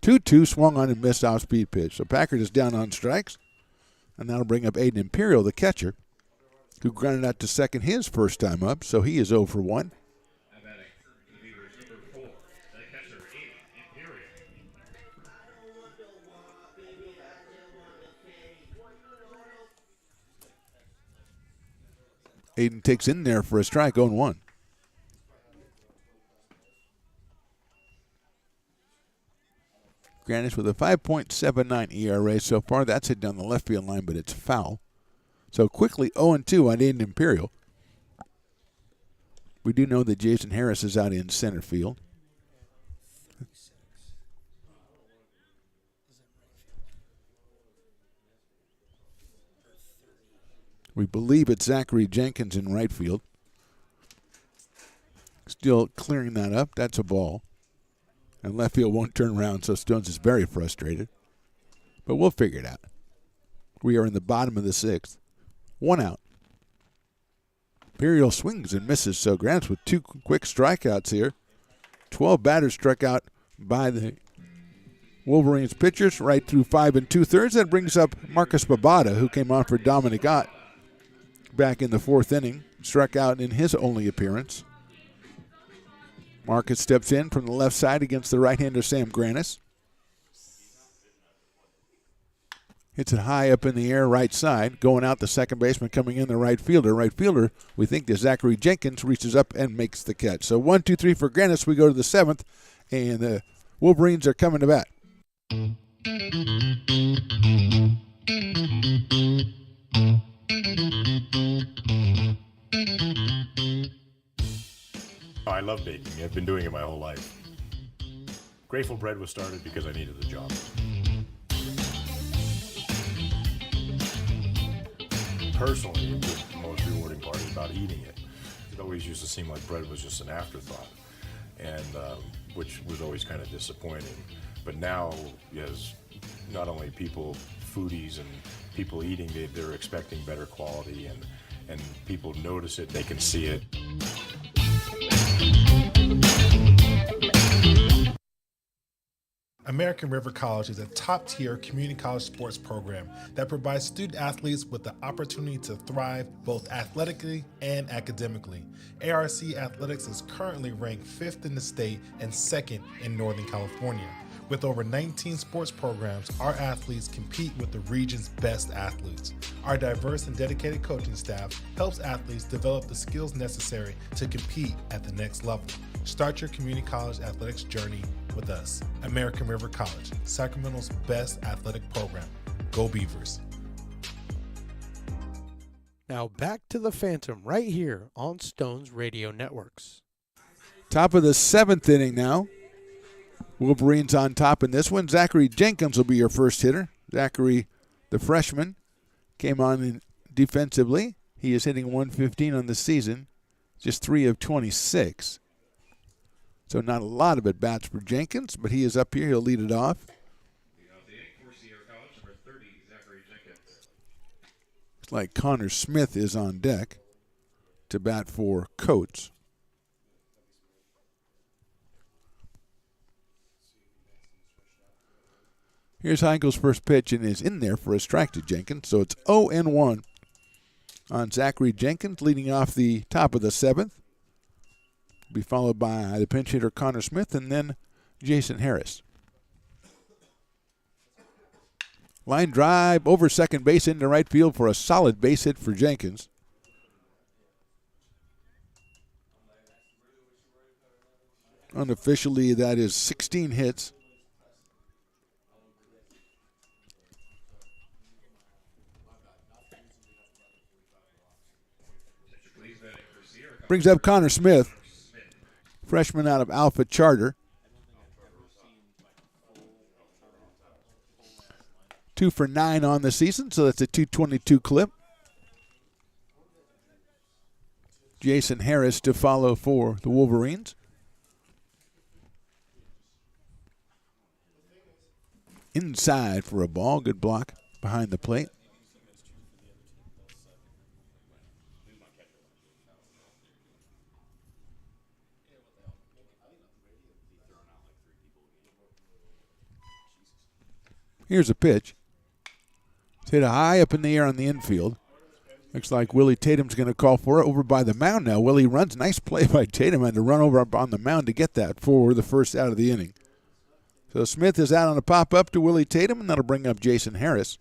2-2, swung on and missed off-speed pitch. So Packard is down on strikes, and that'll bring up Aiden Imperial, the catcher, who grounded out to second his first time up, so he is 0 for 1. Aiden takes in there for a strike, 0-1. Granis with a 5.79 ERA so far. That's hit down the left field line, but it's foul. So quickly 0-2 on Aiden Imperial. We do know that Jason Harris is out in center field. We believe it's Zachary Jenkins in right field. Still clearing that up. That's a ball. And left field won't turn around, so Stones is very frustrated. But we'll figure it out. We are in the bottom of the sixth. One out. Imperial swings and misses, so Grants with two quick strikeouts here. 12 batters struck out by the Wolverines pitchers right through 5 2/3. That brings up Marcus Babada, who came on for Dominic Ott back in the 4th inning. Struck out in his only appearance. Marcus steps in from the left side against the right-hander Sam Grannis. Hits it high up in the air right side. Going out the second baseman, coming in the right fielder. Right fielder, we think that Zachary Jenkins reaches up and makes the catch. So 1, 2, 3 for Grannis. We go to the 7th, and the Wolverines are coming to bat.
Oh, I love baking. I've been doing it my whole life. Grateful Bread was started because I needed the job. Personally, the most rewarding part is about eating it. It always used to seem like bread was just an afterthought, and which was always kind of disappointing. But now, as not only people, foodies and people eating, they're expecting better quality, and people notice it, they can see it.
American River College is a top-tier community college sports program that provides student athletes with the opportunity to thrive both athletically and academically. ARC Athletics is currently ranked 5th in the state and 2nd in Northern California. With over 19 sports programs, our athletes compete with the region's best athletes. Our diverse and dedicated coaching staff helps athletes develop the skills necessary to compete at the next level. Start your community college athletics journey with us. American River College, Sacramento's best athletic program. Go Beavers.
Now back to the Phantom right here on Stones Radio Networks.
Top of the 7th inning now. Wolverines on top in this one. Zachary Jenkins will be your first hitter. Zachary, the freshman, came on in defensively. He is hitting 115 on the season, just 3 of 26. So not a lot of at-bats for Jenkins, but he is up here. He'll lead it off. Looks like Connor Smith is on deck to bat for Coates. Here's Heinchel's first pitch and is in there for a strike to Jenkins. So it's 0-1 on Zachary Jenkins, leading off the top of the 7th. Be followed by the pinch hitter Connor Smith and then Jason Harris. Line drive over second base into right field for a solid base hit for Jenkins. Unofficially, that is 16 hits. Brings up Connor Smith, freshman out of Alpha Charter. 2 for 9 on the season, so that's a .222 clip. Jason Harris to follow for the Wolverines. Inside for a ball. Good block behind the plate. Here's a pitch. It's hit high up in the air on the infield. Looks like Willie Tatum's going to call for it over by the mound now. Willie runs. Nice play by Tatum. Had to run over up on the mound to get that for the first out of the inning. So Smith is out on a pop-up to Willie Tatum, and that'll bring up Jason Harris.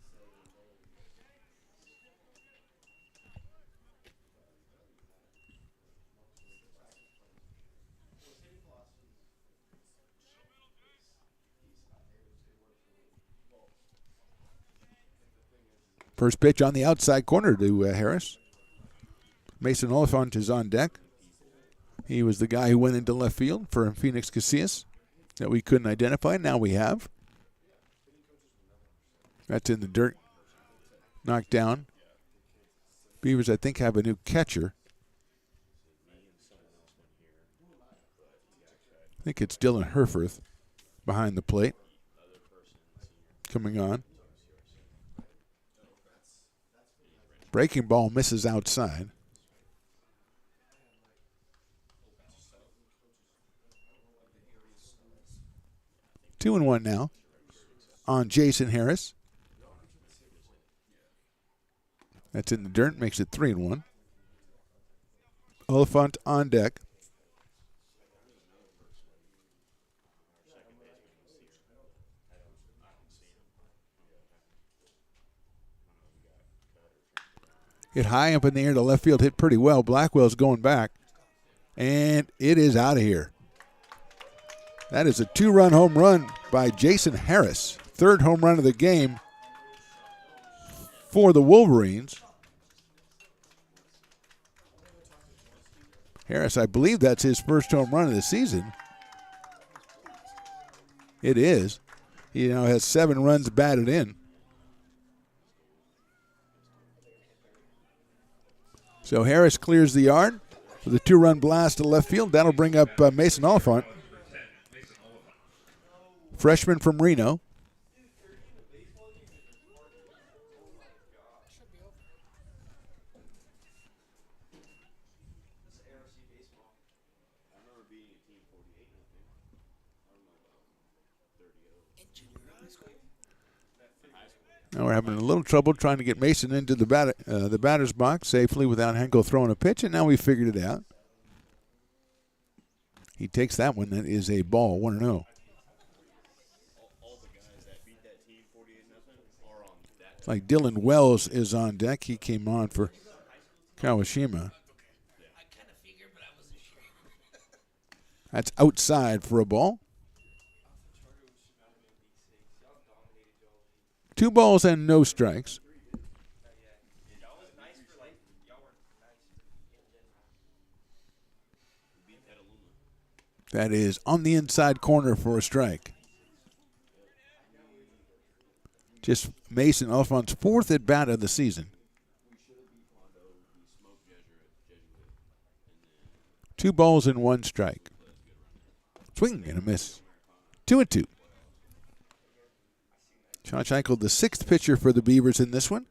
First pitch on the outside corner to Harris. Mason Oliphant is on deck. He was the guy who went into left field for Phoenix Casillas that we couldn't identify. Now we have. That's in the dirt. Knocked down. Beavers, I think, have a new catcher. I think it's Dylan Herfurth behind the plate. Coming on. Breaking ball misses outside. Two and one now on Jason Harris. That's in the dirt, makes it 3-1. Oliphant on deck. Hit high up in the air to left field, hit pretty well. Blackwell's going back, and it is out of here. That is a 2-run home run by Jason Harris. Third home run of the game for the Wolverines. Harris, I believe that's his first home run of the season. It is. He now has 7 runs batted in. So Harris clears the yard with a 2-run blast to left field. That'll bring up Mason Oliphant, freshman from Reno. Now we're having a little trouble trying to get Mason into the batter's box safely without Henkel throwing a pitch, and now we figured it out. He takes that one. That is a ball, 1-0. It's like Dylan Wells is on deck. He came on for Kawashima. That's outside for a ball. 2 balls and no strikes. That is on the inside corner for a strike. Just Mason Oliphant's 4th at bat of the season. 2 balls and 1 strike. Swing and a miss. 2-2. Sean Scheichel, the 6th pitcher for the Beavers in this one.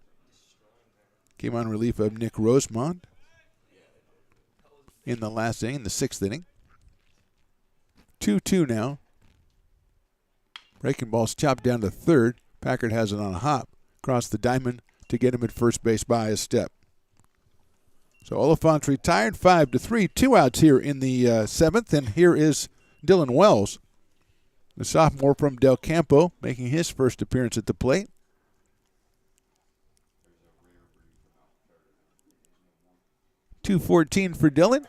Came on relief of Nick Rosemond in the last inning, the 6th inning. 2-2 now. Breaking ball's chopped down to third. Packard has it on a hop across the diamond to get him at first base by a step. So Oliphant's retired, 5-3. 2 outs here in the 7th, and here is Dylan Wells, the sophomore from Del Campo, making his first appearance at the plate. .214 for Dylan.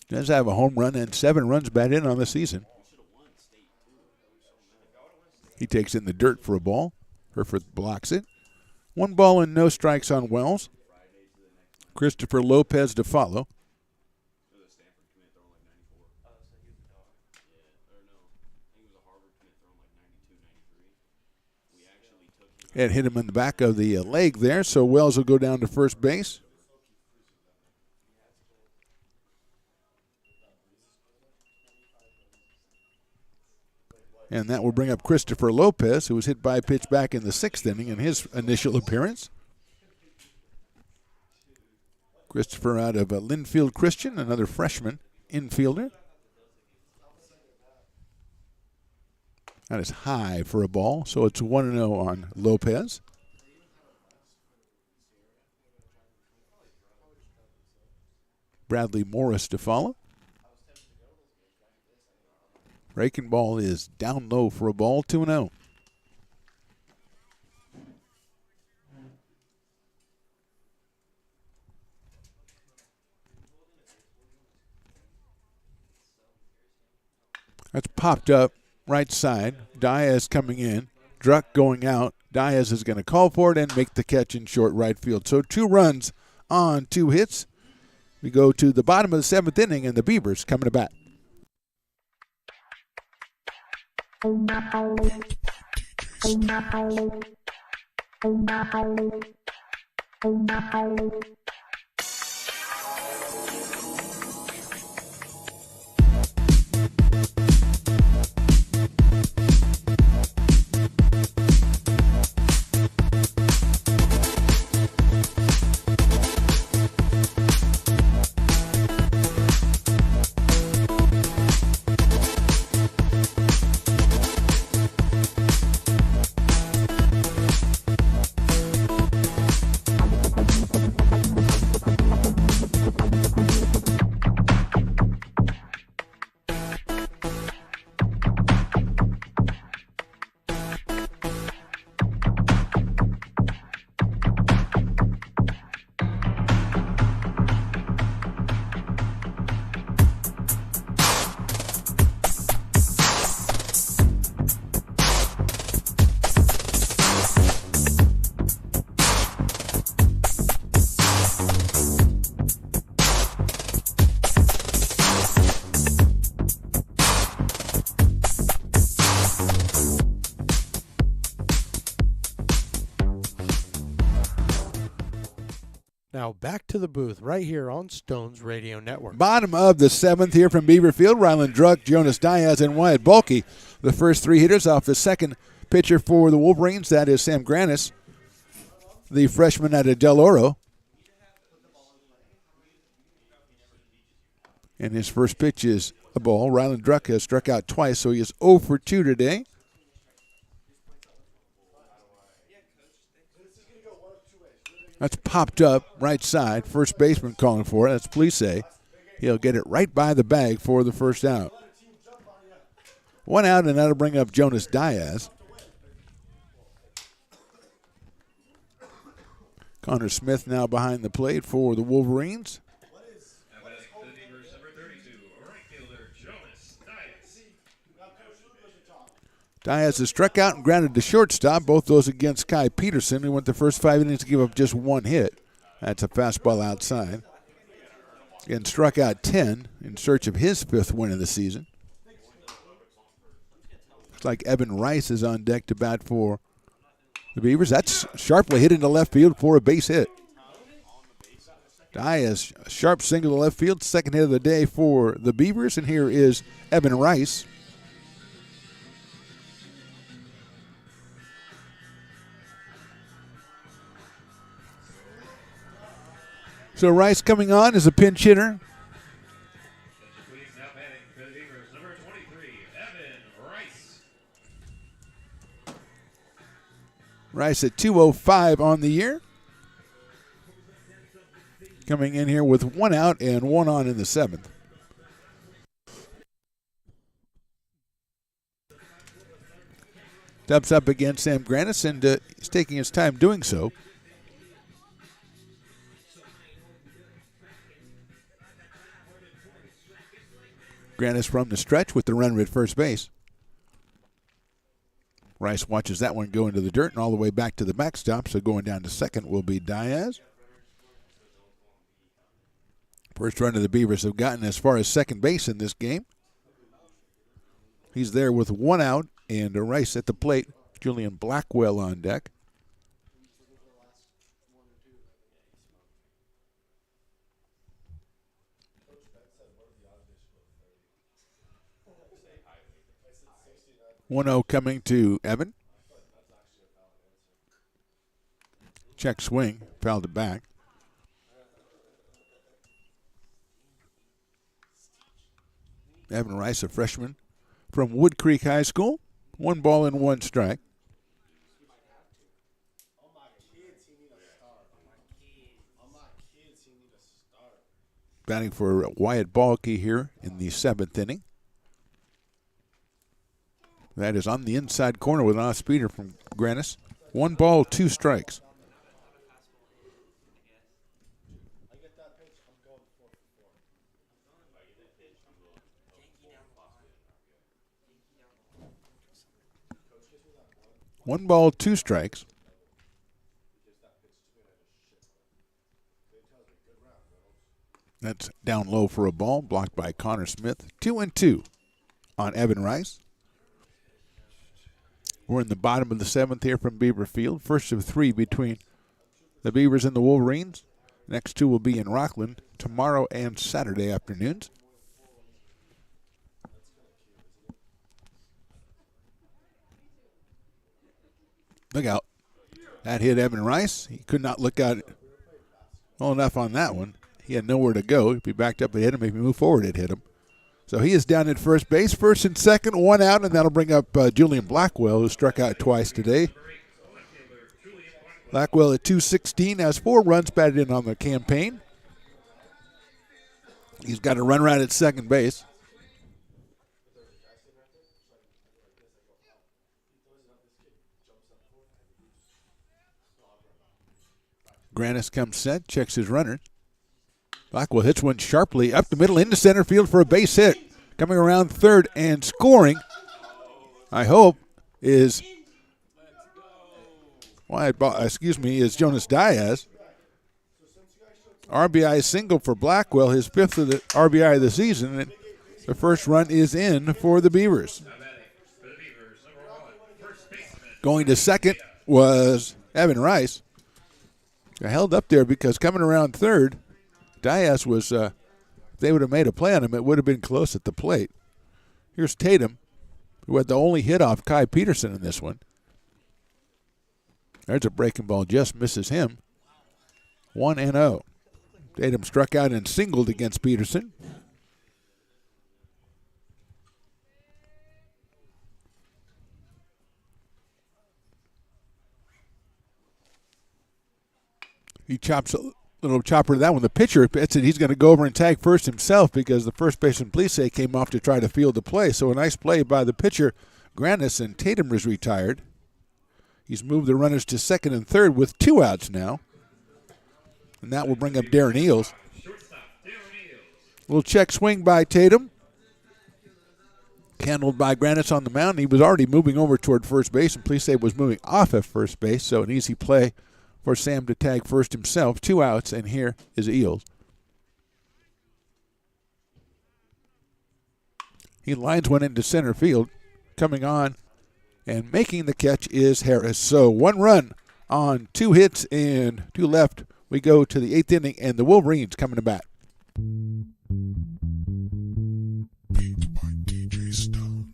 Does have a home run and 7 runs batted in on the season. He takes in the dirt for a ball. Herford blocks it. 1 ball and no strikes on Wells. Christopher Lopez to follow. It hit him in the back of the leg there, so Wells will go down to first base. And that will bring up Christopher Lopez, who was hit by a pitch back in the 6th inning in his initial appearance. Christopher out of Linfield Christian, another freshman infielder. That is high for a ball, so it's 1-0 on Lopez. Bradley Morris to follow. Breaking ball is down low for a ball, 2-0. That's popped up right side. Diaz coming in. Druck going out. Diaz is going to call for it and make the catch in short right field. So 2 runs on 2 hits. We go to the bottom of the 7th inning, and the Beavers coming to bat.
Now back to the booth right here on Stones Radio Network.
Bottom of the 7th here from Beaverfield. Ryland Druck, Jonas Diaz, and Wyatt Bulkey. The first 3 hitters off the second pitcher for the Wolverines. That is Sam Granis, the freshman out of Del Oro. And his first pitch is a ball. Ryland Druck has struck out twice, so he is 0 for 2 today. That's popped up right side. First baseman calling for it. That's Plisse. He'll get it right by the bag for the first out. 1 out, and that'll bring up Jonas Diaz. Connor Smith now behind the plate for the Wolverines. Diaz has struck out and grounded to shortstop, both those against Kai Peterson, who went the first 5 innings to give up just 1 hit. That's a fastball outside. And struck out 10 in search of his 5th win of the season. Looks like Evan Rice is on deck to bat for the Beavers. That's sharply hit into left field for a base hit. Diaz, a sharp single to left field, second hit of the day for the Beavers, and here is Evan Rice. So Rice coming on as a pinch hitter. Rice at 205 on the year. Coming in here with 1 out and 1 on in the 7th. Dubs up against Sam Granis, and he's taking his time doing so. Granis from the stretch with the runner at first base. Rice watches that one go into the dirt and all the way back to the backstop, so going down to second will be Diaz. First run of the Beavers have gotten as far as second base in this game. He's there with 1 out, and Rice at the plate. Julian Blackwell on deck. One 0 coming to Evan. Check swing, fouled it back. Evan Rice, a freshman from Wood Creek High School. 1 ball and 1 strike. Batting for Wyatt Balke here in the 7th inning. That is on the inside corner with an off-speeder from Granis. 1 ball, 2 strikes. One ball, 2 strikes. That's down low for a ball, blocked by Connor Smith. 2-2 on Evan Rice. We're in the bottom of the seventh here from Beaver Field. First of three between the Beavers and the Wolverines. Next two will be in Rockland tomorrow and Saturday afternoons. Look out. That hit Evan Rice. He could not look out well enough on that one. He had nowhere to go. If he backed up and hit him, if he moved forward, it hit him. So he is down at first base. First and second, one out, and that'll bring up Julian Blackwell, who struck out twice today. Blackwell at 216 has 4 runs batted in on the campaign. He's got a run right at second base. Granis comes set, checks his runners. Blackwell hits one sharply up the middle into center field for a base hit. Coming around third and scoring, I hope, is is Jonas Diaz. RBI single for Blackwell, his 5th of the RBI of the season, and the first run is in for the Beavers. Going to second was Evan Rice. Held up there because coming around third, Diaz was, if they would have made a play on him, it would have been close at the plate. Here's Tatum, who had the only hit off Kai Peterson in this one. There's a breaking ball, just misses him. 1-0. Tatum struck out and singled against Peterson. He chops a little chopper to that one. The pitcher said he's going to go over and tag first himself because the first baseman Plisse came off to try to field the play. So a nice play by the pitcher, Granis, and Tatum is retired. He's moved the runners to second and third with 2 outs now. And that will bring up Darren Eels. Little check swing by Tatum. Handled by Granis on the mound. He was already moving over toward first base, and Plisse was moving off at first base, so an easy play for Sam to tag first himself. 2 outs, and here is Eels. He lines one into center field. Coming on and making the catch is Harris. So 1 run on 2 hits and 2 left. We go to the 8th inning, and the Wolverines coming to bat.
Beat by DJ Stones.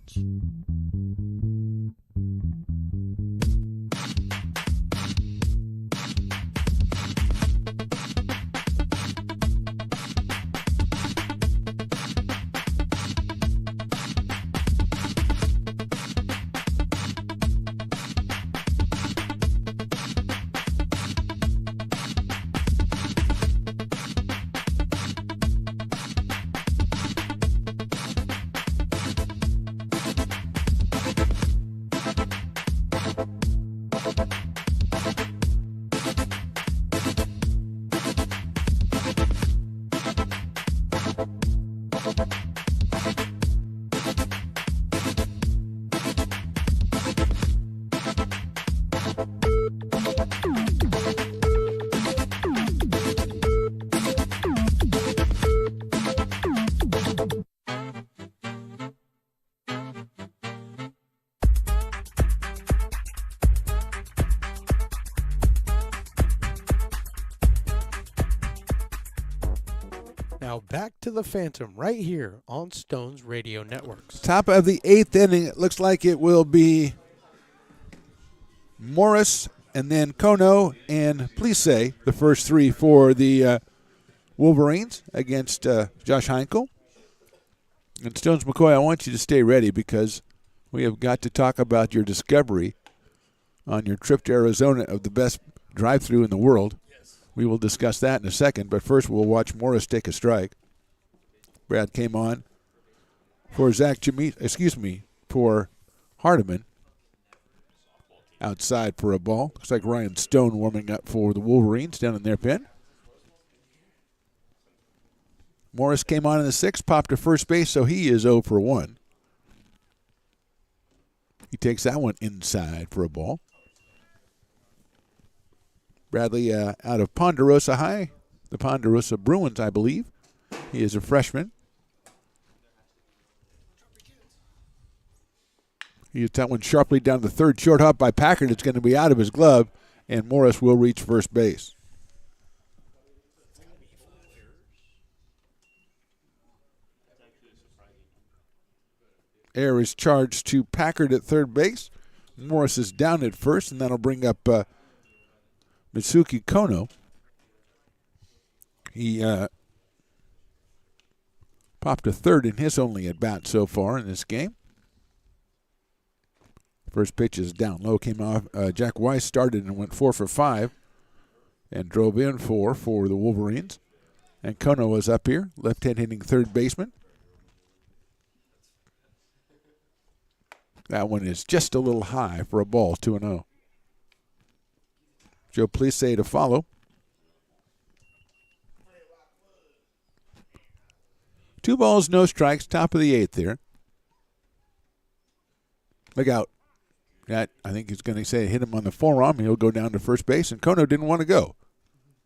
Now back to the Phantom right here on Stones Radio Networks.
Top of the 8th inning. It looks like it will be Morris and then Kono and Plisse, the first 3 for the Wolverines against Josh Heinkel. And Stones McCoy, I want you to stay ready because we have got to talk about your discovery on your trip to Arizona of the best drive-thru in the world. We will discuss that in a second, but first we'll watch Morris take a strike. Brad came on for for Hardiman. Outside for a ball. Looks like Ryan Stone warming up for the Wolverines down in their pen. Morris came on in the 6th, popped to first base, so he is 0 for 1. He takes that one inside for a ball. Bradley out of Ponderosa High, the Ponderosa Bruins, I believe, He is a freshman. He hits that one sharply down the third. Short hop by Packard. It's going to be out of his glove, and Morris will reach first base. Air is charged to Packard at third base. Morris is down at first, and that'll bring up Mitsuki Kono. He popped a third in his only at-bat so far in this game. First pitch is down low, came off. Jack Weiss started and went 4 for 5 and drove in 4 for the Wolverines. And Kono was up here, left-hand hitting third baseman. That one is just a little high for a ball, 2-0. Joe Plisse to follow. Two balls, no strikes, top of the eighth there. Look out. That, I think he's going to say hit him on the forearm. He'll go down to first base, and Kono didn't want to go.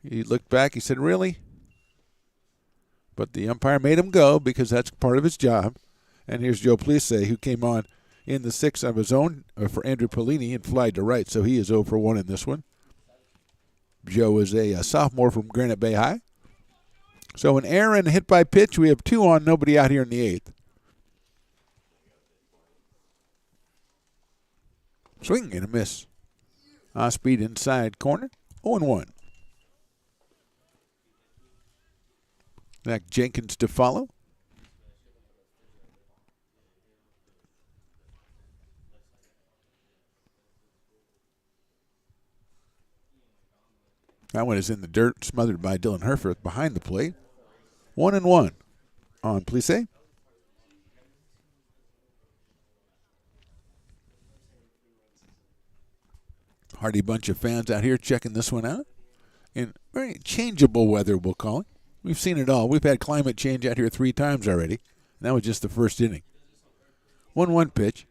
He looked back. He said, really? But the umpire made him go because that's part of his job. And here's Joe Plisse, who came on in the sixth of his own for Andrew Pellini and flied to right, so he is 0 for 1 in this one. Joe is a sophomore from Granite Bay High. So an error and a hit by pitch. We have 2 on, nobody out here in the eighth. Swing and a miss. Off speed inside corner. 0-1. Zach Jenkins to follow. That one is in the dirt, smothered by Dylan Herford behind the plate. 1-1 on Plisse. Hardy bunch of fans out here checking this one out. In very changeable weather, we'll call it. We've seen it all. We've had climate change out here 3 times already. And that was just the first inning. 1-1 pitch.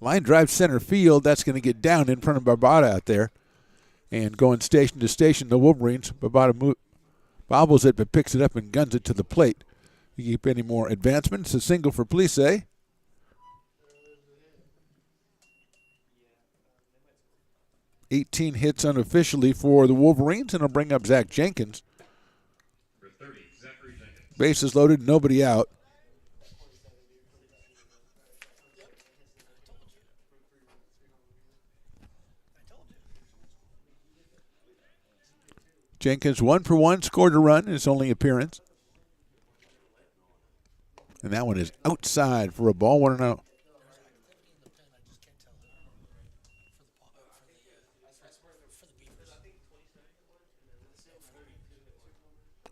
Line drive center field. That's going to get down in front of Barbada out there. And going station to station, the Wolverines. Barbada bobbles it but picks it up and guns it to the plate. You keep any more advancement. It's a single for Plisse. $18 hits unofficially for the Wolverines, and it'll bring up Zach Jenkins. Bases loaded, nobody out. Jenkins 1 for 1, scored a run in his only appearance. And that one is outside for a ball, 1-0.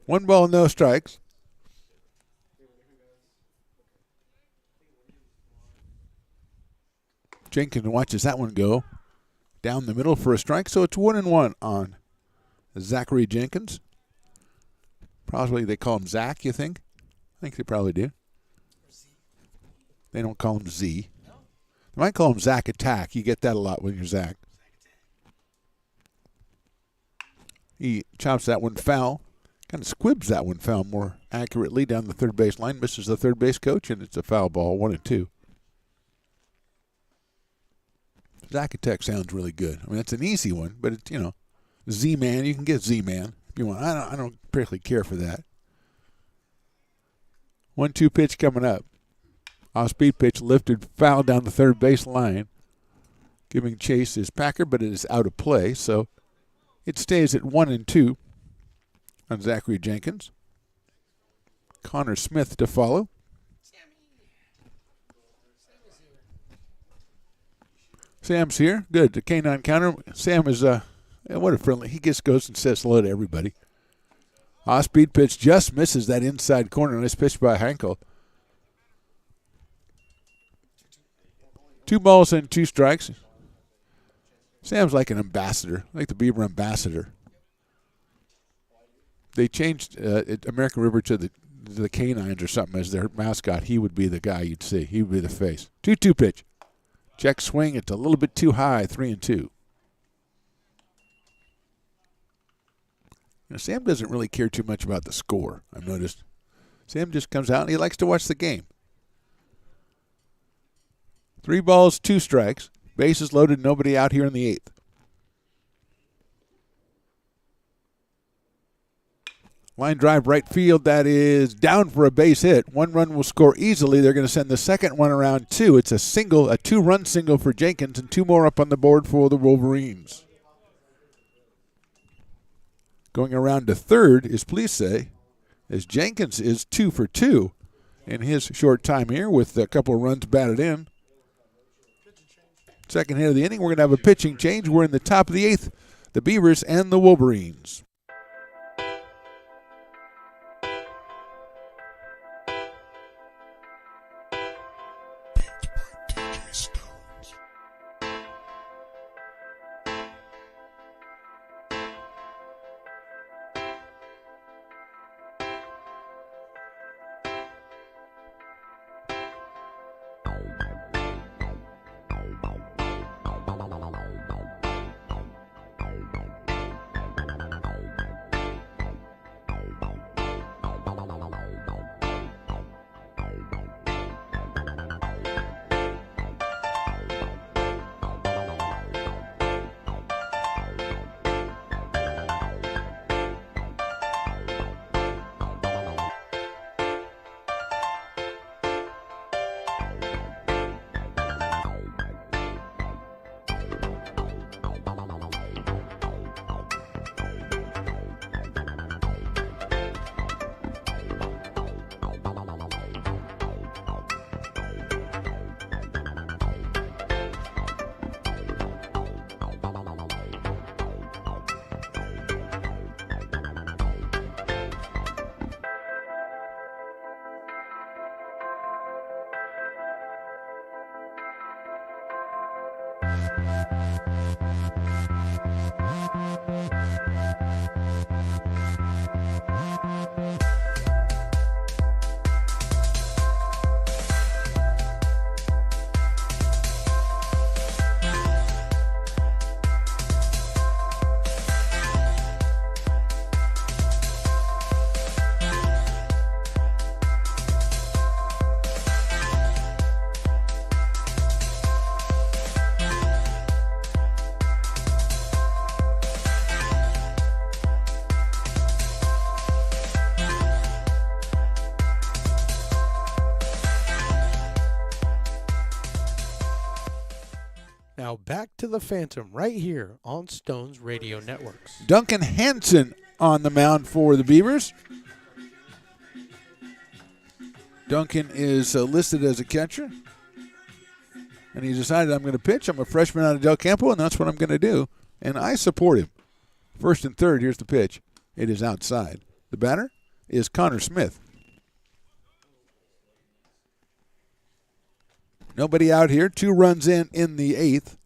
One ball, no strikes. Jenkins watches that one go down the middle for a strike, so it's 1-1 on Zachary Jenkins. Probably they call him Zach, you think? I think they probably do. They don't call him Z. They might call him Zach Attack. You get that a lot when you're Zach. He chops that one foul. Kind of squibs that one foul more accurately down the third base line. Misses the third base coach, and it's a foul ball, 1-2. Zacatech sounds really good. I mean, it's an easy one, but it's, Z-Man. You can get Z-Man if you want. I don't particularly care for that. 1-2 pitch coming up. Off-speed pitch lifted, foul down the third base line. Giving chase is Packer, but it is out of play, so it stays at 1-2 on Zachary Jenkins. Connor Smith to follow. Sam's here. Good. The canine counter. Sam is, what a friendly. He just goes and says hello to everybody. Off-speed pitch just misses that inside corner. Nice pitch by Hankel. 2 balls and 2 strikes. Sam's like an ambassador, like the Beaver ambassador. They changed American River to the Canines or something as their mascot. He would be the guy you'd see. He would be the face. 2-2 pitch. Check swing. It's a little bit too high, 3-2. Sam doesn't really care too much about the score, I've noticed. Sam just comes out and he likes to watch the game. 3 balls, 2 strikes. Bases loaded, nobody out here in the 8th. Line drive right field, that is down for a base hit. 1 run will score easily. They're going to send the second one around 2. It's a 2-run single for Jenkins, and 2 more up on the board for the Wolverines. Going around to third is Plisse, as Jenkins is 2 for 2 in his short time here with a couple of runs batted in. Second hit of the inning, we're going to have a pitching change. We're in the top of the 8th, the Beavers and the Wolverines.
DJ Stones.
Now back to the Phantom right here on Stones Radio Networks.
Duncan Hansen on the mound for the Beavers. Duncan is listed as a catcher. And he decided, I'm going to pitch. I'm a freshman out of Del Campo, and that's what I'm going to do. And I support him. First and third, here's the pitch. It is outside. The batter is Connor Smith. Nobody out here. 2 runs in the 8th.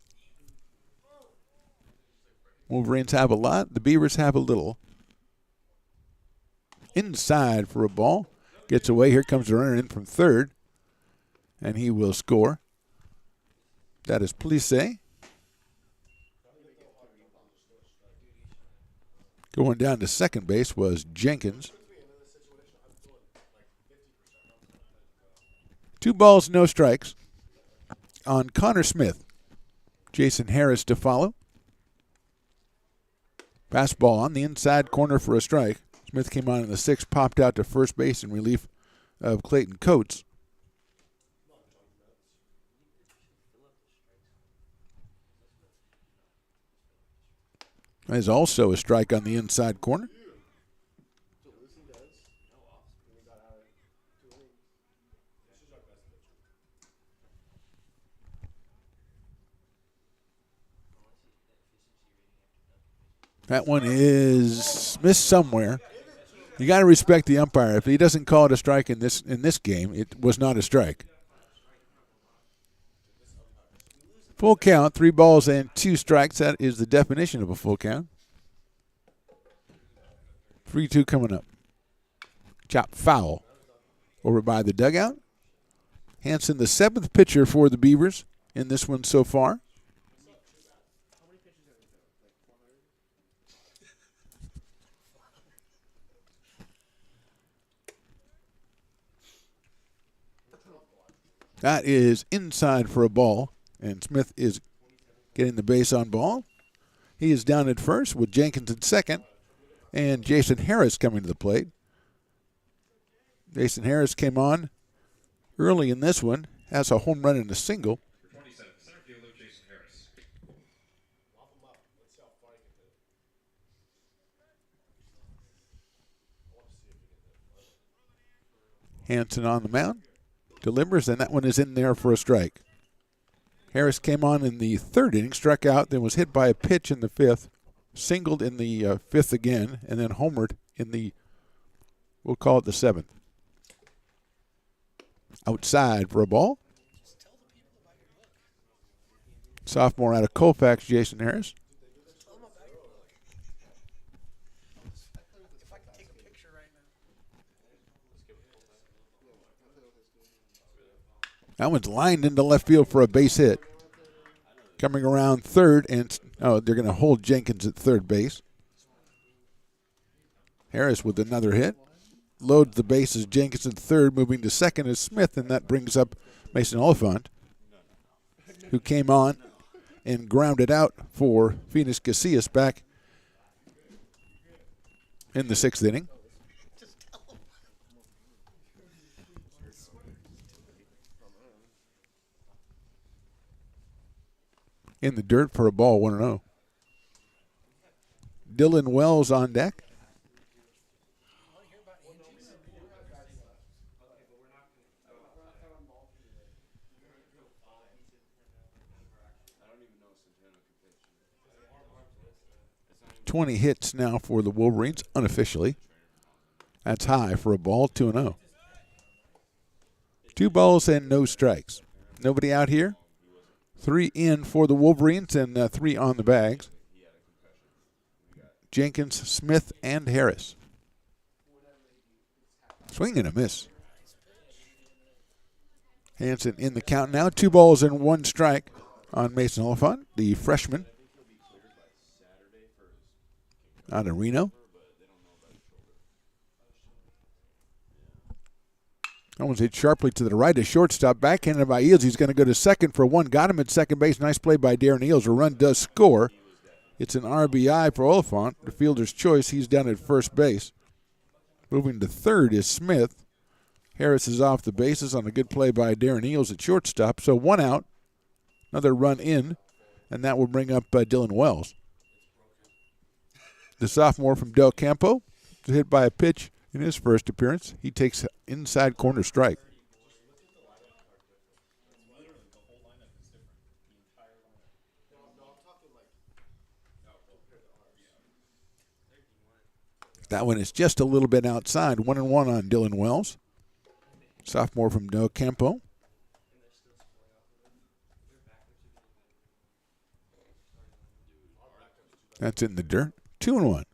Wolverines have a lot. The Beavers have a little. Inside for a ball. Gets away. Here comes the runner in from third. And he will score. That is Plisse. Going down to second base was Jenkins. 2 balls, no strikes on Connor Smith. Jason Harris to follow. Fastball on the inside corner for a strike. Smith came on in the 6th, popped out to first base in relief of Clayton Coates. There's also a strike on the inside corner. That one is missed somewhere. You got to respect the umpire. If he doesn't call it a strike in this game, it was not a strike. Full count, 3 balls and 2 strikes. That is the definition of a full count. 3-2 coming up. Chop foul over by the dugout. Hansen, the 7th pitcher for the Beavers in this one so far. That is inside for a ball, and Smith is getting the base on ball. He is down at first with Jenkins at second, and Jason Harris coming to the plate. Jason Harris came on early in this one, has a home run and a single. Hanson on the mound, delivers, and that one is in there for a strike. Harris came on in the third inning, struck out, then was hit by a pitch in the fifth, singled in the fifth again, and then homered in the, we'll call it the seventh. Outside for a ball. Sophomore out of Colfax, Jason Harris. That one's lined into left field for a base hit. Coming around third, and they're going to hold Jenkins at third base. Harris with another hit. Loads the bases. Jenkins at third, moving to second is Smith, and that brings up Mason Oliphant, who came on and grounded out for Phoenix Casillas back in the sixth inning. In the dirt for a ball, 1-0. Dylan Wells on deck. .20 hits now for the Wolverines, unofficially. That's high for a ball, 2-0. 2 balls and no strikes. Nobody out here. 3 in for the Wolverines and 3 on the bags. Jenkins, Smith, and Harris. Swing and a miss. Hanson in the count now. 2 balls and 1 strike on Mason Oliphant, the freshman out of Reno. That one's hit sharply to the right. A shortstop backhanded by Eels. He's going to go to second for 1. Got him at second base. Nice play by Darren Eels. A run does score. It's an RBI for Oliphant, the fielder's choice. He's down at first base. Moving to third is Smith. Harris is off the bases on a good play by Darren Eels at shortstop. So 1 out. Another run in, and that will bring up Dylan Wells. The sophomore from Del Campo was hit by a pitch in his first appearance. He takes inside corner strike. That one is just a little bit outside. 1-1 on Dylan Wells. Sophomore from Del Campo. That's in the dirt. 2-1.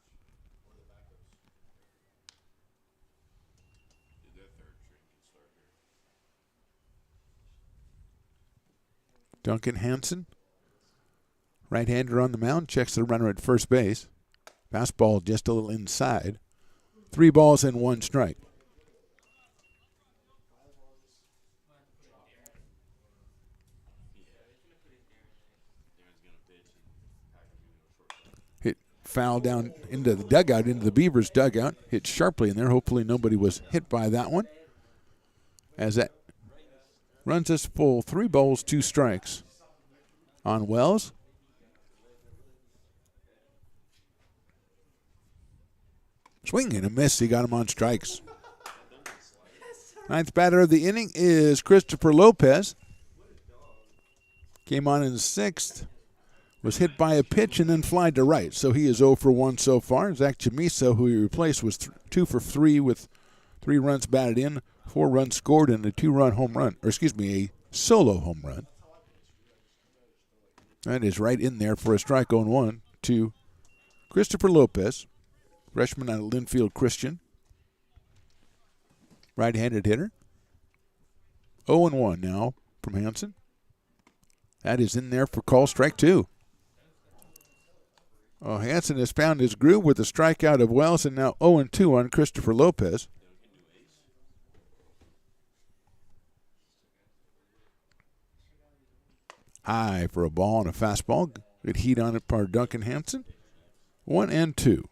Duncan Hanson, right-hander on the mound, checks the runner at first base. Fastball just a little inside. 3 balls and 1 strike. Hit foul down into the dugout, into the Beavers dugout. Hit sharply in there. Hopefully nobody was hit by that one. As that runs us full 3 balls, 2 strikes on Wells. Swing and a miss. He got him on strikes. 9th batter of the inning is Christopher Lopez. Came on in the 6th. Was hit by a pitch and then flied to right. So he is 0 for 1 so far. Zach Chamiso, who he replaced, was 2 for 3 with 3 runs batted in, 4 runs scored, and a 2-run home run. Or excuse me, a solo home run. That is right in there for a strike 0-1 to Christopher Lopez. Freshman out of Linfield Christian. Right-handed hitter. 0-1 now from Hanson. That is in there for call strike 2. Hanson has found his groove with a strikeout of Wells, and now 0-2 on Christopher Lopez. High for a ball and a fastball. Good heat on it by Duncan Hansen. 1-2.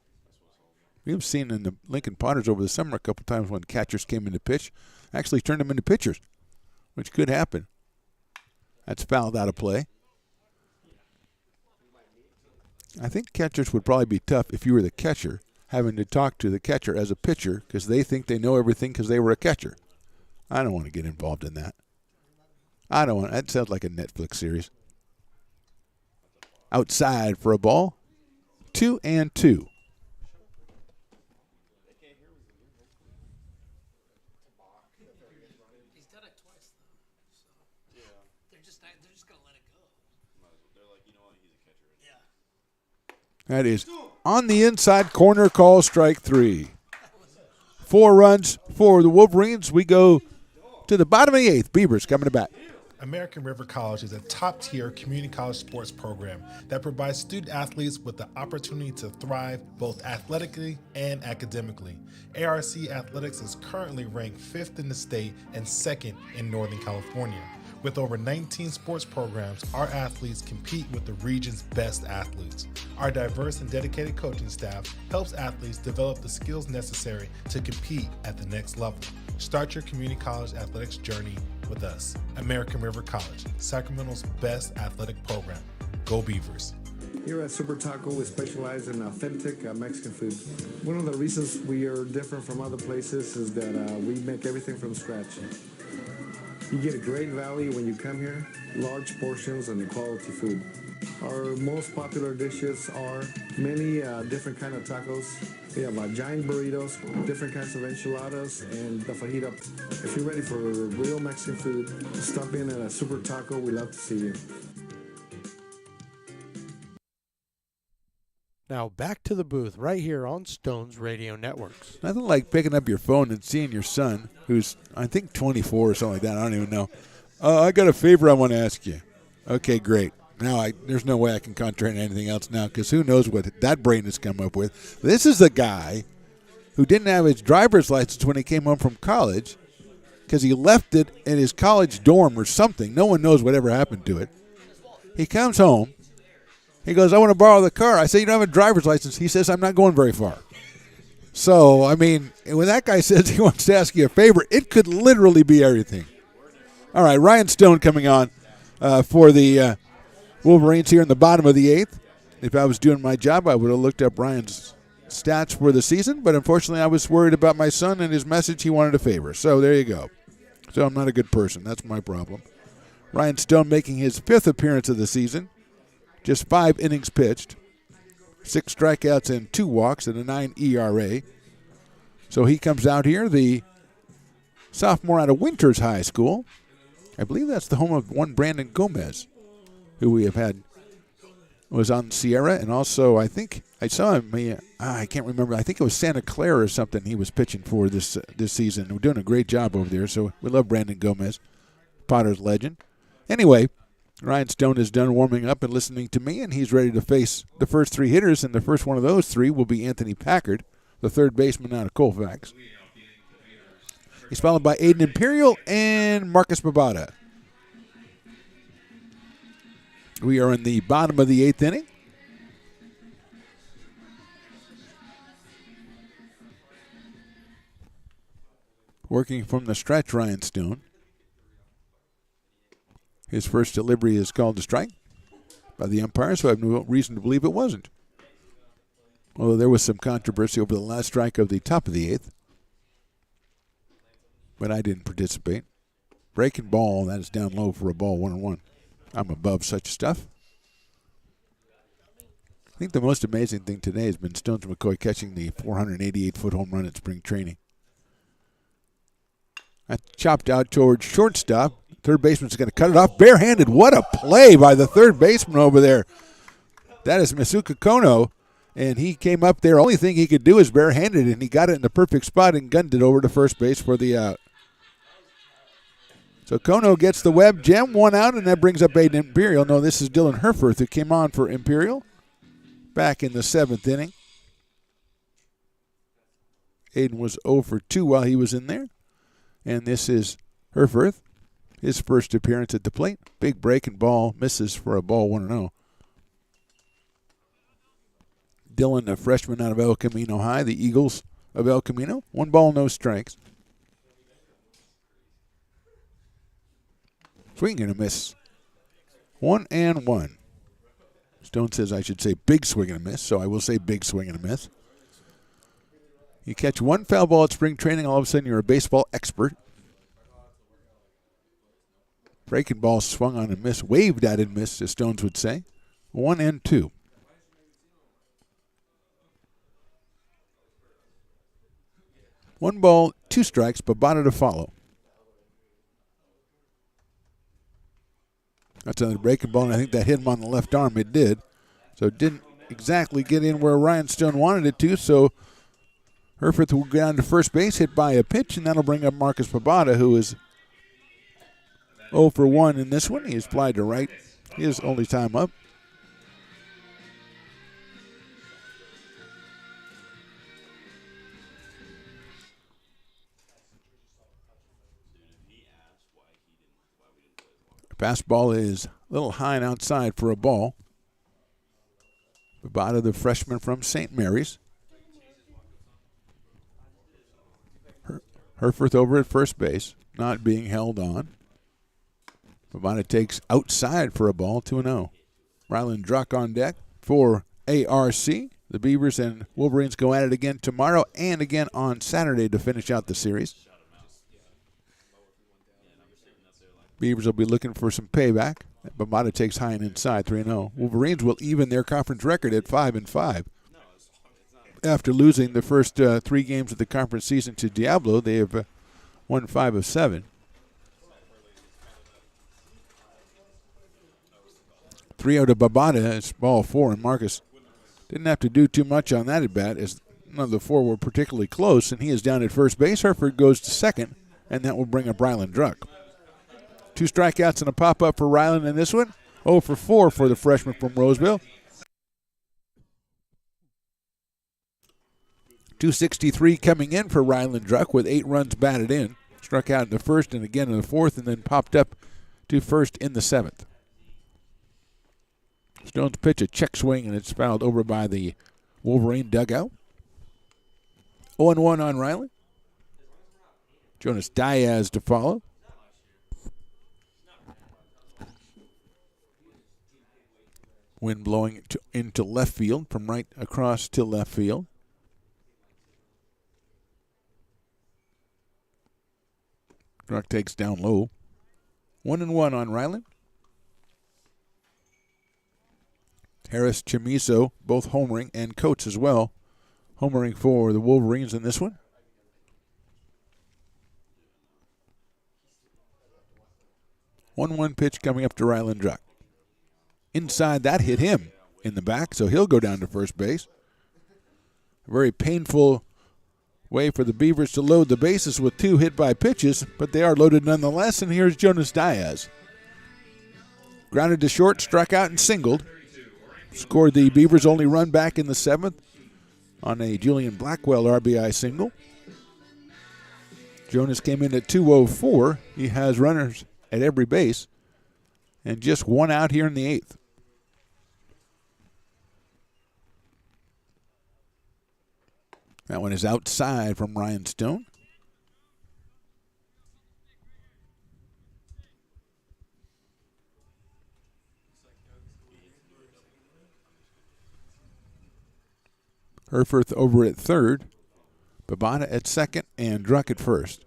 We've seen in the Lincoln Potters over the summer a couple times when catchers came into pitch, actually turned them into pitchers, which could happen. That's fouled out of play. I think catchers would probably be tough if you were the catcher, having to talk to the catcher as a pitcher because they think they know everything because they were a catcher. I don't want to get involved in that. I don't want. That sounds like a Netflix series. Outside for a ball. 2-2. That is on the inside corner, call strike 3. 4 runs for the Wolverines. We go to the bottom of the 8th. Beavers coming to bat.
American River College is a top-tier community college sports program that provides student athletes with the opportunity to thrive both athletically and academically. ARC Athletics is currently ranked 5th in the state and 2nd in Northern California. With over 19 sports programs, our athletes compete with the region's best athletes. Our diverse and dedicated coaching staff helps athletes develop the skills necessary to compete at the next level. Start your community college athletics journey with us. American River College, Sacramento's best athletic program. Go Beavers.
Here at Super Taco, we specialize in authentic Mexican food. One of the reasons we are different from other places is that we make everything from scratch. You get a great value when you come here, large portions and quality food. Our most popular dishes are many different kind of tacos. We have giant burritos, different kinds of enchiladas, and the fajita. If you're ready for real Mexican food, stop in at a Super Taco. We love to see you.
Now back to the booth right here on Stones Radio Networks.
Nothing like picking up your phone and seeing your son, who's, I think, 24 or something like that. I don't even know. I got a favor I want to ask you. Okay, great. Now, there's no way I can concentrate on anything else now because who knows what that brain has come up with. This is the guy who didn't have his driver's license when he came home from college because he left it in his college dorm or something. No one knows whatever happened to it. He comes home. He goes, I want to borrow the car. I say, you don't have a driver's license. He says, I'm not going very far. So, I mean, when that guy says he wants to ask you a favor, it could literally be everything. All right, Ryan Stone coming on for the Wolverines here in the bottom of the 8th. If I was doing my job, I would have looked up Ryan's stats for the season, but unfortunately I was worried about my son and his message he wanted a favor. So there you go. So I'm not a good person. That's my problem. Ryan Stone making his 5th appearance of the season. Just 5 innings pitched, 6 strikeouts and 2 walks and a 9 ERA. So he comes out here, the sophomore out of Winters High School. I believe that's the home of one Brandon Gomez, who we have had, was on Sierra. And also, I think I saw him, I can't remember, I think it was Santa Clara or something he was pitching for this season. We're doing a great job over there, so we love Brandon Gomez, Potter's legend. Anyway, Ryan Stone is done warming up and listening to me, and he's ready to face the first 3 hitters, and the first one of those 3 will be Anthony Packard, the third baseman out of Colfax. He's followed by Aiden Imperial and Marcus Babada. We are in the bottom of the 8th inning. Working from the stretch, Ryan Stone. His first delivery is called a strike by the umpire, so I have no reason to believe it wasn't. Although there was some controversy over the last strike of the top of the 8th. But I didn't participate. Breaking ball, that is down low for a ball, 1-1. I'm above such stuff. I think the most amazing thing today has been Stones McCoy catching the 488-foot home run at spring training. That's chopped out towards shortstop. Third baseman's going to cut it off barehanded. What a play by the third baseman over there. That is Masuka Kono, and he came up there. Only thing he could do is barehanded, and he got it in the perfect spot and gunned it over to first base for the out. So Kono gets the web gem, 1 out, and that brings up Aiden Imperial. No, this is Dylan Herforth who came on for Imperial back in the 7th inning. Aiden was 0 for 2 while he was in there. And this is Herforth, his first appearance at the plate. Big breaking ball, misses for a ball 1-0. Dylan, a freshman out of El Camino High, the Eagles of El Camino. 1 ball, no strikes. Swing and a miss. 1-1. Stone says I should say big swing and a miss, so I will say big swing and a miss. You catch 1 foul ball at spring training, all of a sudden you're a baseball expert. Breaking ball swung on and missed, waved at and missed, as Stones would say. 1-2. One ball, 2 strikes, Babada to follow. That's another breaking ball, and I think that hit him on the left arm. It did. So it didn't exactly get in where Ryan Stone wanted it to, so Herforth will go down to first base, hit by a pitch, and that'll bring up Marcus Babada, who is 0 for 1 in this one. He is fly to right. His only time up. Fastball is a little high and outside for a ball. Babada, the freshman from St. Mary's. Herforth over at first base, not being held on. Babada takes outside for a ball, 2-0. Ryland Druck on deck for ARC. The Beavers and Wolverines go at it again tomorrow and again on Saturday to finish out the series. Beavers will be looking for some payback. Babada takes high and inside, 3-0. Wolverines will even their conference record at 5-5. After losing the first 3 games of the conference season to Diablo, they have won 5 of 7. 3-0 to Babada. It's ball 4, and Marcus didn't have to do too much on that at bat, as none of the 4 were particularly close, and he is down at first base. Herforth goes to second, and that will bring up Ryland Druck. 2 strikeouts and a pop-up for Ryland in this one. 0 for 4 for the freshman from Roseville. 263 coming in for Ryland Druck with 8 runs batted in. Struck out in the first and again in the fourth, and then popped up to first in the 7th. Stones pitch a check swing, and it's fouled over by the Wolverine dugout. 0-1 on Ryland. Jonas Diaz to follow. Wind blowing into left field, from right across to left field. Druck takes down low. 1-1 on Ryland. Harris, Chamiso, both homering, and Coates as well. Homering for the Wolverines in this one. One pitch coming up to Ryland Druck. Inside, that hit him in the back, so he'll go down to first base. A very painful way for the Beavers to load the bases with 2 hit by pitches, but they are loaded nonetheless, and here's Jonas Diaz. Grounded to short, struck out, and singled. Scored the Beavers' only run back in the 7th on a Julian Blackwell RBI single. Jonas came in at 204. He has runners at every base, and just 1 out here in the 8th. That one is outside from Ryan Stone. Herforth over at third. Babada at second, and Druck at first.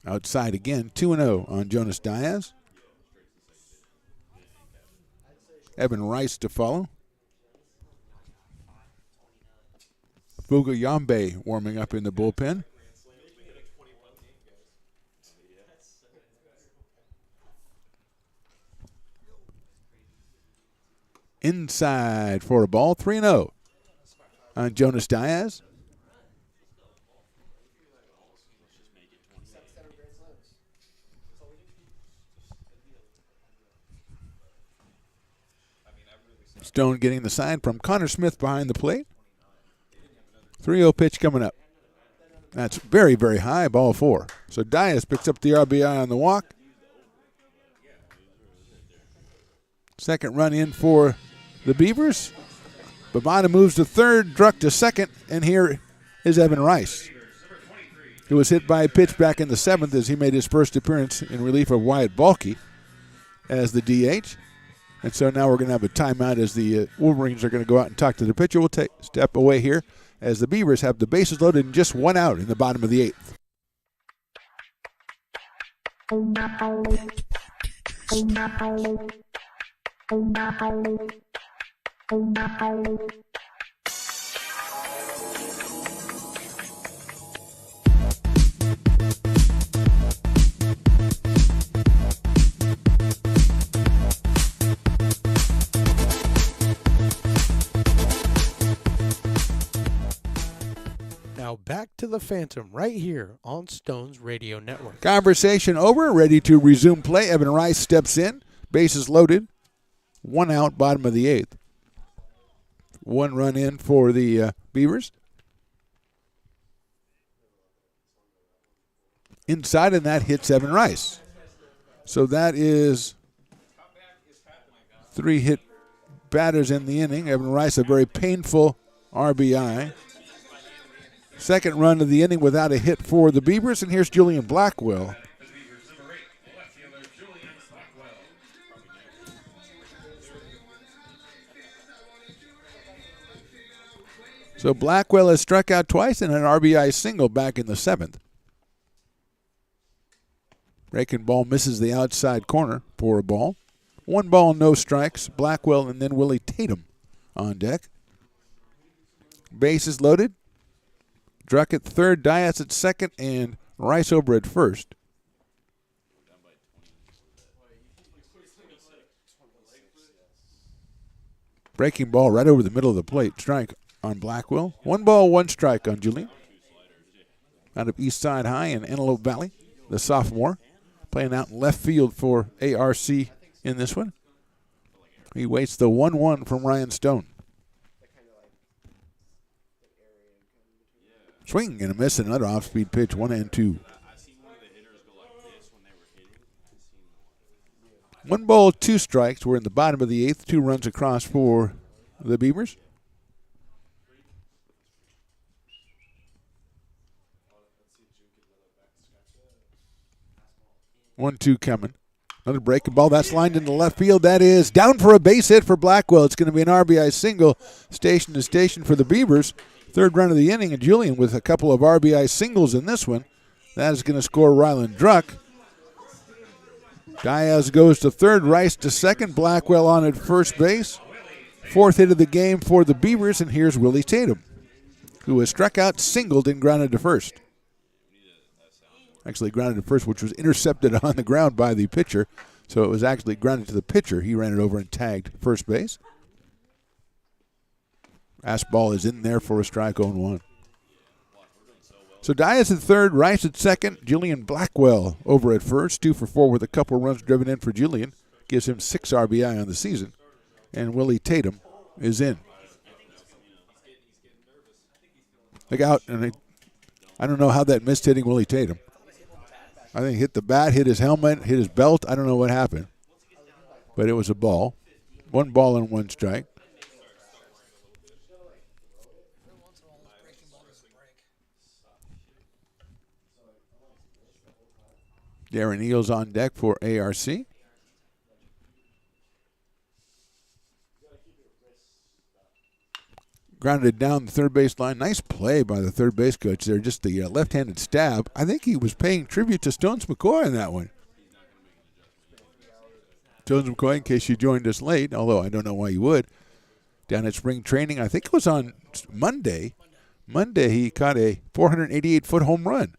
Outside again, 2-0 on Jonas Diaz. Evan Rice to follow. Fuga Yambe warming up in the bullpen. Inside for a ball, 3-0 on Jonas Diaz. Stone getting the sign from Connor Smith behind the plate. 3-0 pitch coming up. That's very, very high, ball 4. So Dias picks up the RBI on the walk. Second run in for the Beavers. Bavada moves to third, Druck to second, and here is Evan Rice, who was hit by a pitch back in the 7th as he made his first appearance in relief of Wyatt Balke as the DH. And so now we're going to have a timeout as the Wolverines are going to go out and talk to the pitcher. We'll take a step away here as the Beavers have the bases loaded and just 1 out in the bottom of the 8th.
Now back to the Phantom right here on Stones Radio Network.
Conversation over, ready to resume play. Evan Rice steps in, bases loaded, 1 out, bottom of the 8th. 1 run in for the Beavers. Inside, and that hits Evan Rice. So that is 3 hit batters in the inning. Evan Rice, a very painful RBI. Second run of the inning without a hit for the Beavers, and here's Julian Blackwell. So Blackwell has struck out twice and an RBI single back in the 7th. Breaking ball misses the outside corner for a ball. 1 ball, no strikes. Blackwell and then Willie Tatum on deck. Bases loaded. Druck at third, Dias at second, and Rice over at first. Breaking ball right over the middle of the plate. Strike on Blackwell. 1 ball, 1 strike on Julian. Out of East Side High in Antelope Valley, the sophomore, playing out in left field for ARC in this one. He waits the 1-1 from Ryan Stone. Swing and a miss, another off-speed pitch, 1-2. 1 ball, 2 strikes. We're in the bottom of the 8th. 2 runs across for the Beavers. One-two coming. Another breaking ball. That's lined into left field. That is down for a base hit for Blackwell. It's going to be an RBI single, station to station for the Beavers. Third run of the inning, and Julian with a couple of RBI singles in this one. That is going to score Ryland Druck. Diaz goes to third, Rice to second, Blackwell on at first base. 4th hit of the game for the Beavers, and here's Willie Tatum, who has struck out, singled, and grounded to first. Actually grounded to first, which was intercepted on the ground by the pitcher. So it was actually grounded to the pitcher. He ran it over and tagged first base. Fastball is in there for a strike, 0-1. So Dias at third, Rice at second, Julian Blackwell over at first. 2 for 4 with a couple runs driven in for Julian. Gives him 6 RBI on the season. And Willie Tatum is in. Look out, and I don't know how that missed hitting Willie Tatum. I think hit the bat, hit his helmet, hit his belt. I don't know what happened. But it was a ball. 1 ball and 1 strike. Darren Eels on deck for ARC. Grounded down the third base line. Nice play by the third base coach there. Just the left-handed stab. I think he was paying tribute to Stones McCoy in that one. Stones McCoy, in case you joined us late, although I don't know why you would, down at spring training, I think it was on Monday. Monday he caught a 488-foot home run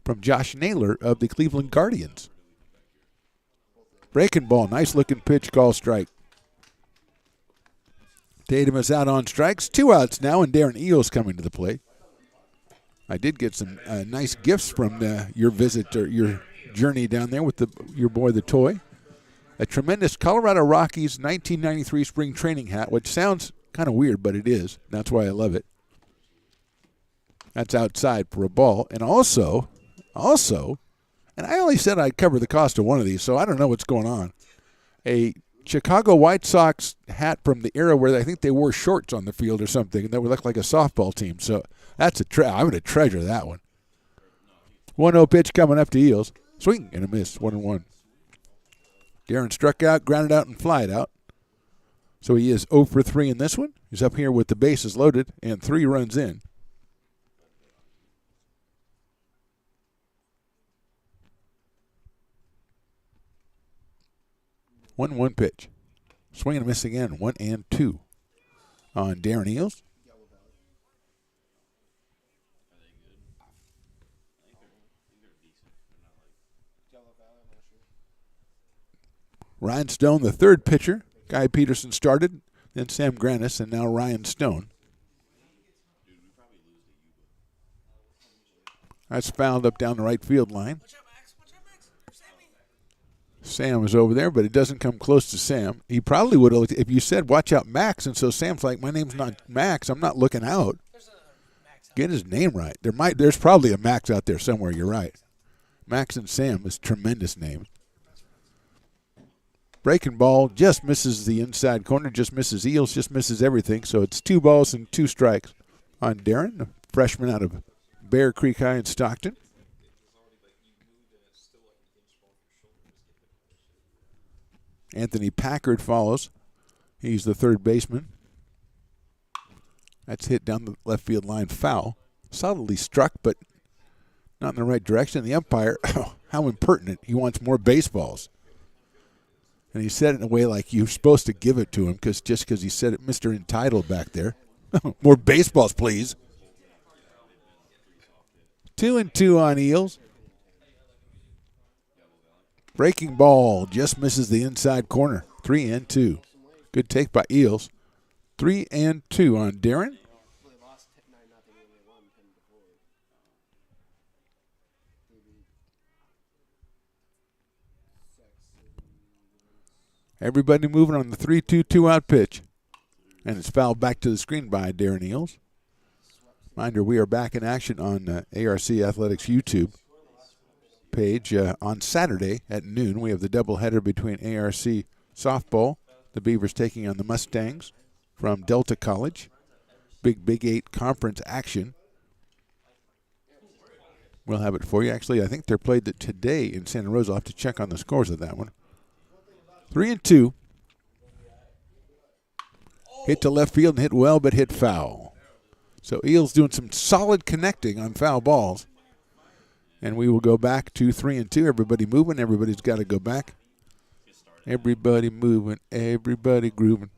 from Josh Naylor of the Cleveland Guardians. Breaking ball, nice-looking pitch, call strike. Tatum is out on strikes. 2 outs now, and Darren Eels coming to the plate. I did get some nice gifts from your visit or your journey down there with your boy, the toy. A tremendous Colorado Rockies 1993 spring training hat, which sounds kind of weird, but it is. That's why I love it. That's outside for a ball. And also Also, and I only said I'd cover the cost of one of these, so I don't know what's going on. A Chicago White Sox hat from the era where I think they wore shorts on the field or something, and that would look like a softball team. So that's I'm going to treasure that one. 1-0 pitch coming up to Eels. Swing and a miss, 1-1. Darren struck out, grounded out, and flied out. So he is 0 for 3 in this one. He's up here with the bases loaded and 3 runs in. One pitch. Swing and a miss again. 1-2 on Darren Eels. Ryan Stone, the third pitcher. Guy Peterson started, then Sam Granis, and now Ryan Stone. That's fouled up down the right field line. Sam is over there, but it doesn't come close to Sam. He probably would have, if you said, watch out, Max, and so Sam's like, my name's not Max, I'm not looking out. Get his name right. There's probably a Max out there somewhere, you're right. Max and Sam is tremendous names. Breaking ball just misses the inside corner, just misses Eels, just misses everything. So it's 2 balls and 2 strikes on Darren, a freshman out of Bear Creek High in Stockton. Anthony Packard follows. He's the third baseman. That's hit down the left field line, foul. Solidly struck, but not in the right direction. The umpire, how impertinent. He wants more baseballs. And he said it in a way like you're supposed to give it to him just because he said it, Mr. Entitled back there. More baseballs, please. 2-2 on Eels. Breaking ball just misses the inside corner. 3-2. Good take by Eels. 3-2 on Darren. Everybody moving on the 3-2 out pitch. And it's fouled back to the screen by Darren Eels. Reminder, we are back in action on ARC Athletics YouTube page. On Saturday at noon, we have the doubleheader between ARC softball, the Beavers taking on the Mustangs from Delta College. Big 8 conference action. We'll have it for you. Actually, I think they're played today in Santa Rosa. I'll have to check on the scores of that one. 3-2. Hit to left field and hit well, but hit foul. So Eels doing some solid connecting on foul balls. And we will go back to 3-2. Everybody moving. Everybody's got to go back. Everybody moving. Everybody grooving.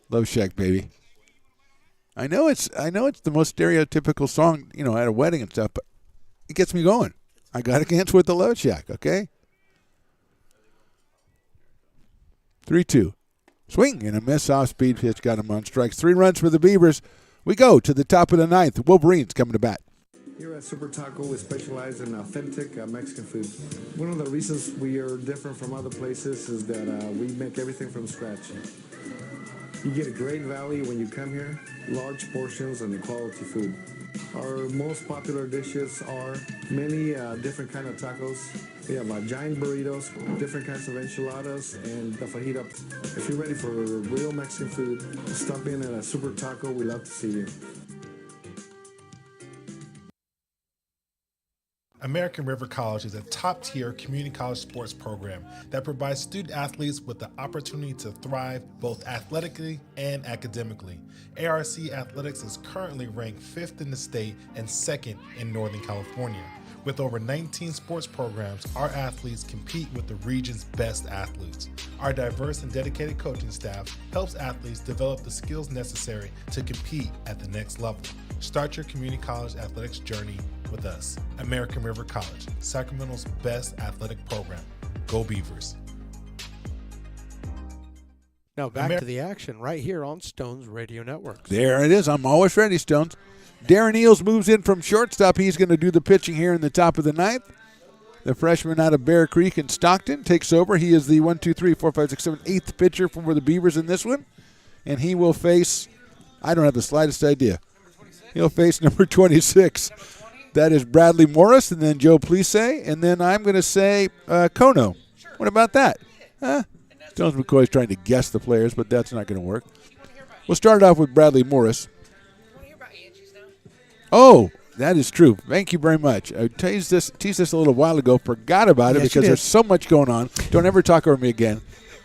Love Shack, baby. I know it's the most stereotypical song, at a wedding and stuff, but it gets me going. I got to dance with the Love Shack, okay? 3-2. Swing and a miss off speed pitch. Got him on strikes. 3 runs for the Beavers. We go to the top of the 9th. Wolverines coming to bat.
Here at Super Taco, we specialize in authentic Mexican food. One of the reasons we are different from other places is that we make everything from scratch. You get a great value when you come here, large portions and quality food. Our most popular dishes are many different kind of tacos. We have giant burritos, different kinds of enchiladas, and the fajita. If you're ready for real Mexican food, stop in at a Super Taco. We love to see you.
American River College is a top-tier community college sports program that provides student athletes with the opportunity to thrive both athletically and academically. ARC Athletics is currently ranked 5th in the state and 2nd in Northern California. With over 19 sports programs, our athletes compete with the region's best athletes. Our diverse and dedicated coaching staff helps athletes develop the skills necessary to compete at the next level. Start your community college athletics journey with us. American River College, Sacramento's best athletic program. Go Beavers.
Now back to the action right here on Stones Radio Network.
There it is. I'm always ready, Stones. Darren Eels moves in from shortstop. He's going to do the pitching here in the top of the 9th. The freshman out of Bear Creek in Stockton takes over. He is the 8th pitcher for the Beavers in this one. And he will face, I don't have the slightest idea. He'll face number 26, That is Bradley Morris, and then Joe Plisse, and then I'm going to say Kono. What about that? Stones McCoy's trying to guess the players, but that's not going to work. We'll start off with Bradley Morris. Oh, that is true. Thank you very much. I teased this a little while ago, forgot about it because there's so much going on. Don't ever talk over me again.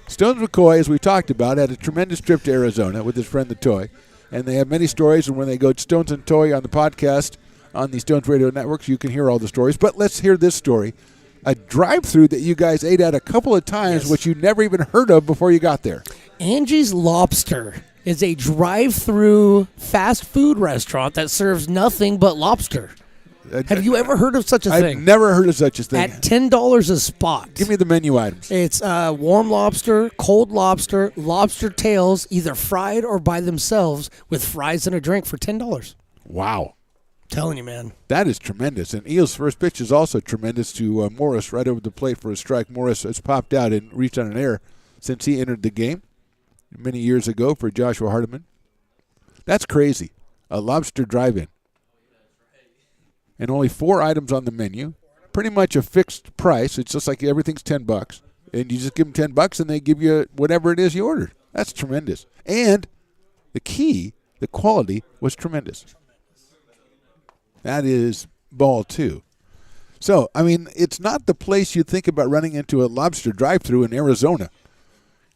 Stones McCoy, as we talked about, had a tremendous trip to Arizona with his friend the Toy. And they have many stories, and when they go to Stones and Toy on the podcast on the Stones Radio Networks, you can hear all the stories. But let's hear this story. A drive-through that you guys ate at a couple of times, which you never even heard of before you got there.
Angie's Lobster is a drive-through fast food restaurant that serves nothing but lobster. Have you ever heard of such a thing?
I've never heard of such a thing.
At $10 a spot.
Give me the menu items.
It's warm lobster, cold lobster, lobster tails, either fried or by themselves, with fries and a drink for $10.
Wow.
Telling you, man.
That is tremendous. And Eel's first pitch is also tremendous to Morris right over the plate for a strike. Morris has popped out and reached on an error since he entered the game many years ago for Joshua Hardiman. That's crazy. A lobster drive-in. And only 4 items on the menu. Pretty much a fixed price. It's just like everything's $10. And you just give them $10 and they give you whatever it is you ordered. That's tremendous. And the key, the quality, was tremendous. That is ball 2. So, I mean, it's not the place you'd think about running into a lobster drive-thru in Arizona.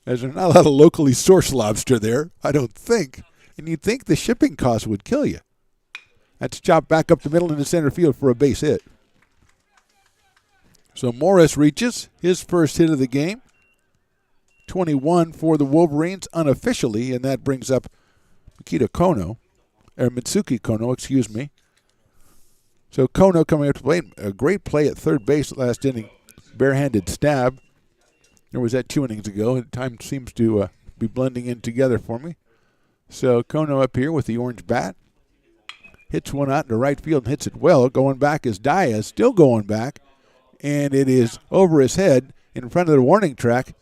There's not a lot of locally sourced lobster there, I don't think. And you'd think the shipping cost would kill you. That's chopped back up the middle into center field for a base hit. So Morris reaches his first hit of the game. 21 for the Wolverines unofficially, and that brings up Mitsuki Kono, excuse me. So Kono coming up to play. A great play at third base last inning. Barehanded stab. There was that 2 innings ago. Time seems to be blending in together for me. So Kono up here with the orange bat. Hits one out into right field and hits it well. Going back is Diaz, still going back. And it is over his head in front of the warning track.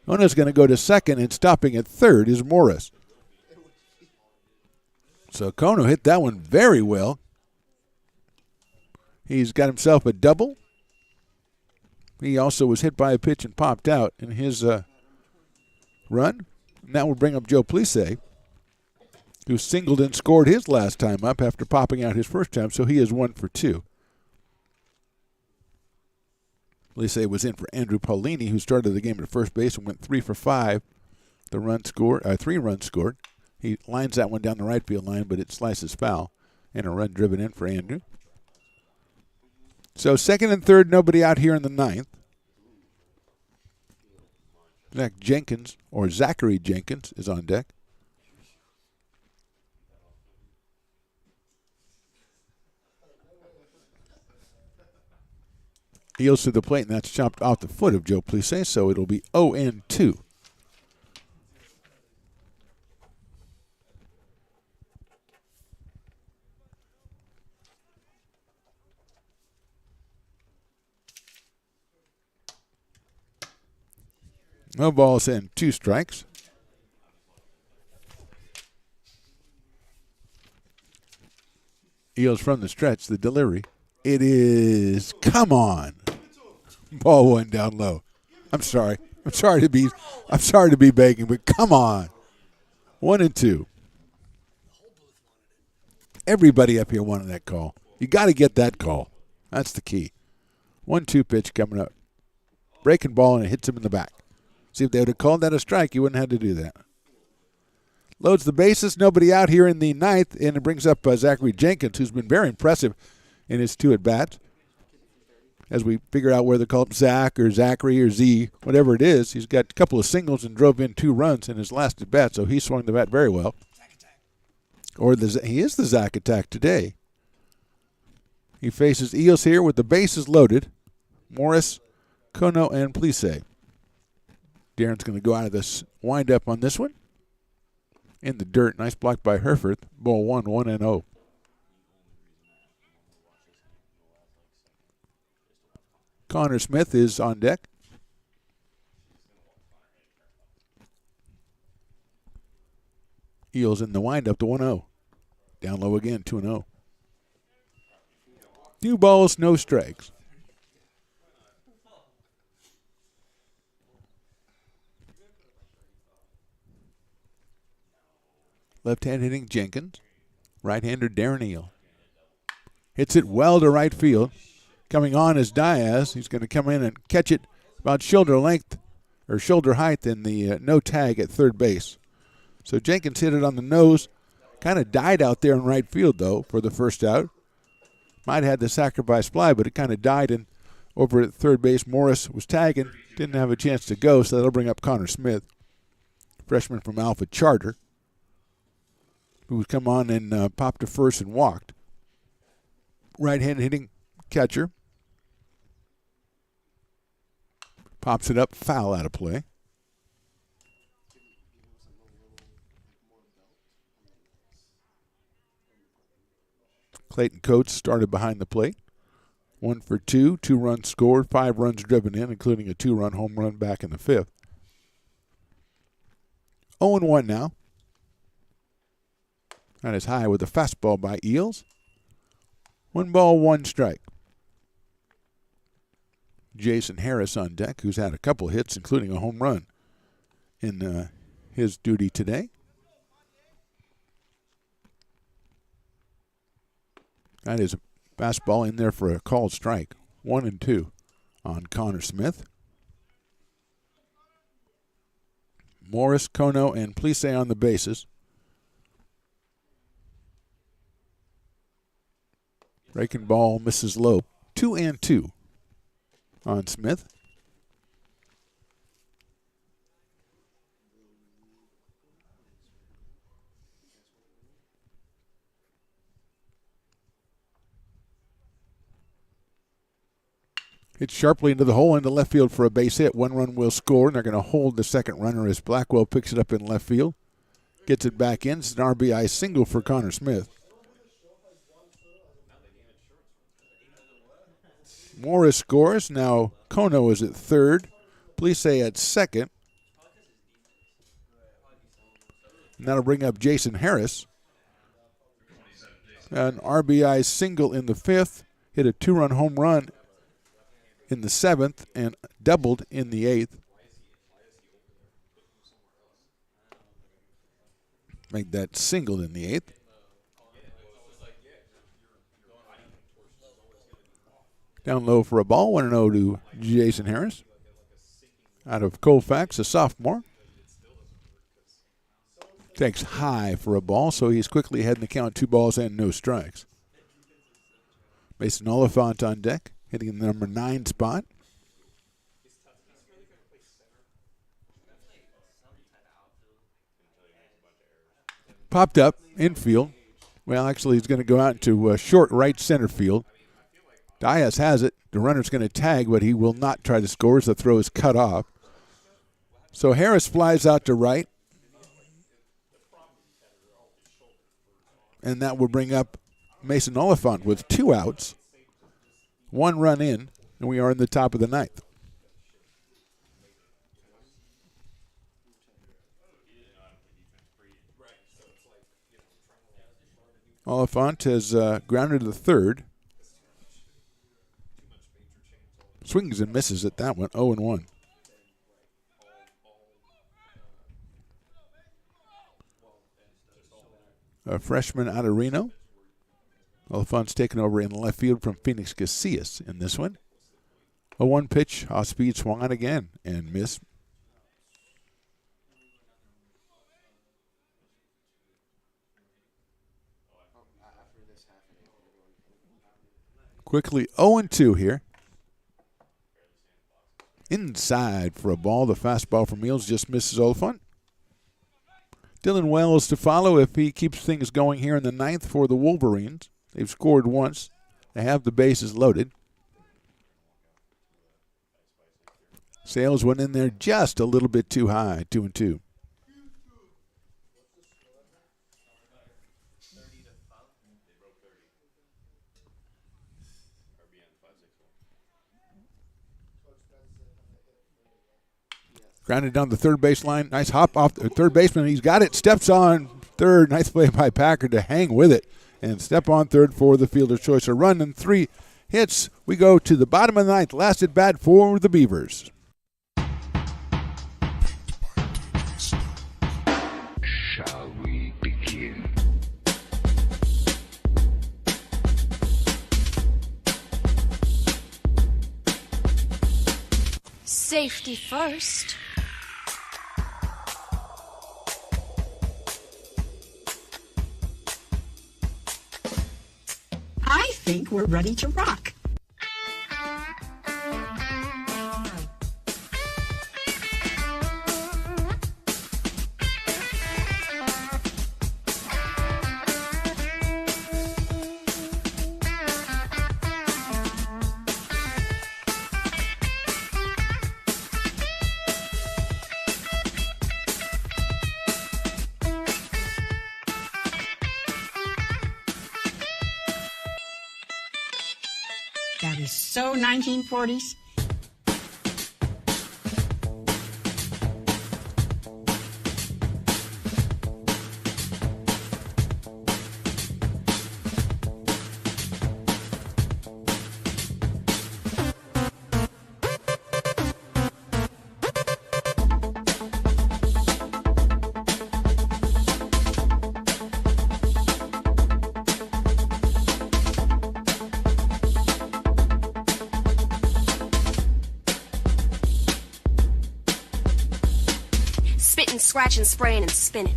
Kono's going to go to second, and stopping at third is Morris. So Kono hit that one very well. He's got himself a double. He also was hit by a pitch and popped out in his run. And that will bring up Joe Plisse, who singled and scored his last time up after popping out his first time, so he is 1 for 2. Plisse was in for Andrew Paulini, who started the game at first base and went 3 for 5. 3 runs scored. He lines that one down the right field line, but it slices foul, and a run driven in for Andrew. So second and third, nobody out here in the ninth. Zachary Jenkins is on deck. Eels to the plate, and that's chopped off the foot of Joe Plisse, so it'll be 0-2. No balls and 2 strikes. Eels from the stretch, the delivery. It is, come on. Ball 1 down low. I'm sorry. I'm sorry to be begging, but come on. 1-2. Everybody up here wanted that call. You got to get that call. That's the key. 1-2 pitch coming up. Breaking ball, and it hits him in the back. See, if they would have called that a strike, you wouldn't have had to do that. Loads the bases, nobody out here in the ninth, and it brings up Zachary Jenkins, who's been very impressive in his 2 at-bats. As we figure out whether to call him Zach or Zachary or Z, whatever it is, he's got a couple of singles and drove in 2 runs in his last at-bat, so he swung the bat very well. He is the Zach Attack today. He faces Eels here with the bases loaded. Morris, Kono, and Plisse. Darren's going to go out of this wind-up on this one. In the dirt. Nice block by Herford. Ball 1, 1-0. Connor Smith is on deck. Eels in the wind-up to 1-0. Down low again, 2-0. 2 balls, no strikes. Left-hand hitting Jenkins. Right-hander Darren Neal. Hits it well to right field. Coming on is Diaz. He's going to come in and catch it about shoulder length or shoulder height in the no tag at third base. So Jenkins hit it on the nose. Kind of died out there in right field, though, for the first out. Might have had the sacrifice fly, but it kind of died in over at third base. Morris was tagging. Didn't have a chance to go, so that'll bring up Connor Smith, freshman from Alpha Charter, who's come on and popped to first and walked. Right-hand hitting catcher. Pops it up, foul out of play. Clayton Coates started behind the plate. 1 for 2, 2 runs scored, 5 runs driven in, including a 2-run home run back in the 5th. 0-1 now. Not as high with a fastball by Eels. 1 ball, 1 strike. Jason Harris on deck, who's had a couple hits, including a home run in his duty today. That is a fastball in there for a called strike. 1-2 on Connor Smith. Morris, Kono, and Plisse on the bases. Breaking ball misses low. 2-2 on Smith. Hits sharply into the hole into left field for a base hit. 1 run will score, and they're going to hold the second runner as Blackwell picks it up in left field. Gets it back in. It's an RBI single for Connor Smith. Morris scores. Now Kono is at third. Plisse at second. And that'll bring up Jason Harris. An RBI single in the 5th. Hit a 2-run home run in the 7th and doubled in the 8th. Make that single in the 8th. Down low for a ball, 1-0 to Jason Harris. Out of Colfax, a sophomore. Takes high for a ball, so he's quickly ahead in the count, 2 balls and no strikes. Mason Oliphant on deck, hitting the number 9 spot. Popped up, infield. Well, actually, he's going to go out into short right center field. Diaz has it. The runner's going to tag, but he will not try to score as the throw is cut off. So Harris flies out to right. And that will bring up Mason Oliphant with 2 outs. 1 run in, and we are in the top of the 9th. Oliphant has grounded to the third. Swings and misses at that one, 0-1. A freshman out of Reno. Oliphant's taken over in left field from Phoenix Casillas in this one. A 1 pitch, off-speed swung again and miss. Quickly 0-2 here. Inside for a ball. The fastball from Eels just misses Oliphant. Dylan Wells to follow if he keeps things going here in the 9th for the Wolverines. They've scored once. They have the bases loaded. Sales went in there just a little bit too high, 2-2. Grounded down the third baseline. Nice hop off the third baseman. He's got it. Steps on third. Nice play by Packer to hang with it and step on third for the fielder's choice. A run and 3 hits. We go to the bottom of the ninth. Last at bat for the Beavers.
Shall we begin?
Safety first.
I think we're ready to rock. That is so 1940s.
Spitting, scratching, spraying, and spinning.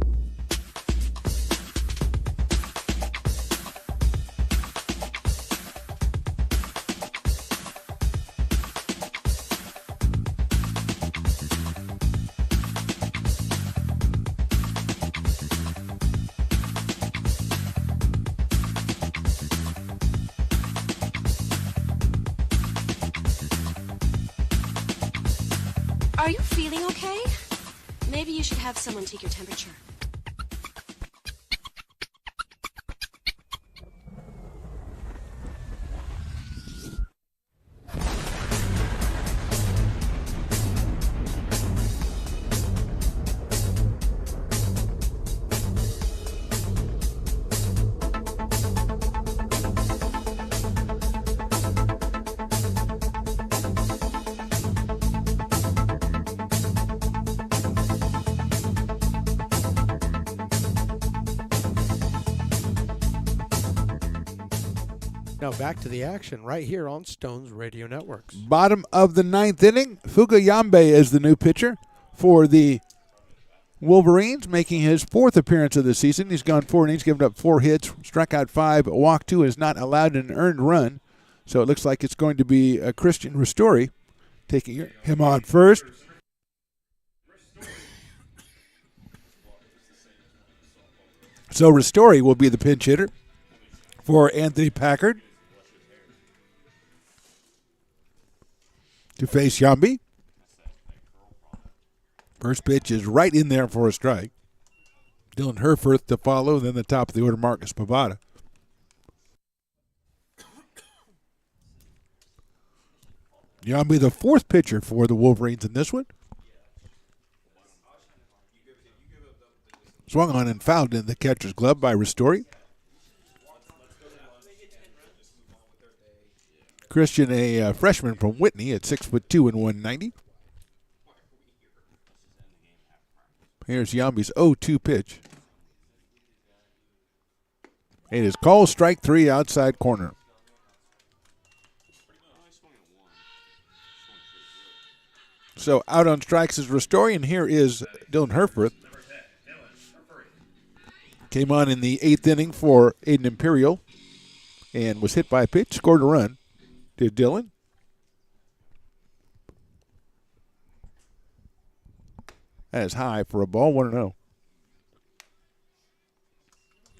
Are you feeling okay? Maybe you should have someone take your temperature.
Now back to the action right here on Stones Radio Networks.
Bottom of the ninth inning. Fuga Yambe is the new pitcher for the Wolverines, making his fourth appearance of the season. He's gone 4 innings, given up 4 hits, struck out 5, walked 2, has not allowed an earned run. So it looks like it's going to be Christian Ristori taking him on first. So Ristori will be the pinch hitter for Anthony Packard to face Yambi. First pitch is right in there for a strike. Dylan Herfurth to follow, then the top of the order, Marcus Pavada. Yambi, the fourth pitcher for the Wolverines in this one. Swung on and fouled in the catcher's glove by Ristori. Christian, a freshman from Whitney at 6'2" and 190. Here's Yambi's 0-2 pitch. It is called strike 3, outside corner. So out on strikes is Ristori, and here is Dylan Herfurth. Came on in the 8th inning for Aiden Imperial and was hit by a pitch, scored a run. Did Dylan? That is high for a ball, 1-0.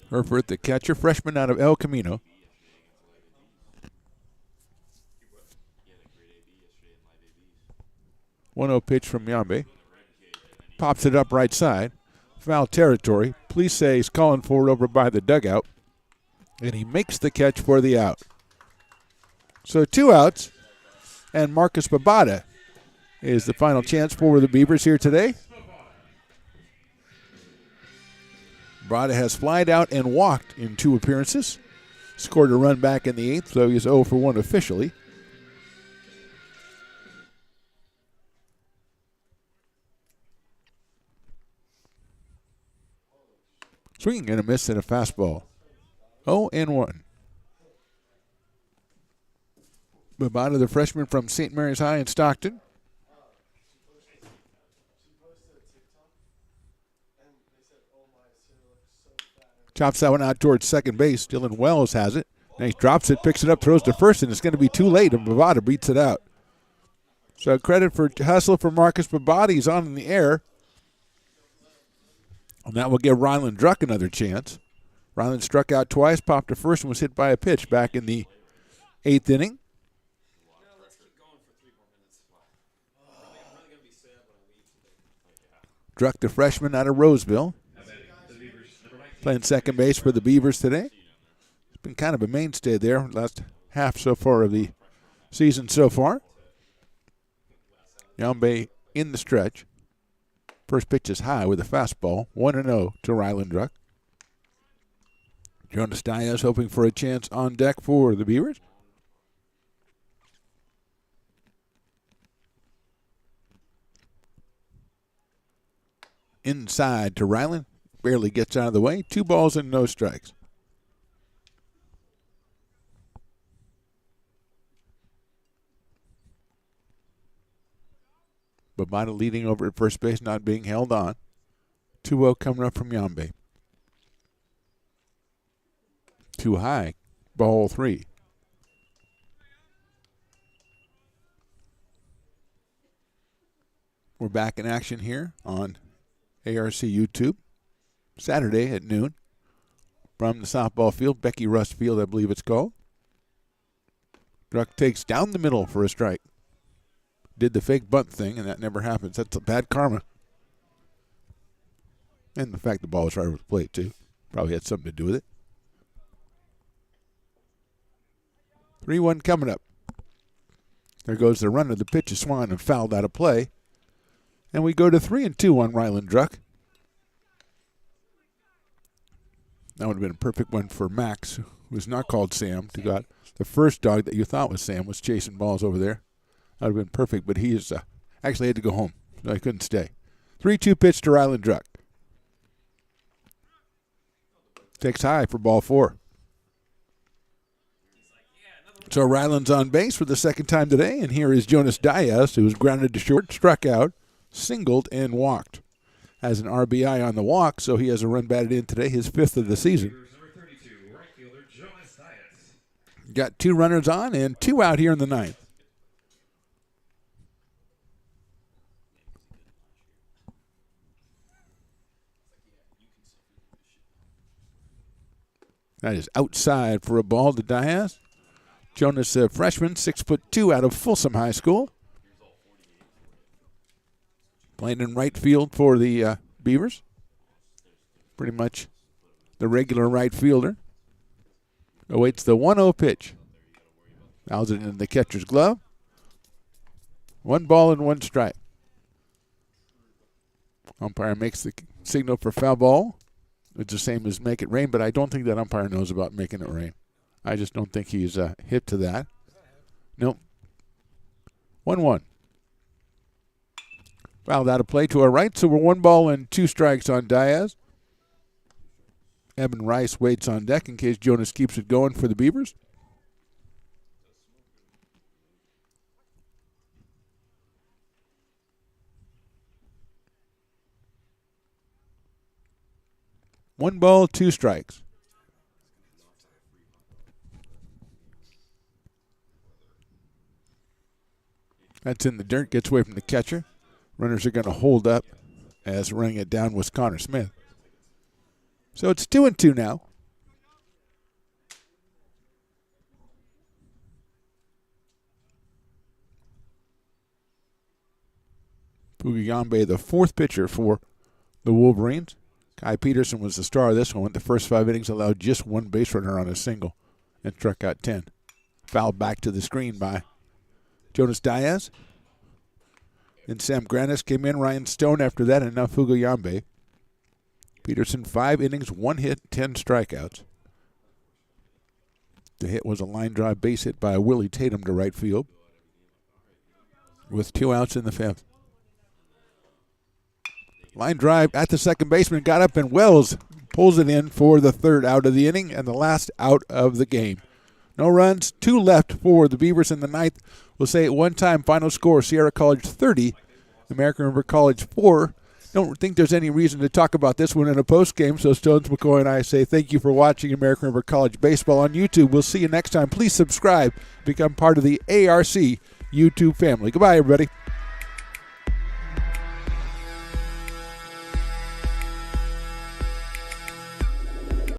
Herfurth, the catcher, freshman out of El Camino. One-0 pitch from Yambe. Pops it up right side. Foul territory. Police say he's calling for it over by the dugout. And he makes the catch for the out. So 2 outs, and Marcus Babada is the final chance for the Beavers here today. Babada has flied out and walked in 2 appearances. Scored a run back in the 8th, so he's 0 for 1 officially. Swinging and a miss and a fastball. 0-1. Bavada, the freshman from St. Mary's High in Stockton. Chops that one out towards second base. Dylan Wells has it. Now he drops it, picks it up, throws to first, and it's going to be too late, and Bavada beats it out. So credit for hustle for Marcus Bavada. He's on in the air. And that will give Ryland Druck another chance. Ryland struck out twice, popped to first, and was hit by a pitch back in the 8th inning. Druck, the freshman out of Roseville, playing second base for the Beavers today. It's been kind of a mainstay there last half so far of the season so far. Yambe in the stretch. First pitch is high with a fastball. 1-0 to Ryland Druck. Jonas Diaz hoping for a chance on deck for the Beavers. Inside to Ryland. Barely gets out of the way. 2 balls and no strikes. Bavada leading over at first base, not being held on. 2-0 coming up from Yambe. Too high. Ball 3. We're back in action here on ARC YouTube. Saturday at noon from the softball field, Becky Rust Field, I believe it's called. Druck takes down the middle for a strike. Did the fake bunt thing, and that never happens. That's a bad karma. And the fact the ball was right over the plate, too. Probably had something to do with it. 3-1 coming up. There goes the runner. The pitch is swung and fouled out of play. And we go to 3-2 on Ryland Druck. That would have been a perfect one for Max, who was not called Sam, to got the first dog that you thought was Sam was chasing balls over there. That would have been perfect, but he is actually had to go home. So I couldn't stay. 3-2 pitch to Ryland Druck. Takes high for ball 4. So Ryland's on base for the second time today, and here is Jonas Diaz, who was grounded to short, struck out, singled, and walked. Has an RBI on the walk, so he has a run batted in today, his 5th of the season. Got 2 runners on and 2 out here in the 9th. That is outside for a ball to Diaz. Jonas, freshman, 6'2" out of Folsom High School. Playing in right field for the Beavers. Pretty much the regular right fielder. Awaits the 1-0 pitch. Fouls it in the catcher's glove. 1 ball and 1 strike. Umpire makes the signal for foul ball. It's the same as make it rain, but I don't think that umpire knows about making it rain. I just don't think he's hip to that. Nope. 1-1. Fouled out of play to our right, so we're 1 ball and 2 strikes on Diaz. Evan Rice waits on deck in case Jonas keeps it going for the Beavers. One ball, 2 strikes. That's in the dirt, gets away from the catcher. Runners are going to hold up as running it down was Connor Smith. So it's 2-2 now. Fugiyambe, the 4th pitcher for the Wolverines. Kai Peterson was the star of this one. The first 5 innings allowed just 1 base runner on a single and struck out 10. Fouled back to the screen by Jonas Diaz. Then Sam Granis came in, Ryan Stone after that, and now Fugiyambe. Peterson, 5 innings, 1 hit, 10 strikeouts. The hit was a line drive base hit by Willie Tatum to right field with 2 outs in the 5th. Line drive at the second baseman, got up, and Wells pulls it in for the 3rd out of the inning and the last out of the game. No runs, 2 left for the Beavers in the 9th. We'll say at one time final score, Sierra College 30, American River College 4. Don't think there's any reason to talk about this one in a post game, so Stones McCoy and I say thank you for watching American River College Baseball on YouTube. We'll see you next time. Please subscribe, become part of the ARC YouTube family. Goodbye, everybody.